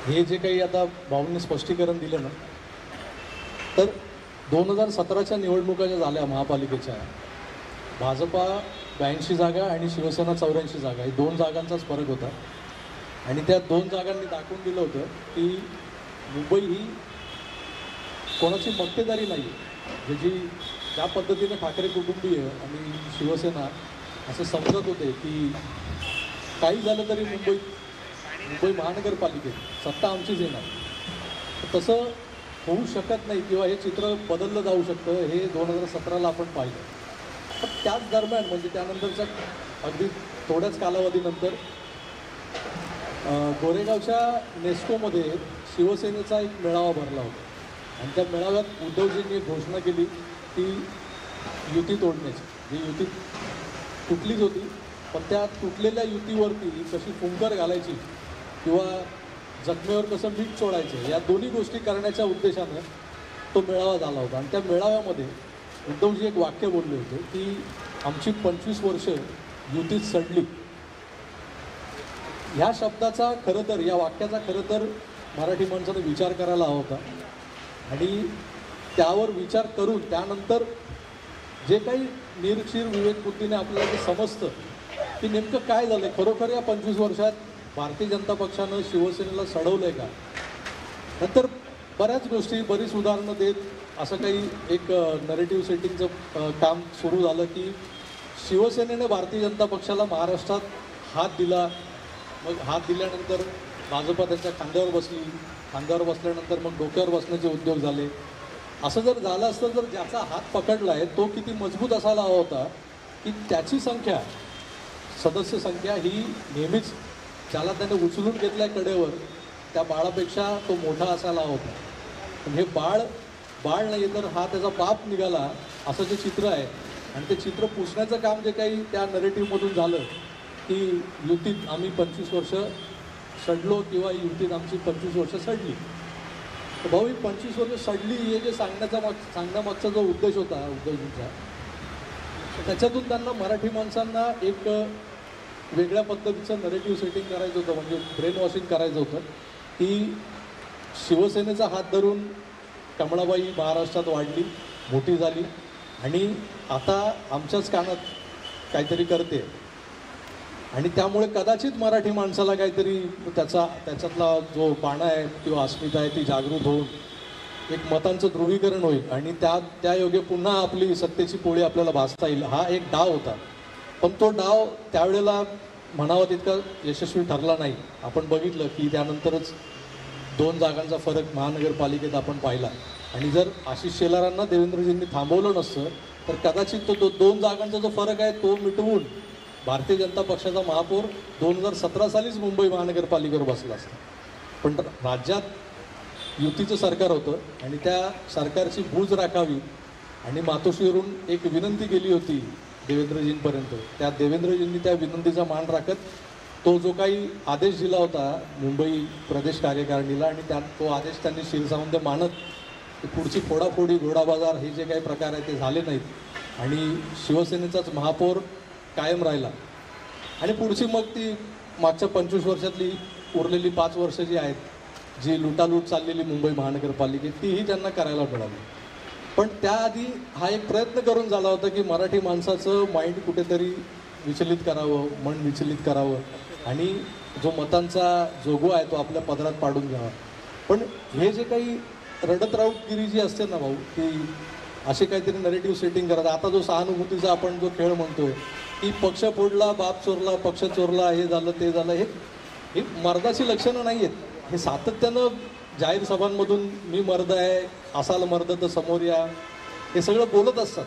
हे जे काही आता भाऊंनी स्पष्टीकरण दिलं ना, तर 2017च्या निवडणुका ज्या झाल्या महापालिकेच्या, भाजपा 82 जागा आणि शिवसेना 84 जागा, हे 2 जागांचाच फरक होता. आणि त्या 2 जागांनी दाखवून दिलं होतं की मुंबई ही कोणाची मक्तेदारी नाही आहे. जी ज्या पद्धतीने ठाकरे कुटुंबीय आणि शिवसेना असं समजत होते की काही झालं तरी मुंबई महानगरपालिकेत सत्ता आमचीच येणार, तसं होऊ शकत नाही किंवा हे चित्र बदललं जाऊ शकतं, हे 2017ला आपण पाहिलं. पण त्याच दरम्यान म्हणजे त्यानंतरच्या अगदी थोड्याच कालावधीनंतर गोरेगावच्या नेस्कोमध्ये शिवसेनेचा एक मेळावा भरला होता आणि त्या मेळाव्यात उद्धवजींनी एक घोषणा केली की युती तोडण्याची. जी युती तुटलीच होती, पण त्या तुटलेल्या युतीवरती कशी फुंकर घालायची किंवा जखमेवर कसं मीठ चोळायचं, या दोन्ही गोष्टी करण्याच्या उद्देशानं तो मेळावा झाला होता. आणि त्या मेळाव्यामध्ये उद्धवजी एक वाक्य बोलले होते की आमची 25 वर्ष युतीत सडली. ह्या शब्दाचा खरं तर, या वाक्याचा खरं तर मराठी माणसानं विचार करायला हवा होता आणि त्यावर विचार करून त्यानंतर जे काही निरीक्षीर विवेकबुद्धीने आपल्याला जे समजतं की नेमकं काय झालं खरोखर या 25 वर्षात भारतीय जनता पक्षानं शिवसेनेला सडवलं आहे का. नंतर बऱ्याच गोष्टी, बरीच उदाहरणं देत असं काही एक नरेटिव्ह सेटिंगचं काम सुरू झालं की शिवसेनेने भारतीय जनता पक्षाला महाराष्ट्रात हात दिला, मग हात दिल्यानंतर भाजपा त्यांच्या खांद्यावर बसली, खांद्यावर बसल्यानंतर मग डोक्यावर बसण्याचे उद्योग झाले. असं जर झालं असतं तर ज्याचा हात पकडला आहे तो किती मजबूत असायला हवा होता की त्याची संख्या, सदस्य संख्या ही नेहमीच ज्याला त्याने उचलून घेतल्या कडेवर त्या बाळापेक्षा तो मोठा असायला हवा होता. पण हे बाळ नाही तर हा त्याचा बाप निघाला असं जे चित्र आहे आणि ते चित्र पुसण्याचं काम जे काही त्या नरेटिव्हमधून झालं की युतीत आम्ही 25 वर्ष सडलो किंवा युतीत आमची 25 वर्ष सडली. तर भाऊ ही 25 वर्ष सडली हे जे सांगण्यामागचा जो उद्देश होता उद्धवजींचा, त्याच्यातून त्यांना मराठी माणसांना एक वेगळ्या पद्धतीचं नरेटिव्ह सेटिंग करायचं होतं, म्हणजे ब्रेन वॉशिंग करायचं होतं की शिवसेनेचा हात धरून कमळाबाई महाराष्ट्रात वाढली, मोठी झाली आणि आता आमच्याच कानात काहीतरी करते आणि त्यामुळे कदाचित मराठी माणसाला काहीतरी त्याच्यातला जो बाणा आहे किंवा अस्मिता आहे ती जागृत होऊन एक मतांचं ध्रुवीकरण होईल आणि त्या योगे पुन्हा आपली सत्तेची पोळी आपल्याला भासता येईल. हा एक डाव होता, पण तो डाव त्यावेळेला म्हणावा तितका यशस्वी ठरला नाही. आपण बघितलं की त्यानंतरच 2 जागांचा फरक महानगरपालिकेत आपण पाहिला आणि जर आशिष शेलारांना देवेंद्रजींनी थांबवलं नसतं तर कदाचित तो 2 जागांचा जो फरक आहे तो मिटवून भारतीय जनता पक्षाचा महापौर 2017 सालीच मुंबई महानगरपालिकेवर बसला असता. पण राज्यात युतीचं सरकार होतं आणि त्या सरकारची बूज राखावी आणि मातोश्रीवरून एक विनंती केली होती देवेंद्रजींपर्यंत. त्या देवेंद्रजींनी त्या विनंतीचा मान राखत तो जो काही आदेश दिला होता मुंबई प्रदेश कार्यकारिणीला आणि तो आदेश त्यांनी शिरसावंत मानत पुढची फोडाफोडी, घोडाबाजार हे जे काही प्रकार आहे ते झाले नाहीत आणि शिवसेनेचाच महापौर कायम राहिला. आणि पुढची मग ती मागच्या 25 वर्षातली उरलेली 5 वर्ष जी आहेत, जी लुटालूट चाललेली मुंबई महानगरपालिकेत, तीही त्यांना करायला मिळाली. पण त्याआधी हा एक प्रयत्न करून झाला होता की मराठी माणसाचं माइंड कुठेतरी विचलित करावं, मन विचलित करावं आणि जो मतांचा जोगवा आहे तो आपल्या पदरात पाडून घ्यावा. पण हे जे काही रडत राऊतगिरी जी असते ना भाऊ, की असे काहीतरी नरेटिव्ह सेटिंग करत, आता जो सहानुभूतीचा आपण जो खेळ म्हणतोय की पक्ष फोडला, बाप चोरला, पक्ष चोरला, हे झालं ते झालं, हे मर्दाची लक्षणं नाही आहेत. हे सातत्यानं जाहीर सभांमधून मी मर्द आहे, असाल मर्द तर समोर या, हे सगळं बोलत असतात.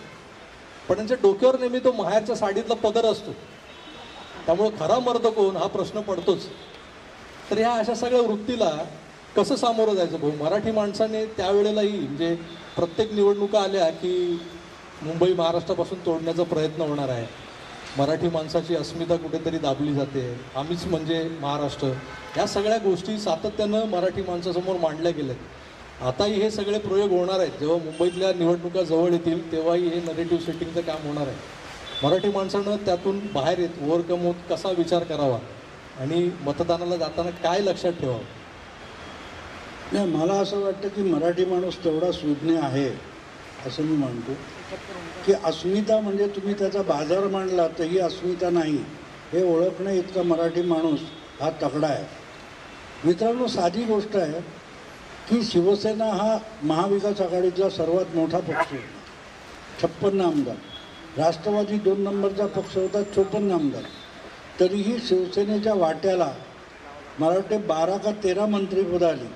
पण त्यांच्या डोक्यावर नेहमी तो माहेरच्या साडीतला पदर असतो. त्यामुळं खरा मर्द कोण हा प्रश्न पडतोच. तर ह्या अशा सगळ्या वृत्तीला कसं सामोरं जायचं भाऊ? मराठी माणसाने त्यावेळेलाही म्हणजे प्रत्येक निवडणुका आल्या की मुंबई महाराष्ट्रापासून तोडण्याचा प्रयत्न होणार आहे, मराठी माणसाची अस्मिता कुठेतरी दाबली जाते, आम्हीच म्हणजे महाराष्ट्र, या सगळ्या गोष्टी सातत्यानं मराठी माणसासमोर मांडल्या गेल्यात. आताही हे सगळे प्रयोग होणार आहेत. जेव्हा मुंबईतल्या निवडणुका जवळ येतील तेव्हाही हे नरेटिव्ह सेटिंगचं काम होणार आहे. मराठी माणसानं त्यातून बाहेर येत ओव्हरकम होत कसा विचार करावा आणि मतदानाला जाताना काय लक्षात ठेवावं? नाही, मला असं वाटतं की मराठी माणूस तेवढा सुज्ञ आहे असं मी म्हणतो की अस्मिता म्हणजे तुम्ही त्याचा बाजार मांडला तर ही अस्मिता नाही, हे ओळखणं इतका मराठी माणूस हा तगडा आहे. मित्रांनो, साधी गोष्ट आहे की शिवसेना हा महाविकास आघाडीतला सर्वात मोठा पक्ष होता, 56 आमदार. राष्ट्रवादी 2 नंबरचा पक्ष होता, 54 आमदार. तरीही शिवसेनेच्या वाट्याला मला वाटते 12 का 13 मंत्रिपदं आली.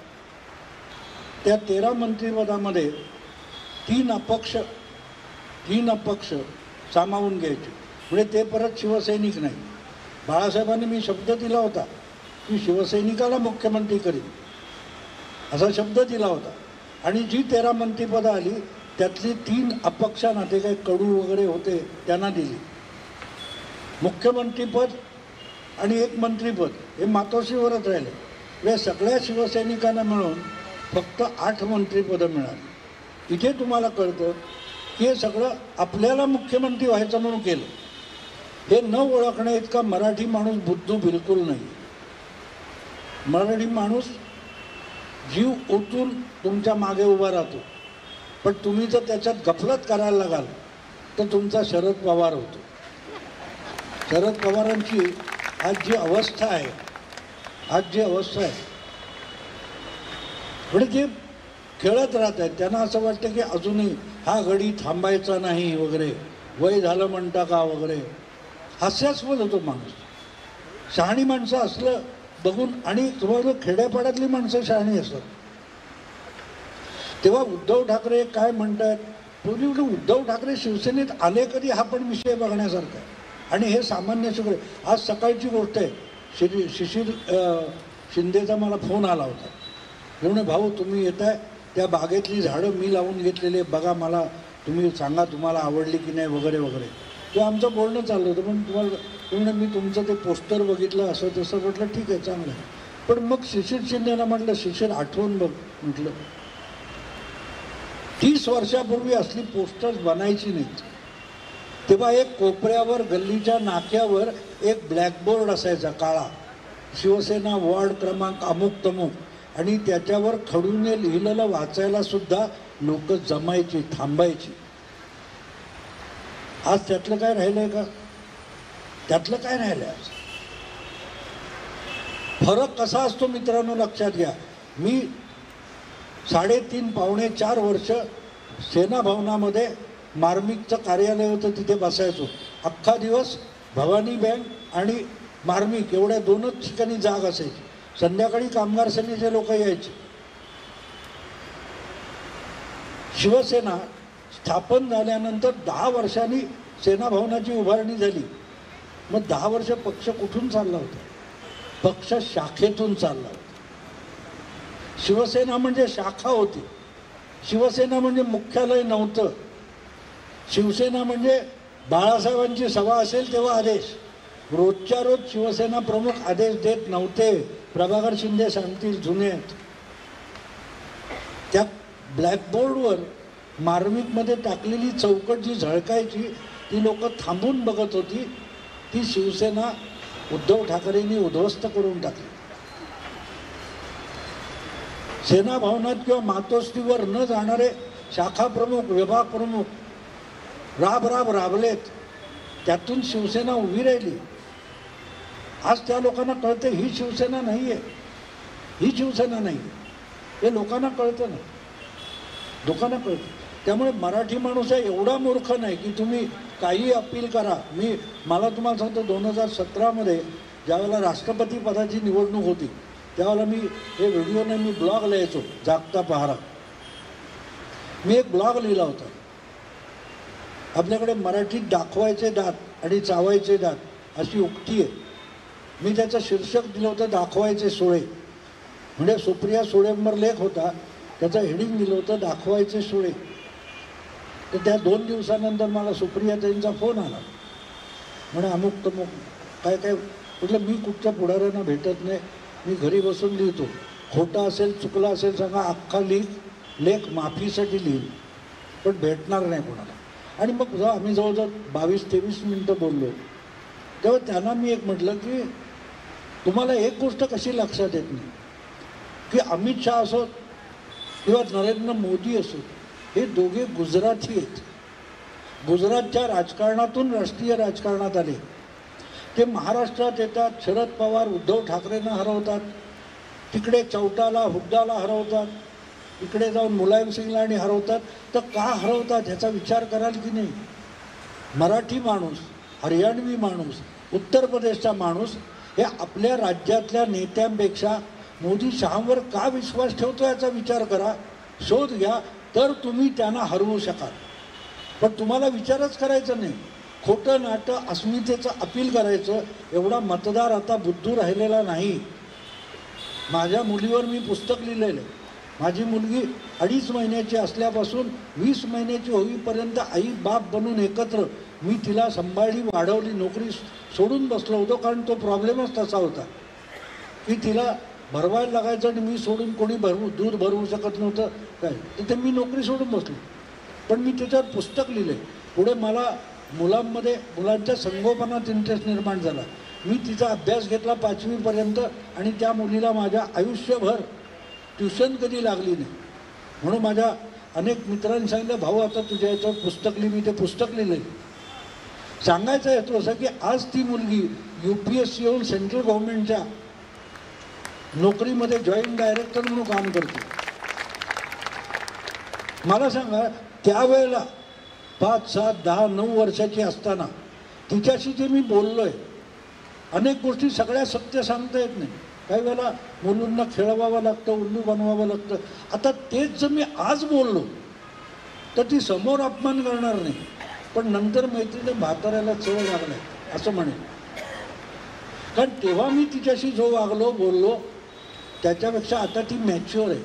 त्या 13 मंत्रिपदामध्ये 3 अपक्ष सामावून घ्यायचे, म्हणजे ते परत शिवसैनिक नाही. बाळासाहेबांनी मी शब्द दिला होता की शिवसैनिकाला मुख्यमंत्री करीन, असा शब्द दिला होता. आणि जी 13 मंत्रिपदं आली त्यातली 3 अपक्षांना, ते काही कडू वगैरे होते, त्यांना दिली. मुख्यमंत्रीपद आणि 1 मंत्रिपद हे मातोश्रीवरच राहिले. या सगळ्या शिवसैनिकांना मिळून फक्त 8 मंत्रिपदं मिळाली. इथे तुम्हाला कळतं की हे सगळं आपल्याला मुख्यमंत्री व्हायचं म्हणून केलं. हे न ओळखणे इतका मराठी माणूस बुद्धू बिलकुल नाही. मराठी माणूस जीव ओतून तुमच्या मागे उभा राहतो, पण तुम्ही जर त्याच्यात गफलत करायला लागाल तर तुमचा शरद पवार होतो. शरद पवारांची आज जी अवस्था आहे म्हणजे ते खेळत राहत आहेत. त्यांना असं वाटतं की अजूनही हा घडी थांबायचा नाही वगैरे, वय झालं म्हणता का वगैरे, हास्यास्पद होतो माणूस. शहाणी माणसं असलं बघून, आणि तुम्हाला खेड्यापाड्यातली माणसं शहाणी असतात. तेव्हा उद्धव ठाकरे काय म्हणतात, पूर्वी उद्धव ठाकरे शिवसेनेत आले कधी हा पण विषय बघण्यासारखा आहे. आणि हे सामान्य शुक्र. आज सकाळची गोष्ट आहे, शिशिर शिंदेचा मला फोन आला होता. म्हणे भाऊ तुम्ही येत आहे, त्या बागेतली झाडं मी लावून घेतलेले बघा, मला तुम्ही सांगा तुम्हाला आवडली की नाही वगैरे वगैरे. ते आमचं बोलणं चाललं होतं. पण तुम्हाला मी तुमचं ते पोस्टर बघितलं असं तसं. म्हटलं ठीक आहे, चांगलं आहे. पण मग शिशिर शिंदेला म्हटलं शिशिर आठवून बघ. म्हटलं 30 वर्षापूर्वी असली पोस्टर्स बनायची नाहीत. तेव्हा एक कोपऱ्यावर गल्लीच्या नाक्यावर एक ब्लॅकबोर्ड असायचा काळा, शिवसेना वॉर्ड क्रमांक अमुक तमुक, आणि त्याच्यावर खडूने लिहिलेलं वाचायला सुद्धा लोक जमायची, थांबायची. आज त्यातलं काय राहिलंय का? त्यातलं काय राहिलंय आज? फरक कसा असतो मित्रांनो लक्षात घ्या. मी 3.5 पावणे 4 वर्ष सेना भवनामध्ये मार्मिकचं कार्यालय होतं, तिथे बसायचो. अख्खा दिवस भवानी बँक आणि मार्मिक एवढ्या 2च ठिकाणी जाग असायची. संध्याकाळी कामगार सेनेचे लोक यायचे. शिवसेना स्थापन झाल्यानंतर 10 वर्षांनी सेना भवनाची उभारणी झाली. मग 10 वर्ष पक्ष कुठून चालला होता? पक्ष शाखेतून चालला होता. शिवसेना म्हणजे शाखा होती. शिवसेना म्हणजे मुख्यालय नव्हतं. शिवसेना म्हणजे बाळासाहेबांची सभा असेल तेव्हा आदेश. रोजच्या रोज शिवसेना प्रमुख आदेश देत नव्हते. प्रभाकर शिंदे सांगतील जुने आहेत. त्या ब्लॅकबोर्डवर मार्मिकमध्ये टाकलेली चौकट जी झळकायची ती लोक थांबून बघत होती. ती शिवसेना उद्धव ठाकरेंनी उद्ध्वस्त करून टाकली. सेना भवनात किंवा मातोश्रीवर न जाणारे शाखा प्रमुख, विभाग प्रमुख राबलेत, त्यातून शिवसेना उभी राहिली. आज त्या लोकांना कळते ही शिवसेना नाही आहे, ही शिवसेना नाही. हे लोकांना कळतं ना, लोकांना कळतं. त्यामुळे मराठी माणूस आहे एवढा मूर्ख नाही की तुम्ही काही अपील करा. मला तुम्हाला सांगतो 2017मध्ये ज्यावेळेला राष्ट्रपती पदाची निवडणूक होती त्यावेळेला मी हे व्हिडिओने मी ब्लॉग लिहायचो, जागता पहारा. मी एक ब्लॉग लिहिला होता, आपल्याकडे मराठीत दाखवायचे दात आणि चावायचे दात अशी उक्ती आहे. मी त्याचं शीर्षक दिलं होतं दाखवायचे सोळे. म्हणजे सुप्रिया सुळेंवर लेख होता, त्याचं हेडिंग दिलं होतं दाखवायचे सोळे. तर त्या 2 दिवसानंतर मला सुप्रियाताईंचा फोन आला, म्हणे अमुक तमुक काय काय. म्हटलं मी कुठच्या पुढाऱ्यांना भेटत नाही, मी घरी बसून लिहितो. खोटा असेल चुकला असेल सांगा, अख्खा लेख माफीसाठी लिहील, पण भेटणार नाही कोणाला. आणि मग आम्ही जवळजवळ 22-23 मिनटं बोललो. तेव्हा त्यांना मी एक म्हटलं की तुम्हाला एक गोष्ट कशी लक्षात येत नाही की अमित शहा असो किंवा नरेंद्र मोदी असो, हे दोघे गुजराती आहेत. गुजरातच्या राजकारणातून राष्ट्रीय राजकारणात आले. ते महाराष्ट्रात येतात, शरद पवार उद्धव ठाकरेंना हरवतात, तिकडे चौटाला हुड्डाला हरवतात, इकडे जाऊन मुलायम सिंगला आणि हरवतात. तर का हरवतात ह्याचा विचार कराल की नाही? मराठी माणूस, हरियाणवी माणूस, उत्तर प्रदेशचा माणूस हे आपल्या राज्यातल्या नेत्यांपेक्षा मोदी शहांवर का विश्वास ठेवतो याचा विचार करा, शोध घ्या, तर तुम्ही त्यांना हरवू शकाल. पण तुम्हाला विचारच करायचा नाही, खोटं नाटं अस्मितेचं अपील करायचं. एवढा मतदार आता बुद्धू राहिलेला नाही. माझ्या मुलीवर मी पुस्तक लिहिलेलं आहे. माझी मुलगी 2.5 महिन्याची असल्यापासून 20 महिन्याची होईपर्यंत आई बाप बनून एकत्र मी तिला सांभाळली, वाढवली. नोकरी सोडून बसलो होतो कारण तो प्रॉब्लेमच तसा होता की तिला भरवायला लागायचं आणि मी सोडून कोणी दूध भरवू शकत नव्हतं काय, तिथे मी नोकरी सोडून बसलो. पण मी त्याच्यावर पुस्तक लिहिले. पुढे मला मुलांच्या संगोपनात इंटरेस्ट निर्माण झाला. मी तिचा अभ्यास घेतला 5वीपर्यंत आणि त्या मुलीला माझ्या आयुष्यभर ट्युशन कधी लागली नाही. म्हणून माझ्या अनेक मित्रांनी सांगितलं भाऊ आता तुझ्या याच्यावर पुस्तक लिहि. मी ते पुस्तक लिहिलं. सांगायचं हेतू असं की आज ती मुलगी UPSC येऊन सेंट्रल गव्हर्नमेंटच्या नोकरीमध्ये जॉईंट डायरेक्टर म्हणून काम करते. मला सांगा त्यावेळेला 5, 7, 10, 9 वर्षाची असताना तिच्याशी जे मी बोललो आहे, अनेक गोष्टी सगळ्या सत्य सांगता येत नाही. काही वेळेला मुलींना खेळवावं लागतं, उल्लू बनवावं लागतं. आता तेच जर मी आज बोललो तर ती समोर अपमान करणार नाही, पण नंतर मैत्रीने भाताऱ्याला चव लागलाय असं म्हणेल. कारण तेव्हा मी तिच्याशी जो वागलो बोललो त्याच्यापेक्षा आता ती मॅच्युअर आहे.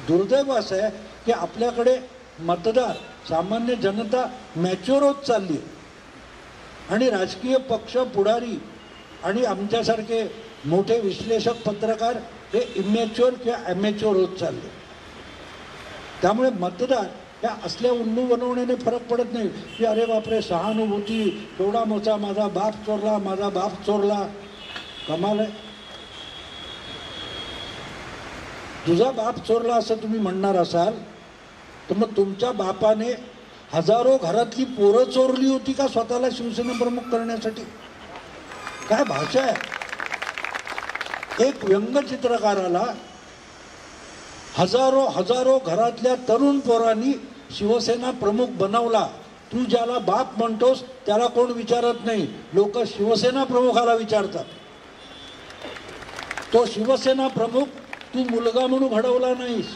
दुर्दैव असं आहे की आपल्याकडे मतदार, सामान्य जनता मॅच्युअर होत चालली आहे आणि राजकीय पक्ष, पुढारी आणि आमच्यासारखे मोठे विश्लेषक, पत्रकार हे इमॅच्युअर किंवा ॲमॅच्युअर होत चालले. त्यामुळे मतदार ह्या असल्या उल्लू बनवण्याने फरक पडत नाही की अरे बापरे सहानुभूती, केवढा मोठा माझा बाप चोरला, माझा बाप चोरला. कमाल आहे. तुझा बाप चोरला असं तुम्ही म्हणणार असाल तर मग तुमच्या बापाने हजारो घरातली पोरं चोरली होती का स्वतःला शिवसेना प्रमुख करण्यासाठी? काय भाषा आहे. एक व्यंगचित्रकाराला हजारो घरातल्या तरुण पोरांनी शिवसेना प्रमुख बनवला. तू ज्याला बाप म्हणतोस त्याला कोण विचारत नाही, लोक शिवसेना प्रमुखाला विचारतात. तो शिवसेना प्रमुख तू मुलगा म्हणून घडवला नाहीस.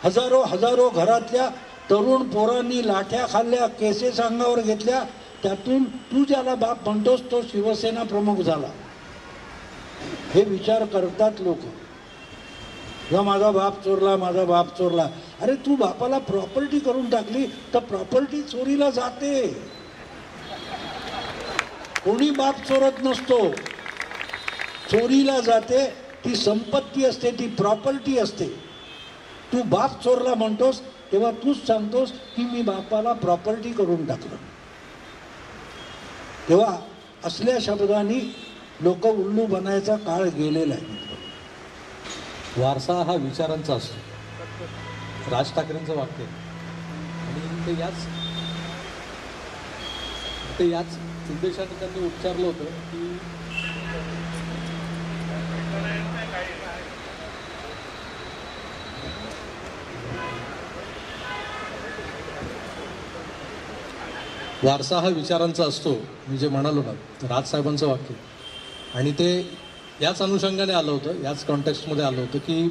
हजारो घरातल्या तरुण पोरांनी लाठ्या खाल्ल्या, केसेस अंगावर घेतल्या, त्यातून तू ज्याला बाप म्हणतोस तो शिवसेना प्रमुख झाला. हे विचार करतात लोक. किंवा माझा बाप चोरला, माझा बाप चोरला. अरे तू बापाला प्रॉपर्टी करून टाकली तर प्रॉपर्टी चोरीला जाते. कोणी बाप चोरत नसतो, चोरीला जाते. ती संपत्ती असते, ती प्रॉपर्टी असते. तू बाप चोरला म्हणतोस तेव्हा तूच सांगतोस की मी बापाला प्रॉपर्टी करून टाकलं. तेव्हा असल्या शब्दांनी लोक उल्लू बनायचा काळ गेलेला आहे. वारसा हा विचारांचा असतो. राज ठाकरेंचं वाक्य ते याच उद्देशाने त्यांनी उच्चारलं होतं की वारसा हा विचारांचा असतो, मी जे म्हणालो ना राजसाहेबांचं वाक्य, आणि ते याच अनुषंगाने आलं होतं, याच कॉन्टेक्स्टमध्ये आलं होतं की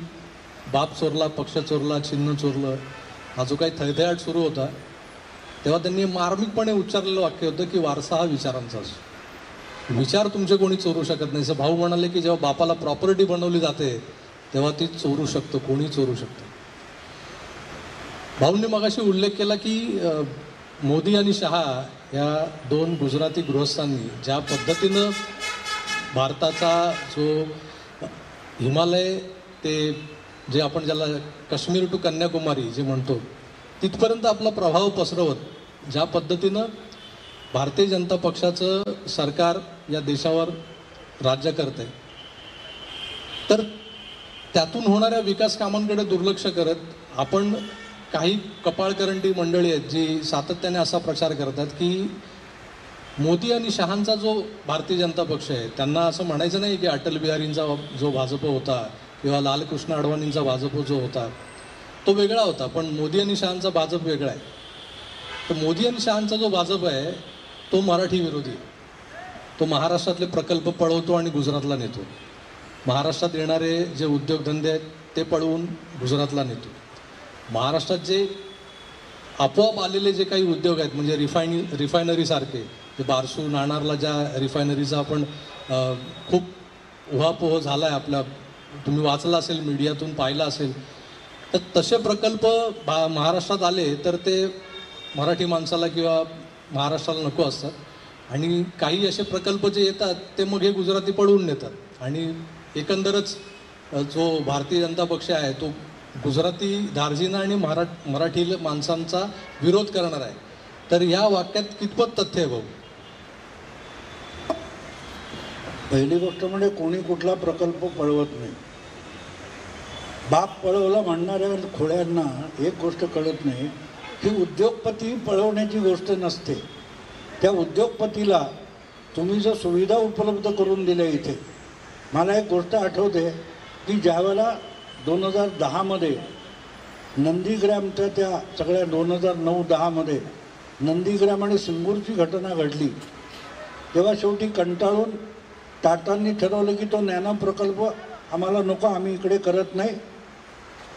बाप चोरला, पक्ष चोरला, चिन्ह चोरलं, हा जो काही थैथयाट सुरू होता तेव्हा त्यांनी मार्मिकपणे उच्चारलेलं वाक्य होतं की वारसा हा विचारांचा असतो, विचार तुमचे कोणी चोरू शकत नाही. असं भाऊ म्हणाले की जेव्हा बापाला प्रॉपर्टी बनवली जाते तेव्हा ती चोरू शकतं, कोणी चोरू शकतं. भाऊंनी मगाशी उल्लेख केला की मोदी आणि शहा या दोन गुजराती गृहस्थांनी ज्या पद्धतीनं भारताचा जो हिमालय ते जे आपण ज्याला काश्मीर टू कन्याकुमारी जे म्हणतो तिथपर्यंत आपला प्रभाव पसरवत ज्या पद्धतीनं भारतीय जनता पक्षाचं सरकार या देशावर राज्य करते, तर त्यातून होणाऱ्या विकास कामांकडे दुर्लक्ष करत आपण काही कपाळकरंडी मंडळी आहेत जी सातत्याने असा प्रचार करतात की मोदी आणि शहांचा जो भारतीय जनता पक्ष आहे त्यांना असं म्हणायचं नाही की अटल बिहारींचा जो भाजप होता किंवा लालकृष्ण अडवाणींचा भाजप जो होता तो वेगळा होता, पण मोदी आणि शहांचा भाजप वेगळा आहे. तर मोदी आणि शहांचा जो भाजप आहे तो मराठी विरोधी आहे. तो महाराष्ट्रातले प्रकल्प पळवतो आणि गुजरातला नेतो. महाराष्ट्रात येणारे जे उद्योगधंदे आहेत ते पळवून गुजरातला नेतो. महाराष्ट्रात जे आपोआप आलेले जे काही उद्योग आहेत म्हणजे रिफायनरीसारखे जे बारसू नाणारला ज्या रिफायनरीचा आपण खूप उहापोह झाला आहे आपल्या, तुम्ही वाचलं असेल, मीडियातून पाहिलं असेल, तर तसे प्रकल्प महाराष्ट्रात आले तर ते मराठी माणसाला किंवा महाराष्ट्राला नको असतात, आणि काही असे प्रकल्प जे येतात ते मग हे गुजराती पळवून नेतात, आणि एकंदरच जो भारतीय जनता पक्ष आहे तो गुजराती धार्जिना आणि मराठी माणसांचा विरोध करणार आहे. तर या वाक्यात कितपत तथ्य आहे भाऊ? पहिली गोष्ट म्हणजे कोणी कुठला प्रकल्प पळवत नाही. बाप पळवला म्हणणाऱ्या खोड्यांना एक गोष्ट कळत नाही की उद्योगपती पळवण्याची गोष्ट नसते. त्या उद्योगपतीला तुम्ही जर सुविधा उपलब्ध करून दिल्या इथे, मला एक गोष्ट आठवते की ज्यावेळेला 2010मध्ये नंदीग्रॅमच्या त्या सगळ्या 2009-10मध्ये नंदीग्रॅम आणि सिंगूरची घटना घडली, तेव्हा शेवटी कंटाळून टाटांनी ठरवलं की तो नॅनो प्रकल्प आम्हाला नको, आम्ही इकडे करत नाही.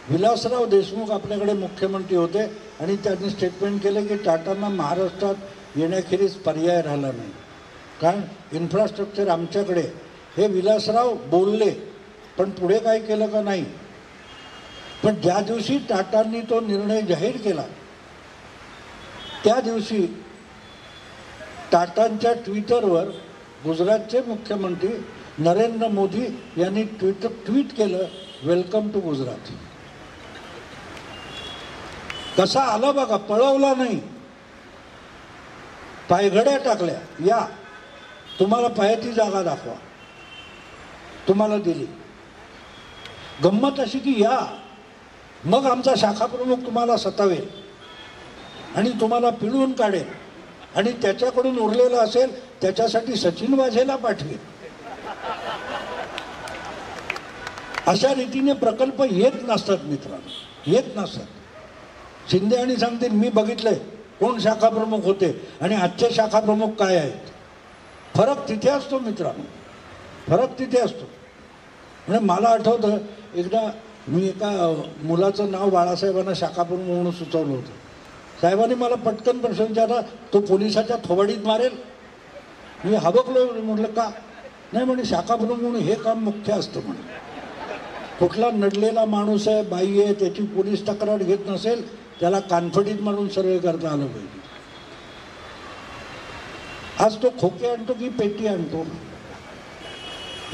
विलासराव देशमुख आपल्याकडे मुख्यमंत्री होते आणि त्यांनी स्टेटमेंट केलं की टाटांना महाराष्ट्रात येण्याखेरीज पर्याय राहिला नाही, कारण इन्फ्रास्ट्रक्चर आमच्याकडे. हे विलासराव बोलले, पण पुढे काय केलं का नाही. पण ज्या दिवशी टाटांनी तो निर्णय जाहीर केला त्या दिवशी टाटांच्या ट्विटरवर गुजरातचे मुख्यमंत्री नरेंद्र मोदी यांनी ट्विट केलं, वेलकम टू गुजरात. कसा आला बघा, पळवला नाही, पायघड्या टाकल्या, या तुम्हाला पायाची जागा दाखवा, तुम्हाला दिली. गंमत अशी की या मग आमचा शाखा प्रमुख तुम्हाला सतावेल आणि तुम्हाला पिळून काढेल आणि त्याच्याकडून उरलेलं असेल त्याच्यासाठी सचिन वाझेला पाठवेल. अशा रीतीने प्रकल्प येत नसतात मित्रांनो, येत नसतात. शिंदे आणि सांगतील मी बघितलंय कोण शाखा प्रमुख होते आणि आजचे शाखा प्रमुख काय आहेत. फरक तिथे असतो मित्रांनो, फरक तिथे असतो. म्हणजे मला आठवतं एकदा मी एका मुलाचं नाव बाळासाहेबांना शाखा प्रमुख म्हणून सुचवलं होतं. साहेबांनी मला पटकन प्रश्न विचारला, तो पोलिसाच्या थोबाडीत मारेल. मी हबकलो, म्हटलं का नाही. म्हणे शाखा प्रमुख म्हणून हे काम मुख्य असतं म्हणे. कुठला नडलेला माणूस आहे, बाई आहे, त्याची पोलीस तक्रार घेत नसेल त्याला कॉन्फिडन्स म्हणून सर्वे करता आलं पाहिजे. आज तो खोके आणतो की पेटी आणतो,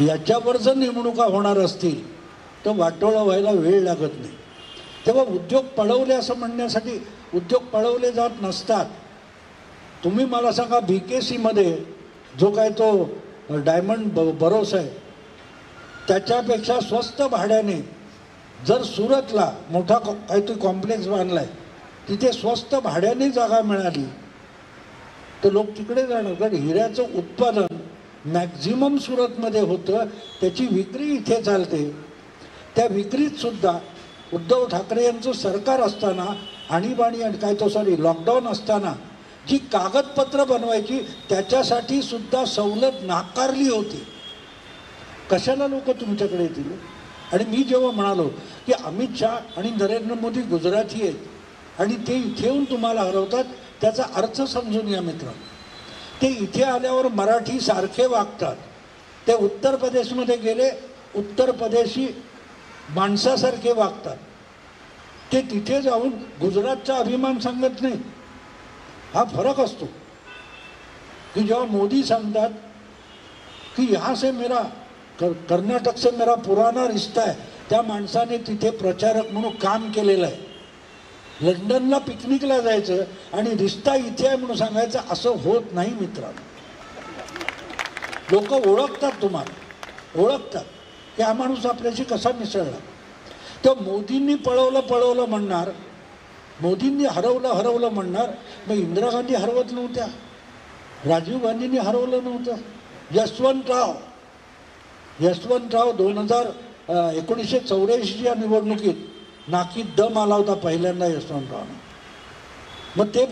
याच्यावर जर नेमणुका होणार असतील तर वाटोळा व्हायला वेळ लागत नाही. तेव्हा उद्योग पळवले असं म्हणण्यासाठी उद्योग पळवले जात नसतात. तुम्ही मला सांगा BKCमध्ये जो काय तो डायमंड बरोस आहे त्याच्यापेक्षा स्वस्त भाड्याने जर सुरतला मोठा काहीतरी कॉम्प्लेक्स बांधला आहे तिथे स्वस्त भाड्याने जागा मिळाली तर लोक तिकडे जाणार. कारण हिऱ्याचं उत्पादन मॅक्झिमम सुरतमध्ये होतं, त्याची विक्री इथे चालते. त्या विक्रीत सुद्धा उद्धव ठाकरे यांचं सरकार असताना आणीबाणी आणि काय तो लॉकडाऊन असताना जी कागदपत्र बनवायची त्याच्यासाठी सुद्धा सवलत नाकारली होती. कशाला लोक तुमच्याकडे येतील? आणि मी जेव्हा म्हणालो की अमित शहा आणि नरेंद्र मोदी गुजराती आहेत आणि ते इथे येऊन तुम्हाला हरवतात, त्याचा अर्थ समजून या मित्रांनो. ते इथे आल्यावर मराठी सारखे वागतात. ते उत्तर प्रदेशमध्ये गेले, उत्तर प्रदेशी माणसासारखे वागतात. ते तिथे जाऊन गुजरातचा अभिमान सांगत नाही. हा फरक असतो की जेव्हा मोदी सांगतात की यहाँ से मेरा कर्नाटक से मेरा पुराना रिश्ता है, त्या माणसाने तिथे प्रचारक म्हणून काम केलेलं आहे. लंडनला पिकनिकला जायचं आणि रिश्ता इथे आहे म्हणून सांगायचं, असं होत नाही मित्रांनो. लोक ओळखतात, तुम्हाला ओळखतात की हा माणूस आपल्याशी कसा मिसळला. तेव्हा मोदींनी पळवलं म्हणणार, मोदींनी हरवलं म्हणणार. मग इंदिरा गांधी हरवत नव्हत्या, राजीव गांधींनी हरवलं नव्हतं. यशवंतराव 1984च्या निवडणुकीत नाकीत दम आला होता पहिल्यांदा यशवंतरावने. मग ते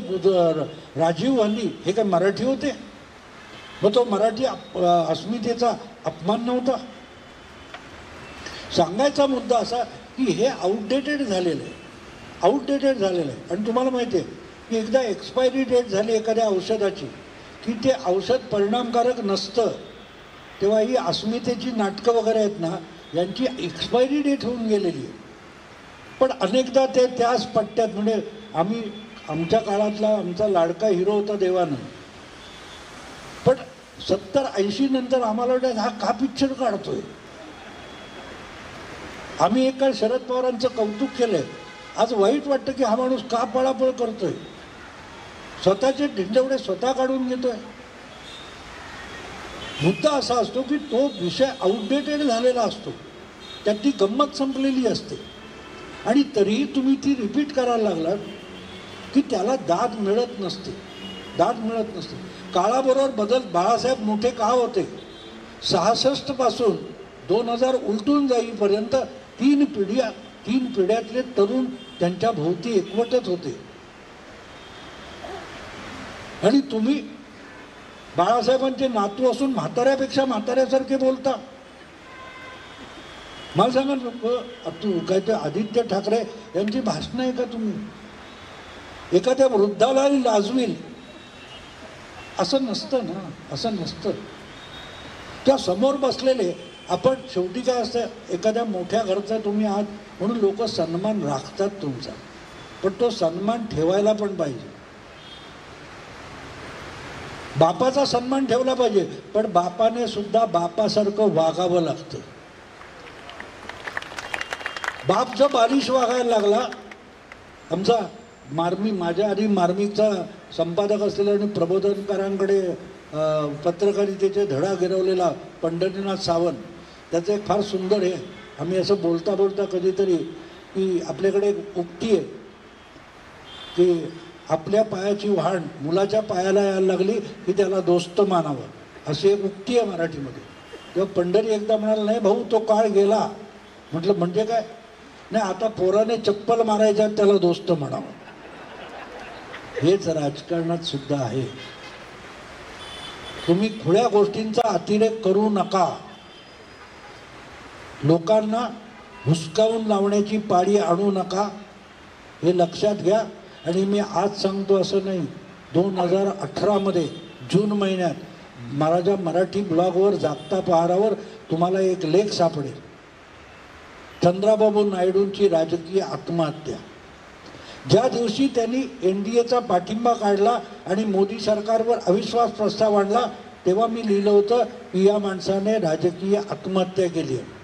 राजीव गांधी हे काय मराठी होते? मग तो मराठी अस्मितेचा अपमान नव्हता? सांगायचा मुद्दा असा की हे आउटडेटेड झालेलं आहे. आणि तुम्हाला माहिती आहे की एकदा एक्सपायरी डेट झाली एखाद्या औषधाची की ते औषध परिणामकारक नसतं, तेव्हा ही अस्मितेची नाटकं वगैरे आहेत ना, यांची एक्सपायरी डेट होऊन गेलेली आहे. पण अनेकदा ते त्याच पट्ट्यात, म्हणजे आमच्या काळातला आमचा लाडका हिरो होता देवानंद, पण 70-80 नंतर आम्हाला वाटतं हा का पिक्चर काढतोय. आम्ही एका शरद पवारांचं कौतुक केलंय, आज वाईट वाटतं की हा माणूस का पळापळ करतोय, स्वतःचे ढिंडवडे स्वतः काढून घेतोय. मुद्दा असा असतो की तो विषय आउटडेटेड झालेला असतो, त्यात ती गंमत संपलेली असते आणि तरीही तुम्ही ती रिपीट करायला लागलात की त्याला दाद मिळत नसते. काळाबरोबर बदल. बाळासाहेब मोठे का होते? 66 पासून 2000 उलटून जाईपर्यंत 3 पिढ्यातले तरुण त्यांच्या भोवती एकवटत होते. आणि तुम्ही बाळासाहेबांचे नातू असून म्हाताऱ्यापेक्षा म्हाताऱ्यासारखे बोलता. मला सांगा, तू काय ते आदित्य ठाकरे यांची भाषणं आहे का तुम्ही? एखाद्या वृद्धाला लाजवील असं नसतं ना, असं नसतं. त्या समोर बसलेले आपण शेवटी काय असतं, एखाद्या मोठ्या घरचा तुम्ही आहात म्हणून लोक सन्मान राखतात तुमचा, पण तो सन्मान ठेवायला पण पाहिजे. बापाचा सन्मान ठेवला पाहिजे, पण बापाने सुद्धा बापासारखं वागावं लागतं. बाप जर बालिश वागायला लागला, आमचा माझ्या आधी मार्मिकचा संपादक असलेला आणि प्रबोधनकारांकडे पत्रकारितेचे धडा गिरवलेला पंढरीनाथ सावंत, त्याचं एक फार सुंदर आहे. आम्ही असं बोलता कधीतरी की आपल्याकडे एक उक्ती आहे की आपल्या पायाची वाहन मुलाच्या पायाला यायला लागली की त्याला दोस्त मानावं, अशी एक उक्ती आहे मराठीमध्ये. तेव्हा पंढरी एकदा म्हणाला, नाही भाऊ तो काळ गेला. म्हटलं म्हणजे काय? नाही, आता पोराने चप्पल मारायच्या त्याला दोस्त म्हणावं. हेच राजकारणात सुद्धा आहे. तुम्ही खुळ्या गोष्टींचा अतिरेक करू नका. लोकांना हुसकावून लावण्याची पाळी आणू नका, हे लक्षात घ्या. आणि मी आज सांगतो असं नाही, 2018 जून महिन्यात माझ्या मराठी ब्लॉगवर जागता पहारावर तुम्हाला एक लेख सापडेल, चंद्राबाबू नायडूंची राजकीय आत्महत्या. ज्या दिवशी त्यांनी NDAचा पाठिंबा काढला आणि मोदी सरकारवर अविश्वास प्रस्ताव आणला, तेव्हा मी लिहिलं होतं की या माणसाने राजकीय आत्महत्या केली आहे.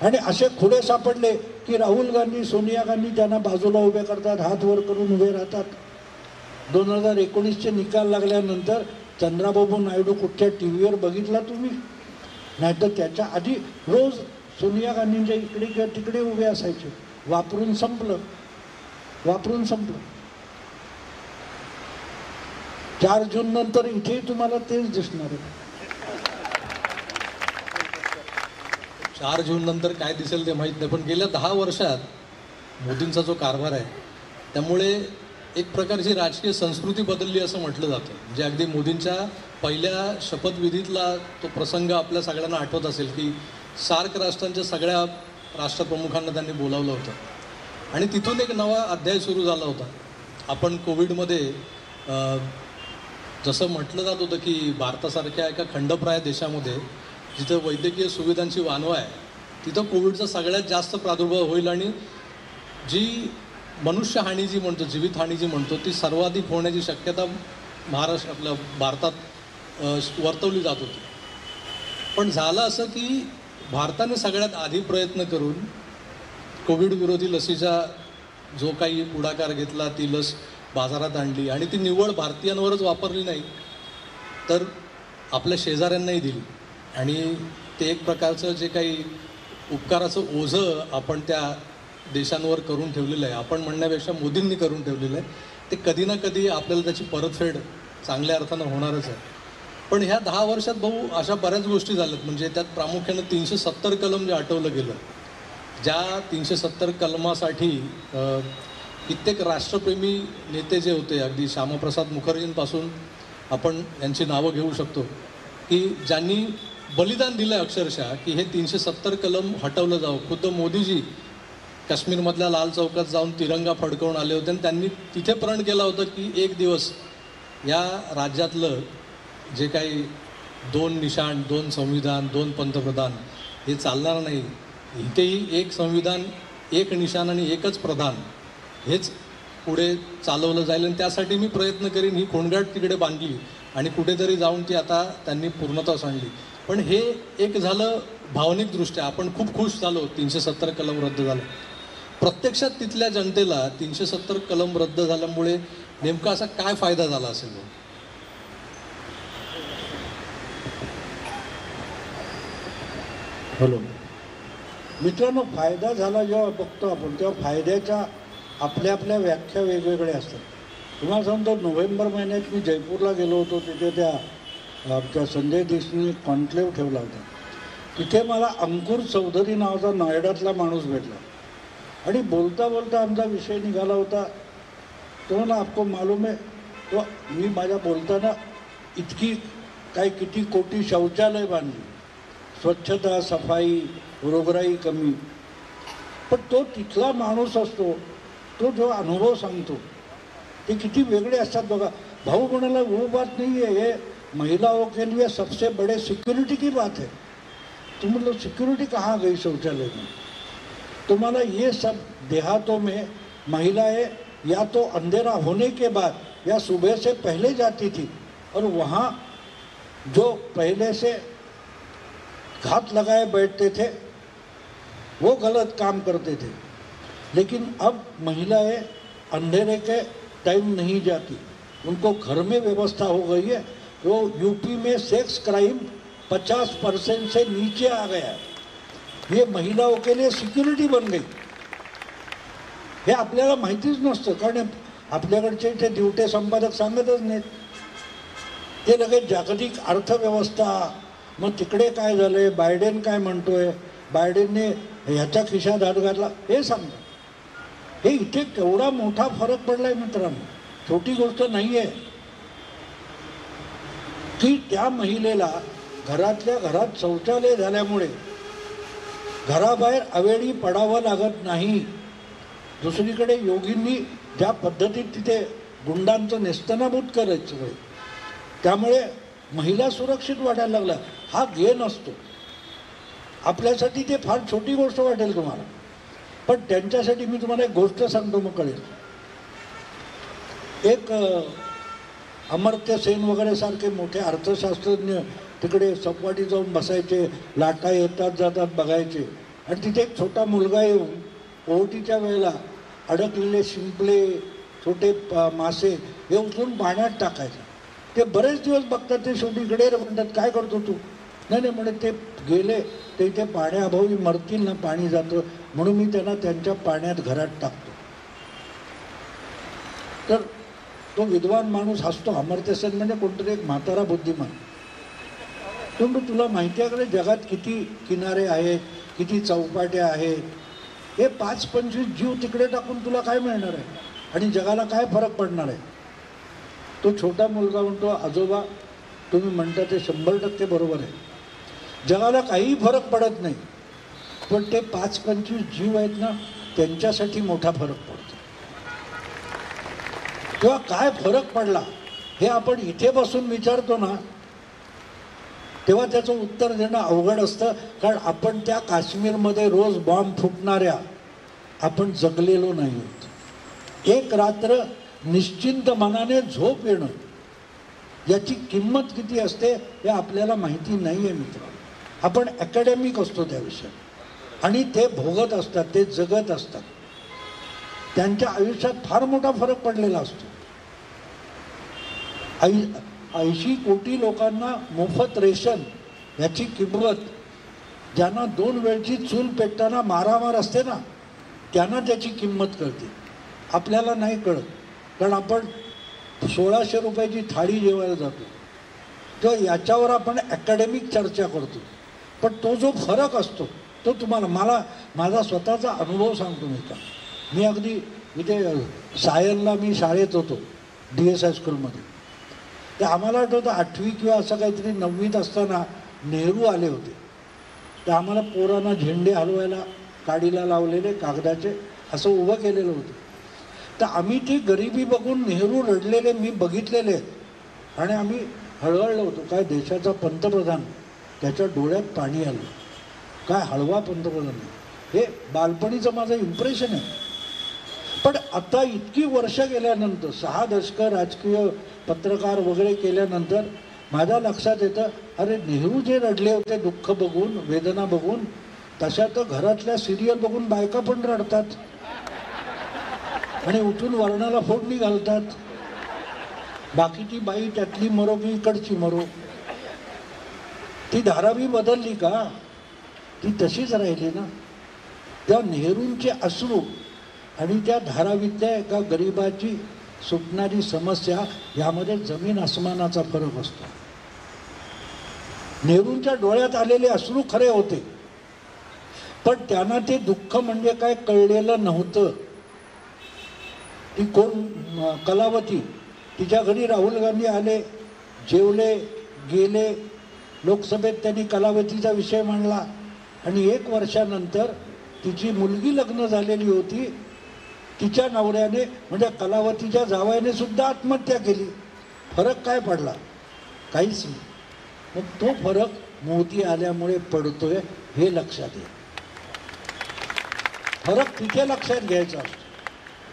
आणि असे खुडे सापडले की राहुल गांधी, सोनिया गांधी त्यांना बाजूला उभे करतात, हात वर करून उभे राहतात. 2019चे निकाल लागल्यानंतर चंद्राबाबू नायडू कुठच्या TV वर बघितला तुम्ही? नाहीतर त्याच्या आधी रोज सोनिया गांधींच्या इकडे किंवा तिकडे उभे असायचे. वापरून संपलं. वापरून संपलं. 4 जून नंतर इथे तुम्हाला तेच दिसणार आहे. 4 जून नंतर काय दिसेल ते माहीत नाही, पण गेल्या 10 वर्षात मोदींचा जो कारभार आहे त्यामुळे एक प्रकारची राजकीय संस्कृती बदलली असं म्हटलं जातं. म्हणजे अगदी मोदींच्या पहिल्या शपथविधीतला तो प्रसंग आपल्या सगळ्यांना आठवत असेल की सार्क राष्ट्रांच्या सगळ्या राष्ट्रप्रमुखांना त्यांनी बोलावलं होतं आणि तिथून एक नवा अध्याय सुरू झाला होता. आपण कोविडमध्ये जसं म्हटलं जात होतं की भारतासारख्या एका खंडप्राय देशामध्ये जिथं वैद्यकीय सुविधांची वानवा आहे तिथं कोविडचा सगळ्यात जास्त प्रादुर्भाव होईल आणि जी मनुष्यहानी जी म्हणतो, जीवितहानी जी म्हणतो, ती सर्वाधिक होण्याची शक्यता आपल्या भारतात वर्तवली जात होती. पण झालं असं की भारताने सगळ्यात आधी प्रयत्न करून कोविड विरोधी लसीचा जो काही पुढाकार घेतला, ती लस बाजारात आणली आणि ती निव्वळ भारतीयांवरच वापरली नाही तर आपल्या शेजाऱ्यांनाही दिली आणि ते एक प्रकारचं जे काही उपकाराचं ओझं आपण त्या देशांवर करून ठेवलेलं आहे, आपण म्हणण्यापेक्षा मोदींनी करून ठेवलेलं आहे, ते कधी ना कधी आपल्याला त्याची परतफेड चांगल्या अर्थानं होणारच आहे. पण ह्या 10 वर्षात भाऊ अशा बऱ्याच गोष्टी झाल्यात. म्हणजे त्यात प्रामुख्यानं 370 कलम जे हटवलं गेलं, ज्या 370 कलमासाठी कित्येक राष्ट्रप्रेमी नेते जे होते, अगदी श्यामाप्रसाद मुखर्जींपासून आपण यांची नावं घेऊ शकतो की ज्यांनी बलिदान दिलं आहे अक्षरशः की हे 370 कलम हटवलं जावं. खुद्द मोदीजी काश्मीरमधल्या लाल चौकात जाऊन तिरंगा फडकवून आले होते आणि त्यांनी तिथे प्रण केलं होतं की एक दिवस या राज्यातलं जे काही 2 निशाण, 2 संविधान, 2 पंतप्रधान हे चालणार नाही. इथेही 1 संविधान, 1 निशाण आणि 1च प्रधान हेच पुढे चालवलं जाईल आणि त्यासाठी मी प्रयत्न करीन. ही खोंडगाठ तिकडे बांधली आणि कुठेतरी जाऊन ती आता त्यांनी पूर्णता आणली. पण हे एक झालं भावनिकदृष्ट्या, आपण खूप खुश झालो 370 कलम रद्द झालं. प्रत्यक्षात तिथल्या जनतेला 370 कलम रद्द झाल्यामुळे नेमका असा काय फायदा झाला असेल? हॅलो मित्रांनो, फायदा झाला जेव्हा बघतो आपण तेव्हा फायद्याच्या आपल्या आपल्या व्याख्या वेगवेगळ्या असतात. तुम्हाला सांगतो, नोव्हेंबर महिन्यात मी जयपूरला गेलो होतो. तिथे त्या आमच्या संजय देशमुखने कॉन्क्लेव्ह ठेवला होता. तिथे मला अंकुर चौधरी नावाचा नोएडातला माणूस भेटला आणि बोलता बोलता आमचा विषय निघाला होता. तो ना आपको मालूम आहे, तो मी माझ्या बोलताना इतकी किती कोटी शौचालय बांधली, स्वच्छता, सफाई, रोगराई कमी. पण तो तिथला माणूस असतो, तो जो अनुभव सांगतो ते किती वेगळे असतात बघा. भाऊ म्हणाला वो बात नहीं है, ये महिलाओं के लिए सबसे बड़े सिक्योरिटी की बात है. तो मतलब सिक्योरिटी कहाँ गई शौचालय में? तुम्हारा ये सब देहातों में महिलाएं या तो अंधेरा होने के बाद या सुबह से पहले जाती थी और वहाँ जो पहले से घात लगाए बैठते थे वो गलत काम करते थे. लेकिन अब महिलाएं अंधेरे के टाइम नहीं जाती, उनको घर में व्यवस्था हो गई है. वो यूपी में सेक्स क्राइम 50% से नीचे आ गया. ये महिलाओं के लिए सिक्युरिटी बन गई. हे आपल्याला माहितीच नसतं, कारण आपल्याकडचे इथे दिवटे संपादक सांगतच नाहीत. ते लगेच जागतिक अर्थव्यवस्था, मग तिकडे काय झालंय, बायडेन काय म्हणतोय, बायडेनने ह्याच्या खिशात हात घातला, हे सांगतात. हे इथे केवढा मोठा फरक पडलाय मित्रांनो, छोटी गोष्ट नाही आहे की त्या महिलेला घरातल्या घरात शौचालय झाल्यामुळे घराबाहेर अवेळी पडावं लागत नाही. दुसरीकडे योगींनी ज्या पद्धतीत तिथे गुंडांचं नेस्तनाबूत करायचं, त्यामुळे महिला सुरक्षित वाटायला लागला. हा गेन असतो. आपल्यासाठी ते फार छोटी गोष्ट वाटेल तुम्हाला, पण त्यांच्यासाठी मी तुम्हाला एक गोष्ट सांगतो, मग कळेल. एक अमर्त्य सेन वगैरे सारखे मोठे अर्थशास्त्रज्ञ तिकडे सपवाटी जाऊन बसायचे, लाटा येतात जातात बघायचे. आणि तिथे एक छोटा मुलगा येऊन ओहोटीच्या वेळेला अडकलेले शिंपले, छोटे मासे हे उचलून पाण्यात टाकायचे. ते बरेच दिवस बघतात, ते शेवटी इकडे म्हणतात, काय करतो तू? नाही नाही म्हणे, ते गेले ते इथे पाण्याअभावी मरतील ना, पाणी जातं म्हणून मी त्यांना त्यांच्या पाण्यात घरात टाकतो. तर तो विद्वान माणूस हसतो. अमर्त्य सेन म्हणजे कोणतरी एक म्हातारा बुद्धिमान. पण तुला माहिती आहे का जगात किती किनारे आहेत, किती चौपाट्या आहेत, हे 5-25 जीव तिकडे टाकून तुला काय मिळणार आहे आणि जगाला काय फरक पडणार आहे. तो छोटा मुलगा म्हणतो, आजोबा तुम्ही म्हणता ते 100% बरोबर आहे, जगाला काही फरक पडत नाही, पण ते 5-25 जीव आहेत ना त्यांच्यासाठी मोठा फरक पडतो. तेव्हा काय फरक पडला हे आपण इथे बसून विचारतो ना, तेव्हा त्याचं उत्तर देणं अवघड असतं. कारण आपण त्या काश्मीरमध्ये रोज बॉम्ब फुटणाऱ्या आपण जगलेलो नाही आहोत. एक रात्र निश्चिंत मनाने झोप येणं याची किंमत किती असते हे आपल्याला माहिती नाही आहे मित्र. आपण अकॅडमिक असतो त्या विषयात आणि ते भोगत असतात, ते जगत असतात. त्यांच्या आयुष्यात फार मोठा फरक पडलेला असतो. 80 कोटी लोकांना मोफत रेशन याची किंमत, ज्यांना 2 वेळची चूल पेटताना मारामार असते ना त्यांना त्याची किंमत कळते. आपल्याला नाही कळत, कारण आपण 1600 रुपयाची थाळी जेवायला जातो तेव्हा याच्यावर आपण अकॅडमिक चर्चा करतो. पण तो जो फरक असतो तो तुम्हाला, माझा स्वतःचा अनुभव सांगतो मी का. मी अगदी इथे सायनला मी शाळेत होतो DS हायस्कूलमध्ये. तर आम्हाला आठवतं 8वी किंवा असं काहीतरी 9वीत असताना नेहरू आले होते. तर आम्हाला पोरांना झेंडे हलवायला काडीला लावलेले कागदाचे असं उभं केलेलं होतं. तर आम्ही ती गरिबी बघून नेहरू रडलेले मी बघितलेले आहेत आणि आम्ही हळहळलो होतो. काय देशाचा पंतप्रधान, त्याच्या डोळ्यात पाणी आलं. काय हळवा पंतप्रधान, हे बालपणीचं माझं इम्प्रेशन आहे. पण आता इतकी वर्ष गेल्यानंतर, 6 दशकं राजकीय पत्रकार वगैरे केल्यानंतर माझ्या लक्षात येतं, अरे नेहरू जे रडले होते दुःख बघून, वेदना बघून, तशा तर घरातल्या सिरियल बघून बायका पण रडतात आणि उठून वर्णाला फोडणी घालतात. बाकीची बाई त्यातली मरो की इकडची मरो. ती धारावी बदलली का? ती तशीच राहिली ना. त्या नेहरूंचे अश्रू आणि त्या धारावीतल्या एका गरिबाची सुटणारी समस्या यामध्ये जमीन आसमानाचा फरक असतो. नेहरूंच्या डोळ्यात आलेले अश्रू खरे होते, पण त्यांना ते दुःख म्हणजे काय कळलेलं नव्हतं. ती कोण, कलावती, तिच्या घरी राहुल गांधी आले, जेवले, गेले. लोकसभेत त्यांनी कलावतीचा विषय मांडला आणि 1 वर्षानंतर तिची मुलगी लग्न झालेली होती, तिच्या नवऱ्याने म्हणजे कलावतीच्या जावयाने सुद्धा आत्महत्या केली. फरक काय पडला? काहीच नाही. मग तो फरक मोदी आल्यामुळे पडतोय हे लक्षात ये. फरक तिथे लक्षात घ्यायचा असतो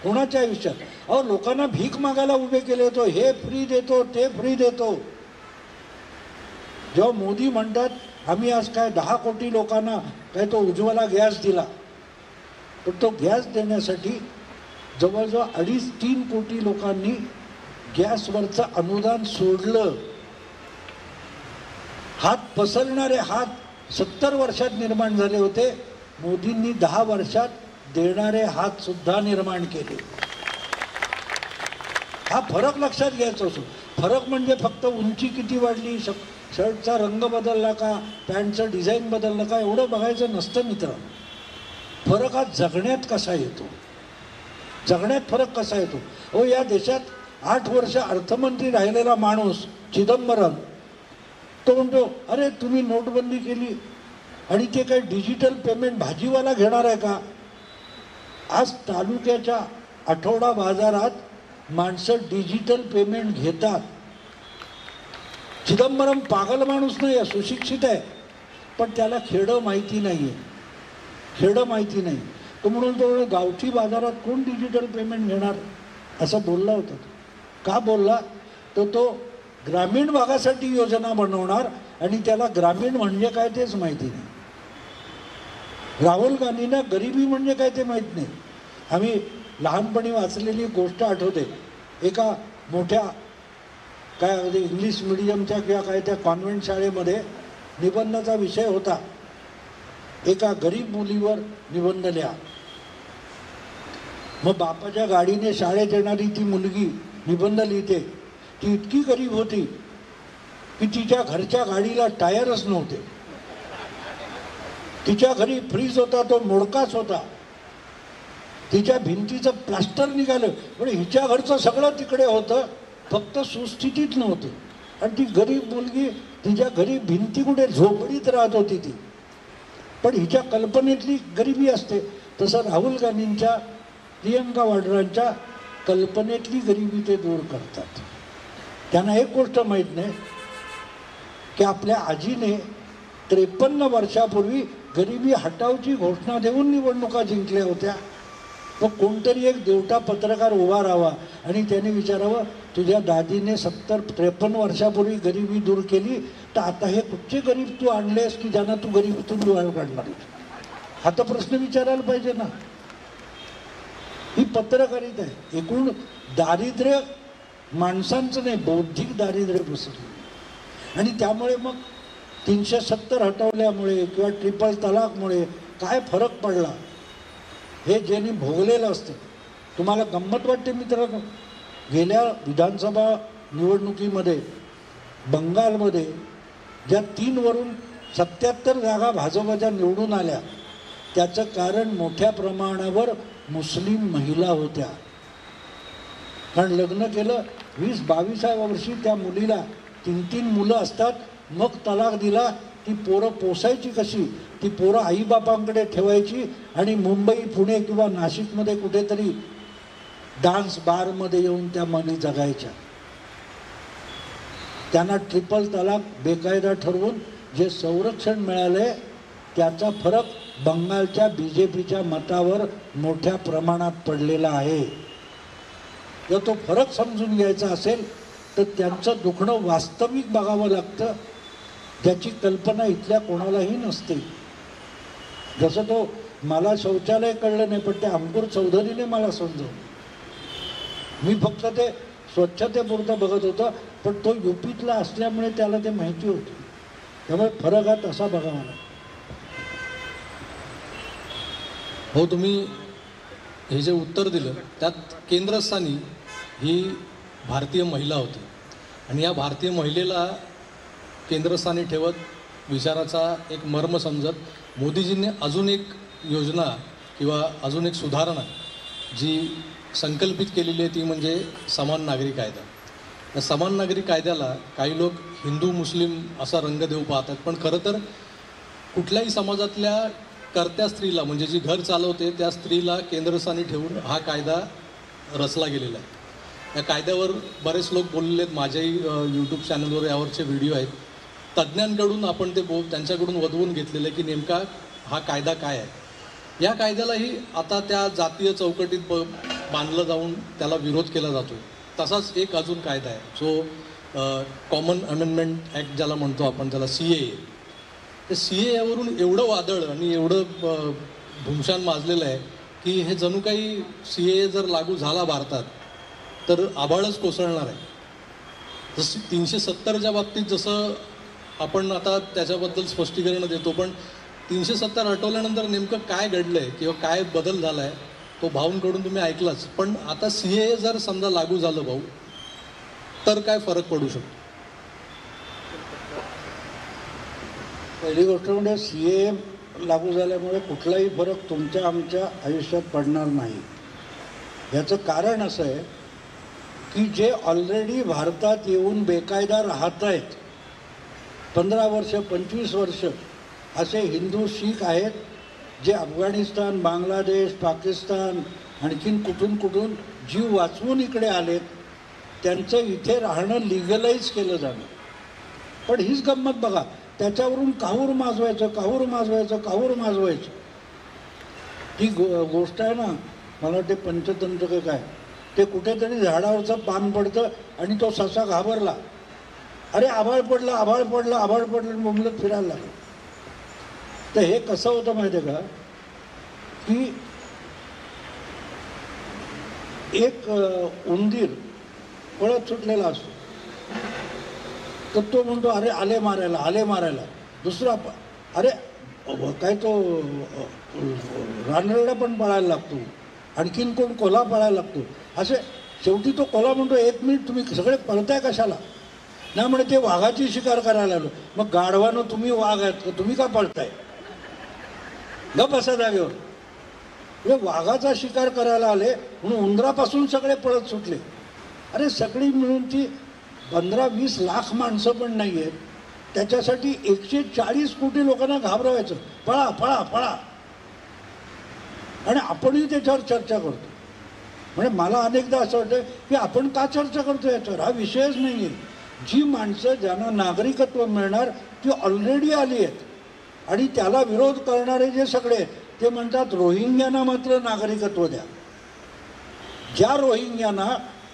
कोणाच्या आयुष्यात. अहो, लोकांना भीक मागायला उभे केले होतो, हे फ्री देतो, ते फ्री देतो. जेव्हा मोदी म्हणतात आम्ही आज काय 10 कोटी लोकांना काय तो उज्ज्वला गॅस दिला, पण तो गॅस देण्यासाठी जवळजवळ 2.5-3 कोटी लोकांनी गॅसवरचं अनुदान सोडलं. हात पसरणारे हात 70 वर्षात निर्माण झाले होते, मोदींनी 10 वर्षात देणारे हात सुद्धा निर्माण केले. हा फरक लक्षात घ्यायचा असतो. फरक म्हणजे फक्त उंची किती वाढली, शर्टचा रंग बदलला का, पॅन्टचं डिझाईन बदललं का, एवढं बघायचं नसतं मित्र. फरक हा जगण्यात कसा येतो, जगण्यात फरक कसा येतो. हो, या देशात 8 वर्ष अर्थमंत्री राहिलेला माणूस चिदंबरम, तो म्हणतो अरे तुम्ही नोटबंदी केली आणि ते काय डिजिटल पेमेंट भाजीवाला घेणार आहे का? आज तालुक्याच्या आठवडा बाजारात माणसं डिजिटल पेमेंट घेतात. चिदंबरम पागल माणूस नाही आहे, सुशिक्षित आहे, पण त्याला खेडं माहिती नाही आहे, खेडं माहिती नाही. तो म्हणून तो गावठी बाजारात कोण डिजिटल पेमेंट घेणार असं बोलला होता. का बोलला? तो ग्रामीण भागासाठी योजना बनवणार आणि त्याला ग्रामीण म्हणजे काय तेच माहिती नाही. राहुल गांधींना गरिबी म्हणजे काय ते माहीत नाही. आम्ही लहानपणी वाचलेली गोष्ट आठवते. एका मोठ्या काय अगदी इंग्लिश मिडियमच्या किंवा काय त्या कॉन्व्हेंट शाळेमध्ये निबंधाचा विषय होता. एका गरीब मुलीवर निबंध लिहा. मग बापाच्या गाडीने शाळेत येणारी ती मुलगी निबंध लिहिते, ती इतकी गरीब होती की तिच्या घरच्या गाडीला टायरच नव्हते. तिच्या घरी फ्रीज होता, तो मोडकाच होता. तिच्या भिंतीचं प्लास्टर निघालं, पण हिच्या घरचं सगळं तिकडे होतं, फक्त सुस्थितीत नव्हतं. आणि ती गरीब मुलगी, तिच्या घरी भिंती कुठे, झोपडीत राहत होती ती. पण हिच्या कल्पनेतली गरिबी असते. तसं राहुल गांधींच्या, प्रियंका वाड्रांच्या कल्पनेतली गरिबी ते दूर करतात. त्यांना एक गोष्ट माहीत नाही की आपल्या आजीने 53 वर्षापूर्वी गरिबी हटावची घोषणा देऊन निवडणुका जिंकल्या होत्या. मग कोणतरी एक देवटा पत्रकार उभा राहावा आणि त्याने विचारावं, तुझ्या दादीने 53 वर्षापूर्वी गरिबी दूर केली, तर आता हे कुठचे गरीब तू आणलेस की ज्यांना तू गरिबीतून बाहेर काढणार आहेस? हा तर प्रश्न विचारायला पाहिजे ना. ही पत्रकारिता आहे. एकूण दारिद्र्य माणसांचं नाही, बौद्धिक दारिद्र्य पसरलं. आणि त्यामुळे मग 370 हटवल्यामुळे किंवा ट्रिपल तलाकमुळे काय फरक पडला हे ज्यांनी भोगलेलं असतं. तुम्हाला गंमत वाटते मित्रांनो, गेल्या विधानसभा निवडणुकीमध्ये बंगालमध्ये ज्या 3 वरून 77 जागा भाजपच्या निवडून आल्या, त्याचं कारण मोठ्या प्रमाणावर मुस्लिम महिला होत्या. कारण लग्न केलं 20-22व्या वर्षी त्या मुलीला 3-3 मुलं असतात, मग तलाक दिला. ती पोरं पोसायची कशी? ती पोरं आईबापांकडे ठेवायची आणि मुंबई, पुणे किंवा नाशिकमध्ये कुठेतरी डान्स बारमध्ये येऊन त्या मुली जगायच्या. त्यांना ट्रिपल तलाक बेकायदा ठरवून जे संरक्षण मिळाले त्याचा फरक बंगालच्या BJPच्या मतावर मोठ्या प्रमाणात पडलेला आहे. जर तो फरक समजून घ्यायचा असेल तर त्यांचं दुखणं वास्तविक बघावं लागतं, ज्याची कल्पना इथल्या कोणालाही नसते. जसं तो मला शौचालय कळलं नाही, पण त्या अंकुर चौधरीने मला समजवलं. मी फक्त ते स्वच्छतेपुरतं बघत होतं, पण तो UPतला असल्यामुळे त्याला ते माहिती होतं. त्यामुळे फरक हा तसा बघावा लागतो. हो, तुम्ही हे जे उत्तर दिलं त्यात केंद्रस्थानी ही भारतीय महिला होती आणि या भारतीय महिलेला केंद्रस्थानी ठेवत विचाराचा एक मर्म समजत मोदीजींनी अजून एक योजना किंवा अजून एक सुधारणा जी संकल्पित केलेली आहे ती म्हणजे समान नागरी कायदा. या समान नागरी कायद्याला काही लोक हिंदू मुस्लिम असा रंग देऊ पाहतात, पण खरं तर कुठल्याही समाजातल्या कर्त्या स्त्रीला म्हणजे जी घर चालवते त्या स्त्रीला केंद्रस्थानी ठेवून हा कायदा रचला गेलेला आहे. या कायद्यावर बरेच लोक बोललेले आहेत, माझ्याही यूट्यूब चॅनलवर यावरचे व्हिडिओ आहेत. तज्ज्ञांकडून आपण ते त्यांच्याकडून वधवून घेतलेलं आहे की नेमका हा कायदा काय आहे. या कायद्यालाही आता त्या जातीय चौकटीत बांधलं जाऊन त्याला विरोध केला जातो. तसाच एक अजून कायदा आहे जो कॉमन अमेंडमेंट ॲक्ट ज्याला म्हणतो आपण, त्याला CAA. ते CAAवरून एवढं वादळ आणि एवढं भुमशान माजलेलं आहे की हे जणू काही CAA जर लागू झाला भारतात तर आभाळच कोसळणार आहे. जसं 370च्या बाबतीत जसं आपण आता त्याच्याबद्दल स्पष्टीकरण देतो, पण 370 हटवल्यानंतर नेमकं काय घडलं आहे किंवा काय बदल झाला आहे तो भाऊंकडून तुम्ही ऐकलाच. पण आता CAA जर समजा लागू झालं भाऊ, तर काय फरक पडू शकतो? पहिली गोष्ट म्हणजे CAA लागू झाल्यामुळे कुठलाही फरक तुमच्या आमच्या आयुष्यात पडणार नाही. याचं कारण असं आहे की जे ऑलरेडी भारतात येऊन बेकायदा राहत आहेत 15 वर्ष 25 वर्ष असे हिंदू शीख आहेत जे अफगाणिस्तान, बांगलादेश, पाकिस्तान, आणखीन कुठून जीव वाचवून इकडे आलेत. त्यांचं इथे राहणं लिगलाइज केलं जाणं. पण हीच गंमत बघा, त्याच्यावरून काहूर माजवायचं. ही गोष्ट आहे ना, मला वाटते पंचतंत्र का काय, ते कुठेतरी झाडावरचं पान पडतं आणि तो ससा घाबरला, अरे आभाळ पडलं मुंबईत फिरायला लागलं. तर हे कसं होतं माहिती आहे का की एक उंदीर पळत सुटलेला असतो, तर तो म्हणतो अरे आले मारायला. दुसरा अरे काय तो रानरेडा पण पळायला लागतो. आणखीन कोण कोल्हा पळायला लागतो. असे शेवटी तो कोल्हा म्हणतो, 1 मिनिट तुम्ही सगळे पळताय कशाला? नाही म्हणे ते वाघाची शिकार करायला आलो. मग गाढवानं तुम्ही वाघ आहेत का, तुम्ही का पळताय? गप बसा जागेवर. म्हणजे वाघाचा शिकार करायला आले म्हणून उंदरापासून सगळे पळत सुटले. अरे सगळी मिळून ती 15-20 लाख माणसं पण नाही आहेत, त्याच्यासाठी 140 कोटी लोकांना घाबरवायचं, पळा पळा पळा. आणि आपणही त्याच्यावर चर्चा करतो. म्हणजे मला अनेकदा असं वाटतं की आपण का चर्चा करतो याच्यावर, हा विषयच नाही आहे. जी माणसं ज्यांना नागरिकत्व मिळणार ती ऑलरेडी आली आहेत, आणि त्याला विरोध करणारे जे सगळे ते म्हणतात रोहिंग्यांना मात्र नागरिकत्व द्या. ज्या रोहिंग्यांना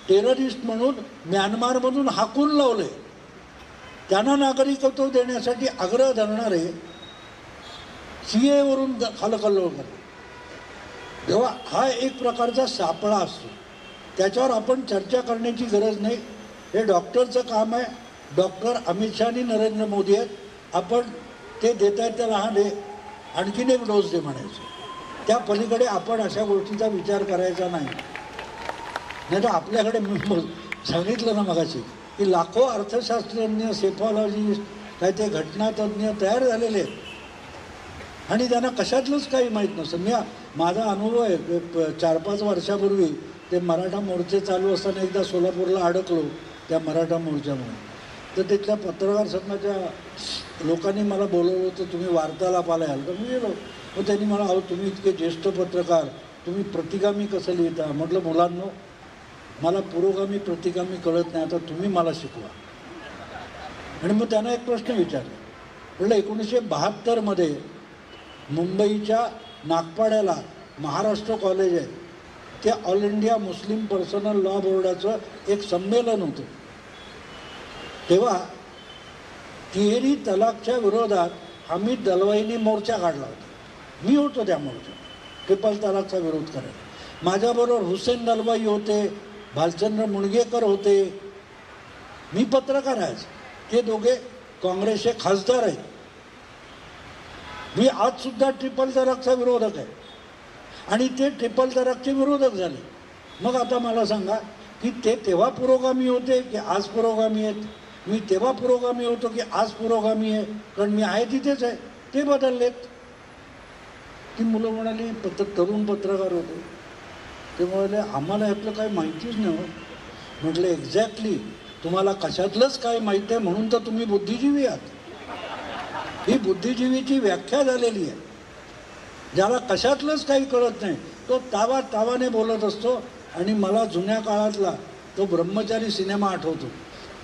टेररिस्ट म्हणून म्यानमारमधून हाकून लावले त्यांना नागरिकत्व देण्यासाठी आग्रह धरणारे CAA वरून हलकल्लोळ करतात. तेव्हा हा एक प्रकारचा सापळा असतो, त्याच्यावर आपण चर्चा करण्याची गरज नाही. हे डॉक्टरचं काम आहे. डॉक्टर अमित शहा आणि नरेंद्र मोदी आहेत. आपण ते देत आहेत त्याला हा दे, आणखीन एक डोस दे म्हणायचं. त्या पलीकडे आपण अशा गोष्टीचा विचार करायचा नाही. नाही तर आपल्याकडे मी सांगितलं ना मगाशी की लाखो अर्थशास्त्रज्ञ, सेफॉलॉजिस्ट, काय ते घटनातज्ञ तयार झालेले आहेत, आणि त्यांना कशातलंच काही माहीत नसतं. माझा अनुभव आहे. 4-5 वर्षापूर्वी ते मराठा मोर्चे चालू असताना एकदा सोलापूरला अडकलो त्या मराठा मोर्चामुळे. तर तिथल्या पत्रकार संघाच्या लोकांनी मला बोलवलं होतं, तुम्ही वार्तालापाला याल. तर मी गेलो. मग त्यांनी मला, अहो तुम्ही इतके ज्येष्ठ पत्रकार, तुम्ही प्रतिगामी कसं लिहिता? म्हटलं मुलांनो, मला पुरोगामी प्रतिगामी कळत नाही, आता तुम्ही मला शिकवा. आणि मग त्यांना एक प्रश्न विचारला. म्हटलं 1972 मुंबईच्या नागपाड्याला महाराष्ट्र कॉलेज आहे, ते all India Muslim personal law बोर्डाचं एक संमेलन होतं. तेव्हा तिहेरी तलाकच्या विरोधात अमित दलवाईंनी मोर्चा काढला होता. मी होतो त्या मोर्चात, ट्रिपल तलाकचा विरोध करायला. माझ्याबरोबर हुसेन दलवाई होते, भालचंद्र मुणगेकर होते, मी पत्रकार आहे. ते दोघे काँग्रेसचे खासदार आहेत. मी आजसुद्धा ट्रिपल तलाकचा विरोधक आहे, आणि ते ट्रिपल तलाकचे विरोधक झाले. मग आता मला सांगा की ते तेव्हा पुरोगामी होते की आज पुरोगामी आहेत? मी तेव्हा पुरोगामी होतो की आज पुरोगामी आहे? कारण मी आहे तिथेच आहे. ते बदललेत. ती मुलं म्हणाली, तरुण पत्रकार होते, ते म्हणाले आम्हाला यातलं काही माहितीच नाही. म्हटलं एक्झॅक्टली, तुम्हाला कशातलंच काय माहीत आहे म्हणून तर तुम्ही बुद्धिजीवी आहात. ही बुद्धिजीवीची व्याख्या झालेली आहे. ज्याला कशातलंच काही कळत नाही तो तावाने बोलत असतो. आणि मला जुन्या काळातला तो ब्रह्मचारी सिनेमा आठवतो,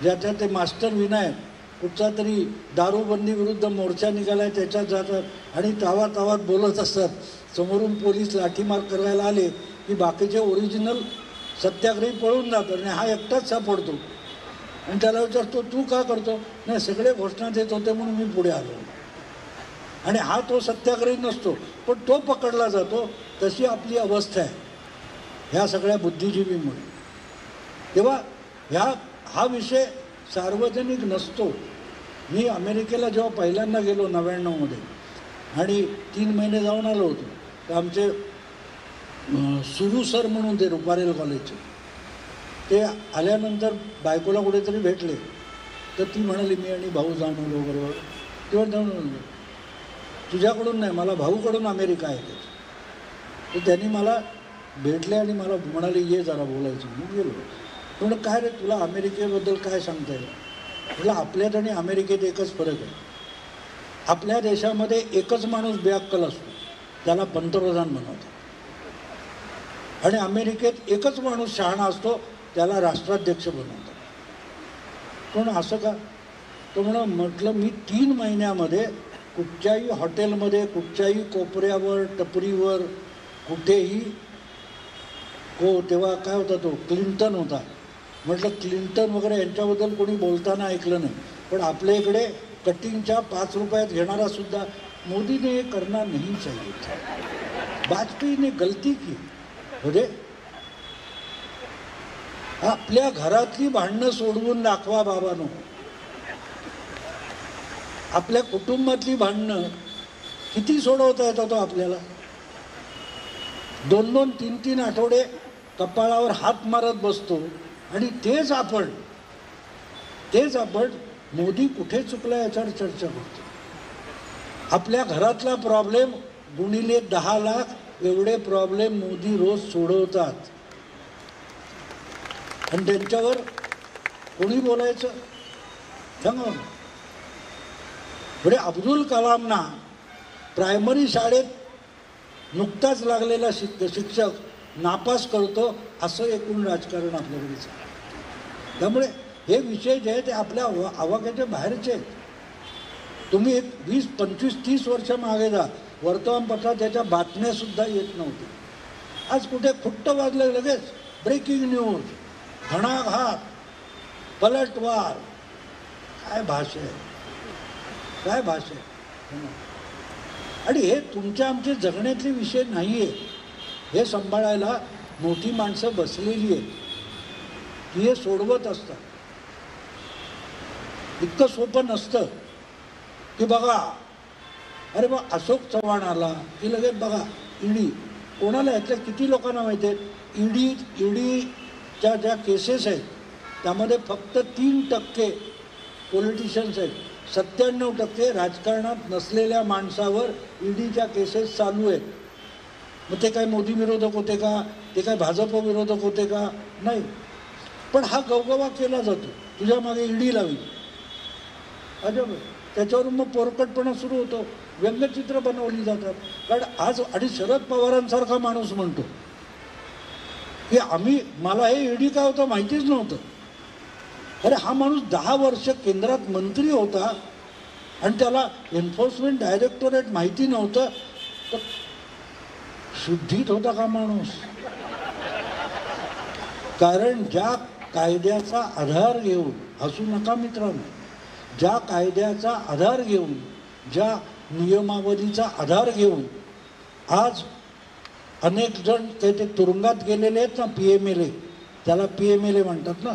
ज्याच्यात ते मास्टर विनायक कुठचा तरी दारूबंदी विरुद्ध मोर्चा निघाला आहे, त्याच्यात जातात आणि तावात बोलत असतात. समोरून पोलीस लाठीमार करायला आले की बाकीचे ओरिजिनल सत्याग्रही पळून जातात आणि हा एकटाच सापडतो. आणि त्याला विचारतो, तू का करतो? नाही, सगळे घोषणा देत होते म्हणून मी पुढे आलो. आणि हा तो सत्याग्रही नसतो, पण तो पकडला जातो. तशी आपली अवस्था आहे ह्या सगळ्या बुद्धिजीवीमुळे. तेव्हा हा विषय सार्वजनिक नसतो. मी अमेरिकेला जेव्हा पहिल्यांदा गेलो 99 आणि 3 महिने जाऊन आलो होतो, तर आमचे सुरू सर म्हणून ते रुपारेल कॉलेजचे, ते आल्यानंतर बायकोला कुठेतरी भेटले. तर ती म्हणाली, मी आणि भाऊ जाऊन आलो बरोबर. तेव्हा जाऊन, तुझ्याकडून नाही, मला भाऊकडून अमेरिका आहे. तर त्यांनी मला भेटले आणि मला म्हणाले, ये जरा बोलायचं. मी गेलो. म्हणलं काय रे, तुला अमेरिकेबद्दल काय सांगता येईल? म्हटलं आपल्यात आणि अमेरिकेत एकच फरक आहे. आपल्या देशामध्ये एकच माणूस बेअक्कल असतो, त्याला पंतप्रधान बनवतात. आणि अमेरिकेत एकच माणूस शहाणा असतो, त्याला राष्ट्राध्यक्ष बनवतात. पण असं का? तो म्हटलं मी 3 महिन्यामध्ये कुठच्याही हॉटेलमध्ये, कुठच्याही कोपऱ्यावर, टपरीवर, कुठेही तेव्हा काय होता तो क्लिंटन होता. म्हटलं क्लिंटन वगैरे यांच्याबद्दल कोणी बोलताना ऐकलं नाही. पण आपल्या इकडे कटिंगच्या 5 रुपयात घेणारा सुद्धा मोदीने हे करना नहीं चाहिए था. वाजपेयीने गलती की. म्हणजे आपल्या घरातली भांडणं सोडवून दाखवा बाबांनो. आपल्या कुटुंबातली भांडणं किती सोडवता येतात तो आपल्याला? 2-2, 3-3 आठवडे कपाळावर हात मारत बसतो आणि तेच आपण मोदी कुठे चुकला याच्यावर चर्चा करतो. आपल्या घरातला प्रॉब्लेम गुणिले 10 लाख एवढे प्रॉब्लेम मोदी रोज सोडवतात आणि त्यांच्यावर कोणी बोलायचं सांगा. म्हणजे अब्दुल कलामना प्रायमरी शाळेत नुकताच लागलेला शिक्षक नापास करतो असं एकूण राजकारण आपल्याकडे चालतं. त्यामुळे हे विषय जे आहे ते आपल्या आवाक्याच्या बाहेरचे आहेत. तुम्ही एक 20, 25, 30 वर्ष मागे जा, वर्तमानपत्रात त्याच्या बातम्यासुद्धा येत नव्हत्या. आज कुठे खुट्ट वाजलं लगेच ब्रेकिंग न्यूज, घणाघात, पलटवार. काय भाषा आहे, काय भाषा आहे. आणि हे तुमच्या आमचे जगण्यातले विषय नाही आहे. हे सांभाळायला मोठी माणसं बसलेली आहेत की हे सोडवत असतात. इतकं सोपं नसतं की बघा अरे बा अशोक चव्हाण आला की लगेच बघा ईडी. कोणाला यातल्या किती लोकांना माहिती आहे ईडीच्या ज्या केसेस आहेत त्यामध्ये फक्त 3% पॉलिटिशियन्स आहेत. 97% राजकारणात नसलेल्या माणसावर ईडीच्या केसेस चालू आहेत. मग ते काय मोदी विरोधक होते का, ते काय भाजप विरोधक होते का, नाही. पण हा गवगवा केला जातो, तुझ्या मागे ईडी लावी. अजब. त्याच्यावरून मग पोरकटपणा सुरू होतो, व्यंगचित्र बनवली जातात. कारण आज आणि शरद पवारांसारखा माणूस म्हणतो की मला हे ईडी काय होतं माहितीच नव्हतं. अरे हा माणूस 10 वर्ष केंद्रात मंत्री होता आणि त्याला एन्फोर्समेंट डायरेक्टोरेट माहिती नव्हतं तर शुद्धीत होता का माणूस. कारण ज्या कायद्याचा आधार घेऊन, हसू नका मित्रांनो, ज्या कायद्याचा आधार घेऊन, ज्या नियमावलीचा आधार घेऊन आज अनेक जण ते तुरुंगात गेलेले आहेत ना, PMLA, त्याला PMLA म्हणतात ना,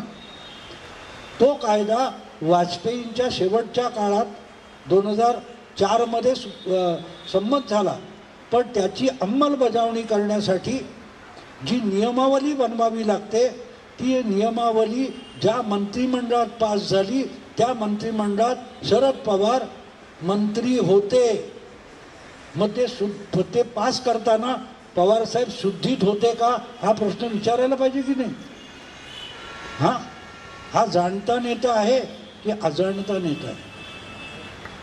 तो कायदा वाजपेयींच्या शेवटच्या काळात 2004 संमत झाला. पण त्याची अंमलबजावणी करण्यासाठी जी नियमावली बनवावी लागते ती नियमावली ज्या मंत्रिमंडळात पास झाली त्या मंत्रिमंडळात शरद पवार मंत्री होते. मग ते पास करताना पवारसाहेब शुद्धीत होते का हा प्रश्न विचारायला पाहिजे की नाही. हा जाणता नेता आहे की अजाणता नेता आहे,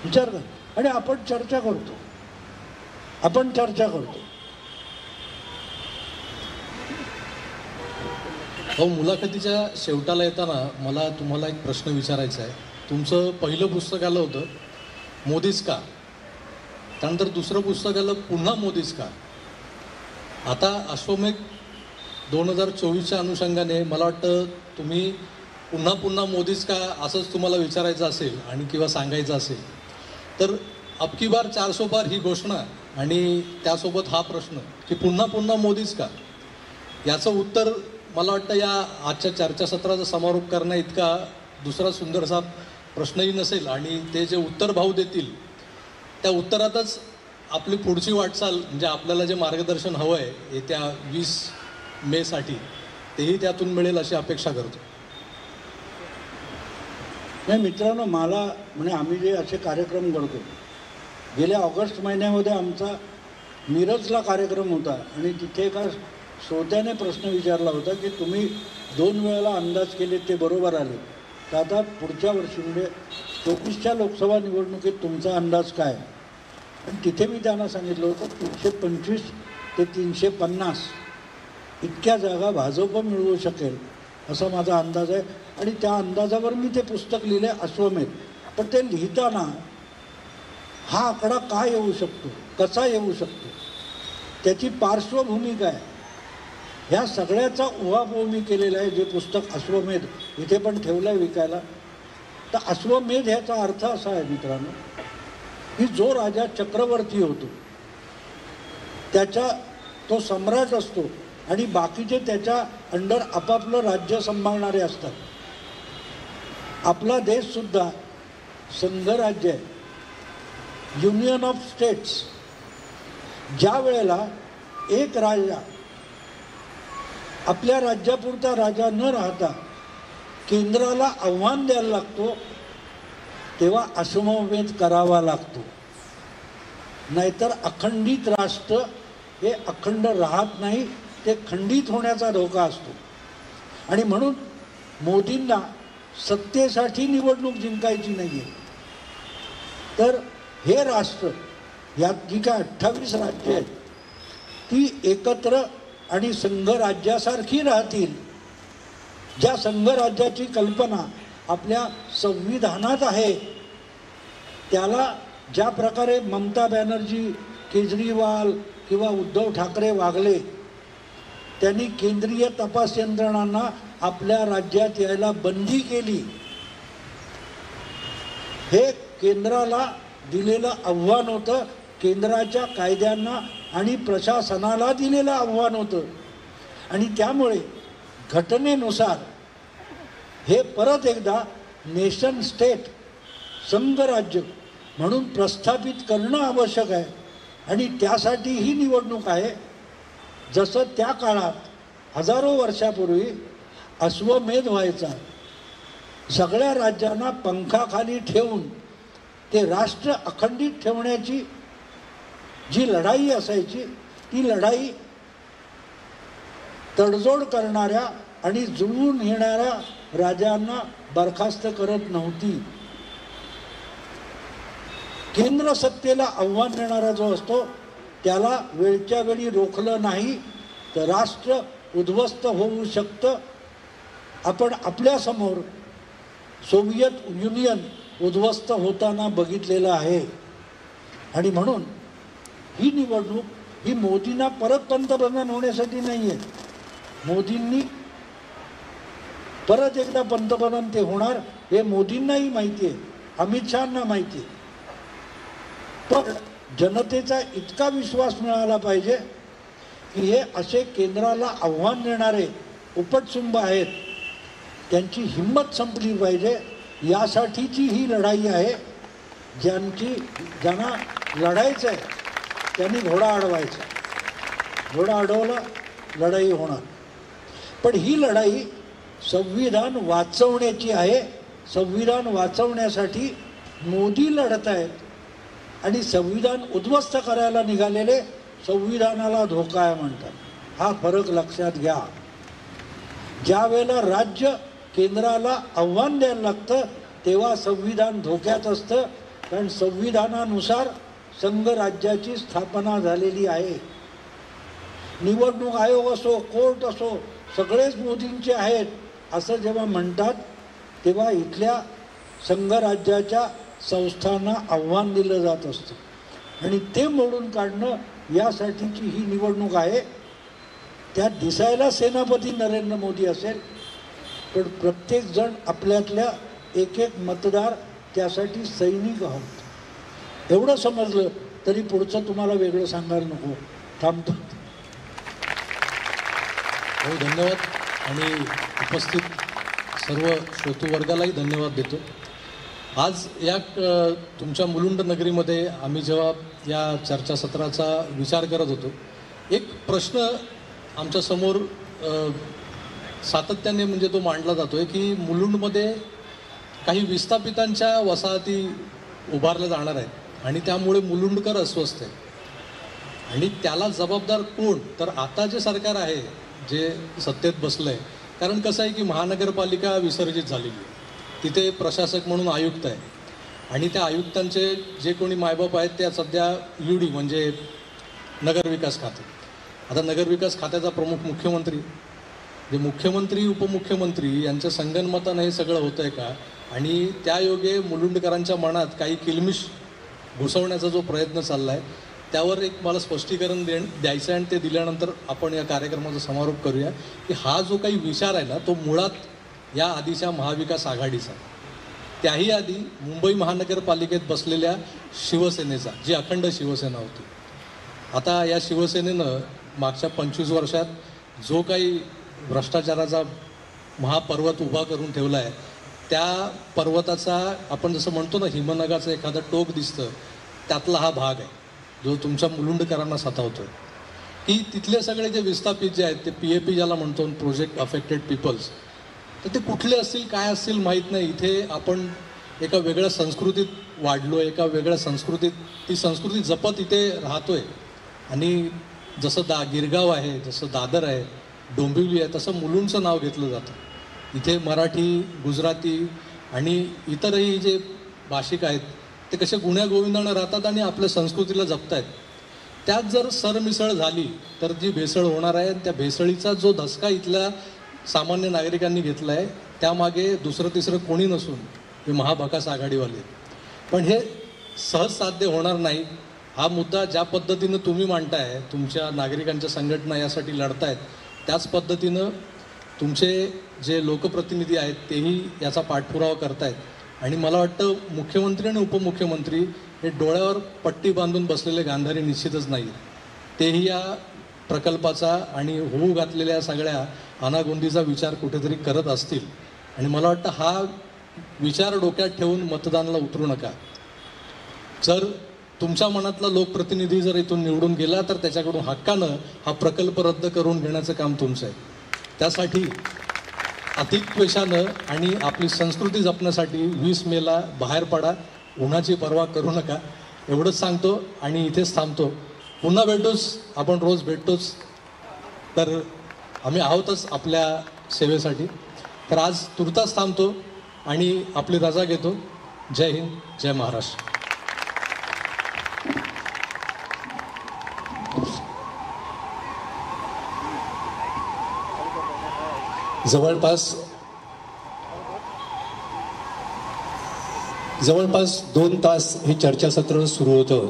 विचार कर. आणि आपण चर्चा करतो. मुलाखतीच्या शेवटाला येताना मला तुम्हाला एक प्रश्न विचारायचा आहे. तुमचं पहिलं पुस्तक आलं होतं मोदीच का, त्यानंतर दुसरं पुस्तक आलं पुन्हा मोदीच का. आता अश्वमेध 2024च्या अनुषंगाने मला वाटतं तुम्ही पुन्हा मोदीच का असंच तुम्हाला विचारायचं असेल आणि किंवा सांगायचं असेल तर अब की बार 400 बार ही घोषणा आणि त्यासोबत हा प्रश्न की पुन्हा मोदीच का, याचं उत्तर मला वाटतं या आजच्या चर्चासत्राचा समारोप करण्या इतका दुसरा सुंदरसा प्रश्नही नसेल. आणि ते जे उत्तर भाऊ देतील त्या उत्तरातच आपली पुढची वाटचाल, म्हणजे आपल्याला जे मार्गदर्शन हवं आहे येत्या 20 मेसाठी तेही त्यातून मिळेल अशी अपेक्षा करतो. नाही मित्रांनो, मला म्हणजे आम्ही जे असे कार्यक्रम करतो, गेल्या ऑगस्ट महिन्यामध्ये आमचा मिरजला कार्यक्रम होता आणि तिथे एका श्रोत्याने प्रश्न विचारला होता की तुम्ही 2 वेळेला अंदाज केले ते बरोबर आले, तर आता पुढच्या वर्षी म्हणजे 24च्या लोकसभा निवडणुकीत तुमचा अंदाज काय. आणि तिथे मी त्यांना सांगितलं होतं 325 ते 350 इतक्या जागा भाजप मिळवू शकेल असा माझा अंदाज आहे. आणि त्या अंदाजावर मी ते पुस्तक लिहिले अश्वमेध. पण ते लिहिताना हा आकडा काय येऊ शकतो, कसा येऊ शकतो, त्याची पार्श्वभूमी काय, ह्या सगळ्याचा उहापोह मी केलेला आहे. जे पुस्तक अश्वमेध इथे पण ठेवलं आहे विकायला. तर अश्वमेध ह्याचा अर्थ असा आहे मित्रांनो की जो राजा चक्रवर्ती होतो तो सम्राट असतो आणि बाकीचे त्याच्या अंडर आपापलं राज्य सांभाळणारे असतात. आपला देशसुद्धा संघराज्य आहे, युनियन ऑफ स्टेट्स. ज्या वेळेला एक राजा आपल्या राज्यापुरता राजा न राहता केंद्राला आव्हान द्यायला लागतो, तेव्हा अश्वमेध करावा लागतो. नाहीतर अखंडित राष्ट्र हे अखंड राहत नाही, ते खंडित होण्याचा धोका असतो. आणि म्हणून मोदींना सत्तेसाठी निवडणूक जिंकायची नाही आहे, तर हे राष्ट्र, यात जी काय 28 राज्य आहेत ती एकत्र आणि संघराज्यासारखी राहतील. ज्या संघराज्याची कल्पना आपल्या संविधानात आहे, त्याला ज्या प्रकारे ममता बॅनर्जी, केजरीवाल किंवा उद्धव ठाकरे वागले, त्यांनी केंद्रीय तपास यंत्रणांना आपल्या राज्यात यायला बंदी केली. हे केंद्राला दिलेलं आव्हान होतं, केंद्राच्या कायद्यांना आणि प्रशासनाला दिलेलं आव्हान होतं. आणि त्यामुळे घटनेनुसार हे परत एकदा नेशन स्टेट, संघराज्य म्हणून प्रस्थापित करणं आवश्यक आहे. आणि त्यासाठी ही निवडणूक आहे. जसं त्या काळात हजारो वर्षापूर्वी अश्वमेध व्हायचा, सगळ्या राज्यांना पंखाखाली ठेवून ते राष्ट्र अखंडित ठेवण्याची जी लढाई असायची, ती लढाई तडजोड करणाऱ्या आणि जुळवून येणाऱ्या राजांना बरखास्त करत नव्हती. केंद्र सत्तेला आव्हान देणारा जो असतो त्याला वेळच्या वेळी रोखलं नाही तर राष्ट्र उद्ध्वस्त होऊ शकतं. आपण आपल्यासमोर सोव्हिएत युनियन उद्ध्वस्त होताना बघितलेलं आहे. आणि म्हणून ही निवडणूक ही मोदींना परत पंतप्रधान होण्यासाठी नाही आहे. मोदींनी परत एकदा पंतप्रधान ते होणार हे मोदींनाही माहिती आहे, अमित शहांना माहिती आहे. पण जनतेचा इतका विश्वास मिळाला पाहिजे की हे असे केंद्राला आव्हान देणारे उपटसुंब आहेत, त्यांची हिंमत संपली पाहिजे. यासाठीची ही लढाई आहे. ज्यांना लढायचं आहे त्यांनी घोडा अडवायचा, घोडा अडवला लढाई होणार. पण ही लढाई संविधान वाचवण्याची आहे. संविधान वाचवण्यासाठी मोदी लढत आहेत आणि संविधान उद्ध्वस्त करायला निघालेले संविधानाला धोका आहे म्हणतात. हा फरक लक्षात घ्या. ज्या वेळेला राज्य केंद्राला आव्हान द्यायला लागतं तेव्हा संविधान धोक्यात असतं, कारण संविधानानुसार संघराज्याची स्थापना झालेली आहे. निवडणूक आयोग असो, कोर्ट असो, सगळेच मोदींचे आहेत असं जेव्हा म्हणतात तेव्हा इथल्या संघराज्याच्या संस्थांना आव्हान दिलं जात असतं आणि ते मोडून काढणं यासाठीची ही निवडणूक आहे. त्यात दिसायला सेनापती नरेंद्र मोदी असेल, पण प्रत्येकजण आपल्यातल्या एक एक मतदार त्यासाठी सैनिक आहोत. एवढं समजलं तरी पुढचं तुम्हाला वेगळं सांगायला नको. थांबतो. हो, धन्यवाद. आणि उपस्थित सर्व श्रोतृवर्गालाही धन्यवाद देतो. आज या तुमच्या मुलुंड नगरीमध्ये आम्ही जेव्हा या चर्चासत्राचा विचार करत होतो, एक प्रश्न आमच्यासमोर सातत्याने म्हणजे तो मांडला जातो आहे की मुलुंडमध्ये काही विस्थापितांच्या वसाहती उभारल्या जाणार आहेत आणि त्यामुळे मुलुंडकर अस्वस्थ आहेत. आणि त्याला जबाबदार कोण? तर आता जे सरकार आहे, जे सत्तेत बसलं आहे, कारण कसं आहे की महानगरपालिका विसर्जित झालेली आहे. तिथे प्रशासक म्हणून आयुक्त आहे आणि त्या आयुक्तांचे जे कोणी मायबाप आहेत त्या सध्या UD म्हणजे नगरविकास खाते. आता नगरविकास खात्याचा प्रमुख मुख्यमंत्री, जे मुख्यमंत्री उपमुख्यमंत्री यांच्या संगनमतानं हे सगळं होतं आहे का? आणि त्या योगे मुलुंडकरांच्या मनात काही किलमिश घुसवण्याचा जो प्रयत्न चालला आहे त्यावर एक मला स्पष्टीकरण द्यायचं आहे आणि ते दिल्यानंतर आपण या कार्यक्रमाचा समारोप करूया. की हा जो काही विचार आहे ना तो मुळात या आधीच्या महाविकास आघाडीचा, त्याही आधी मुंबई महानगरपालिकेत बसलेल्या शिवसेनेचा, जी अखंड शिवसेना होती. आता या शिवसेनेनं मागच्या 25 वर्षात जो काही भ्रष्टाचाराचा महापर्वत उभा करून ठेवला आहे, त्या पर्वताचा आपण जसं म्हणतो ना हिमनगाचं एखादं टोक दिसतं, त्यातला हा भाग आहे जो तुमच्या मुलुंडकरांना सतावतो आहे. की तिथले सगळे जे विस्थापित जे आहेत ते PAP ज्याला म्हणतो, प्रोजेक्ट अफेक्टेड पीपल्स, तर ते कुठले असतील काय असतील माहीत नाही. इथे आपण एका वेगळ्या संस्कृतीत वाढलो, एका वेगळ्या संस्कृतीत ती संस्कृती जपत इथे राहतोय. आणि जसं गिरगाव आहे, जसं दादर आहे, डोंबिवली आहे, तसं मुलुंडचं नाव घेतलं जातं. इथे मराठी, गुजराती आणि इतरही जे भाषिक आहेत ते कसे गुण्यागोविंदानं राहतात आणि आपल्या संस्कृतीला जपतायत. त्यात जर सरमिसळ झाली तर जी भेसळ होणार आहे, त्या भेसळीचा जो धसका इथल्या सामान्य नागरिकांनी घेतला आहे त्यामागे दुसरं तिसरं कोणी नसून हे महाभकास आघाडीवाले. पण हे सहज साध्य होणार नाही. हा मुद्दा ज्या पद्धतीनं तुम्ही मांडताय, तुमच्या नागरिकांच्या संघटना यासाठी लढतायत, त्याच पद्धतीनं तुमचे जे लोकप्रतिनिधी आहेत तेही याचा पाठपुरावा करतायत. आणि मला वाटतं मुख्यमंत्री आणि उपमुख्यमंत्री हे डोळ्यावर पट्टी बांधून बसलेले गांधारी निश्चितच नाही. तेही या प्रकल्पाचा आणि होऊ घातलेल्या सगळ्या अनागोंदीचा विचार कुठेतरी करत असतील. आणि मला वाटतं हा विचार डोक्यात ठेवून मतदानाला उतरू नका. जर तुमच्या मनातला लोकप्रतिनिधी जर इथून निवडून गेला तर त्याच्याकडून हक्कानं हा प्रकल्प रद्द करून घेण्याचं काम तुमचं आहे. त्यासाठी अतिद्वेषानं आणि आपली संस्कृती जपण्यासाठी 20 मेला बाहेर पडा, उन्हाची पर्वा करू नका, एवढंच सांगतो आणि इथेच थांबतो. पुन्हा भेटूच, आपण रोज भेटतोच, तर आम्ही आहोतच आपल्या सेवेसाठी. तर आज तुर्तास थांबतो आणि आपली रजा घेतो. जय हिंद, जय महाराष्ट्र. जवळपास 2 तास हे चर्चासत्र सुरू होतं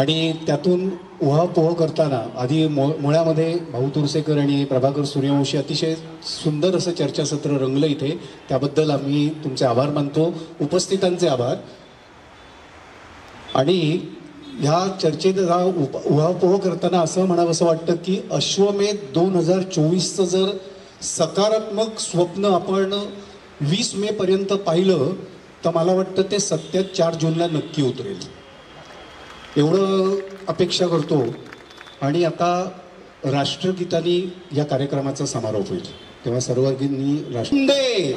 आणि त्यातून उहापोह करताना आधी मुळामध्ये भाऊ तुरसेकर आणि प्रभाकर सूर्यवंशी अतिशय सुंदर असं चर्चासत्र रंगलं इथे. त्याबद्दल आम्ही तुमचे आभार मानतो, उपस्थितांचे आभार. आणि ह्या चर्चेत उहापोह करताना असं म्हणावंसं वाटतं की अश्वमेध 2024चं जर सकारात्मक स्वप्न आपण 20 मे पर्यंत पाहिलं तर मला वाटतं ते सत्यात 4 जूनला नक्की उतरेल, एवढं अपेक्षा करतो. आणि आता राष्ट्रगीतानी या कार्यक्रमाचा समारोप होईल, तेव्हा सर्वांनी वंदे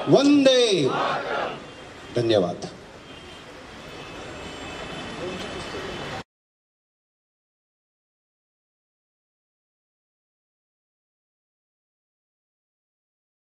वंदे. धन्यवाद.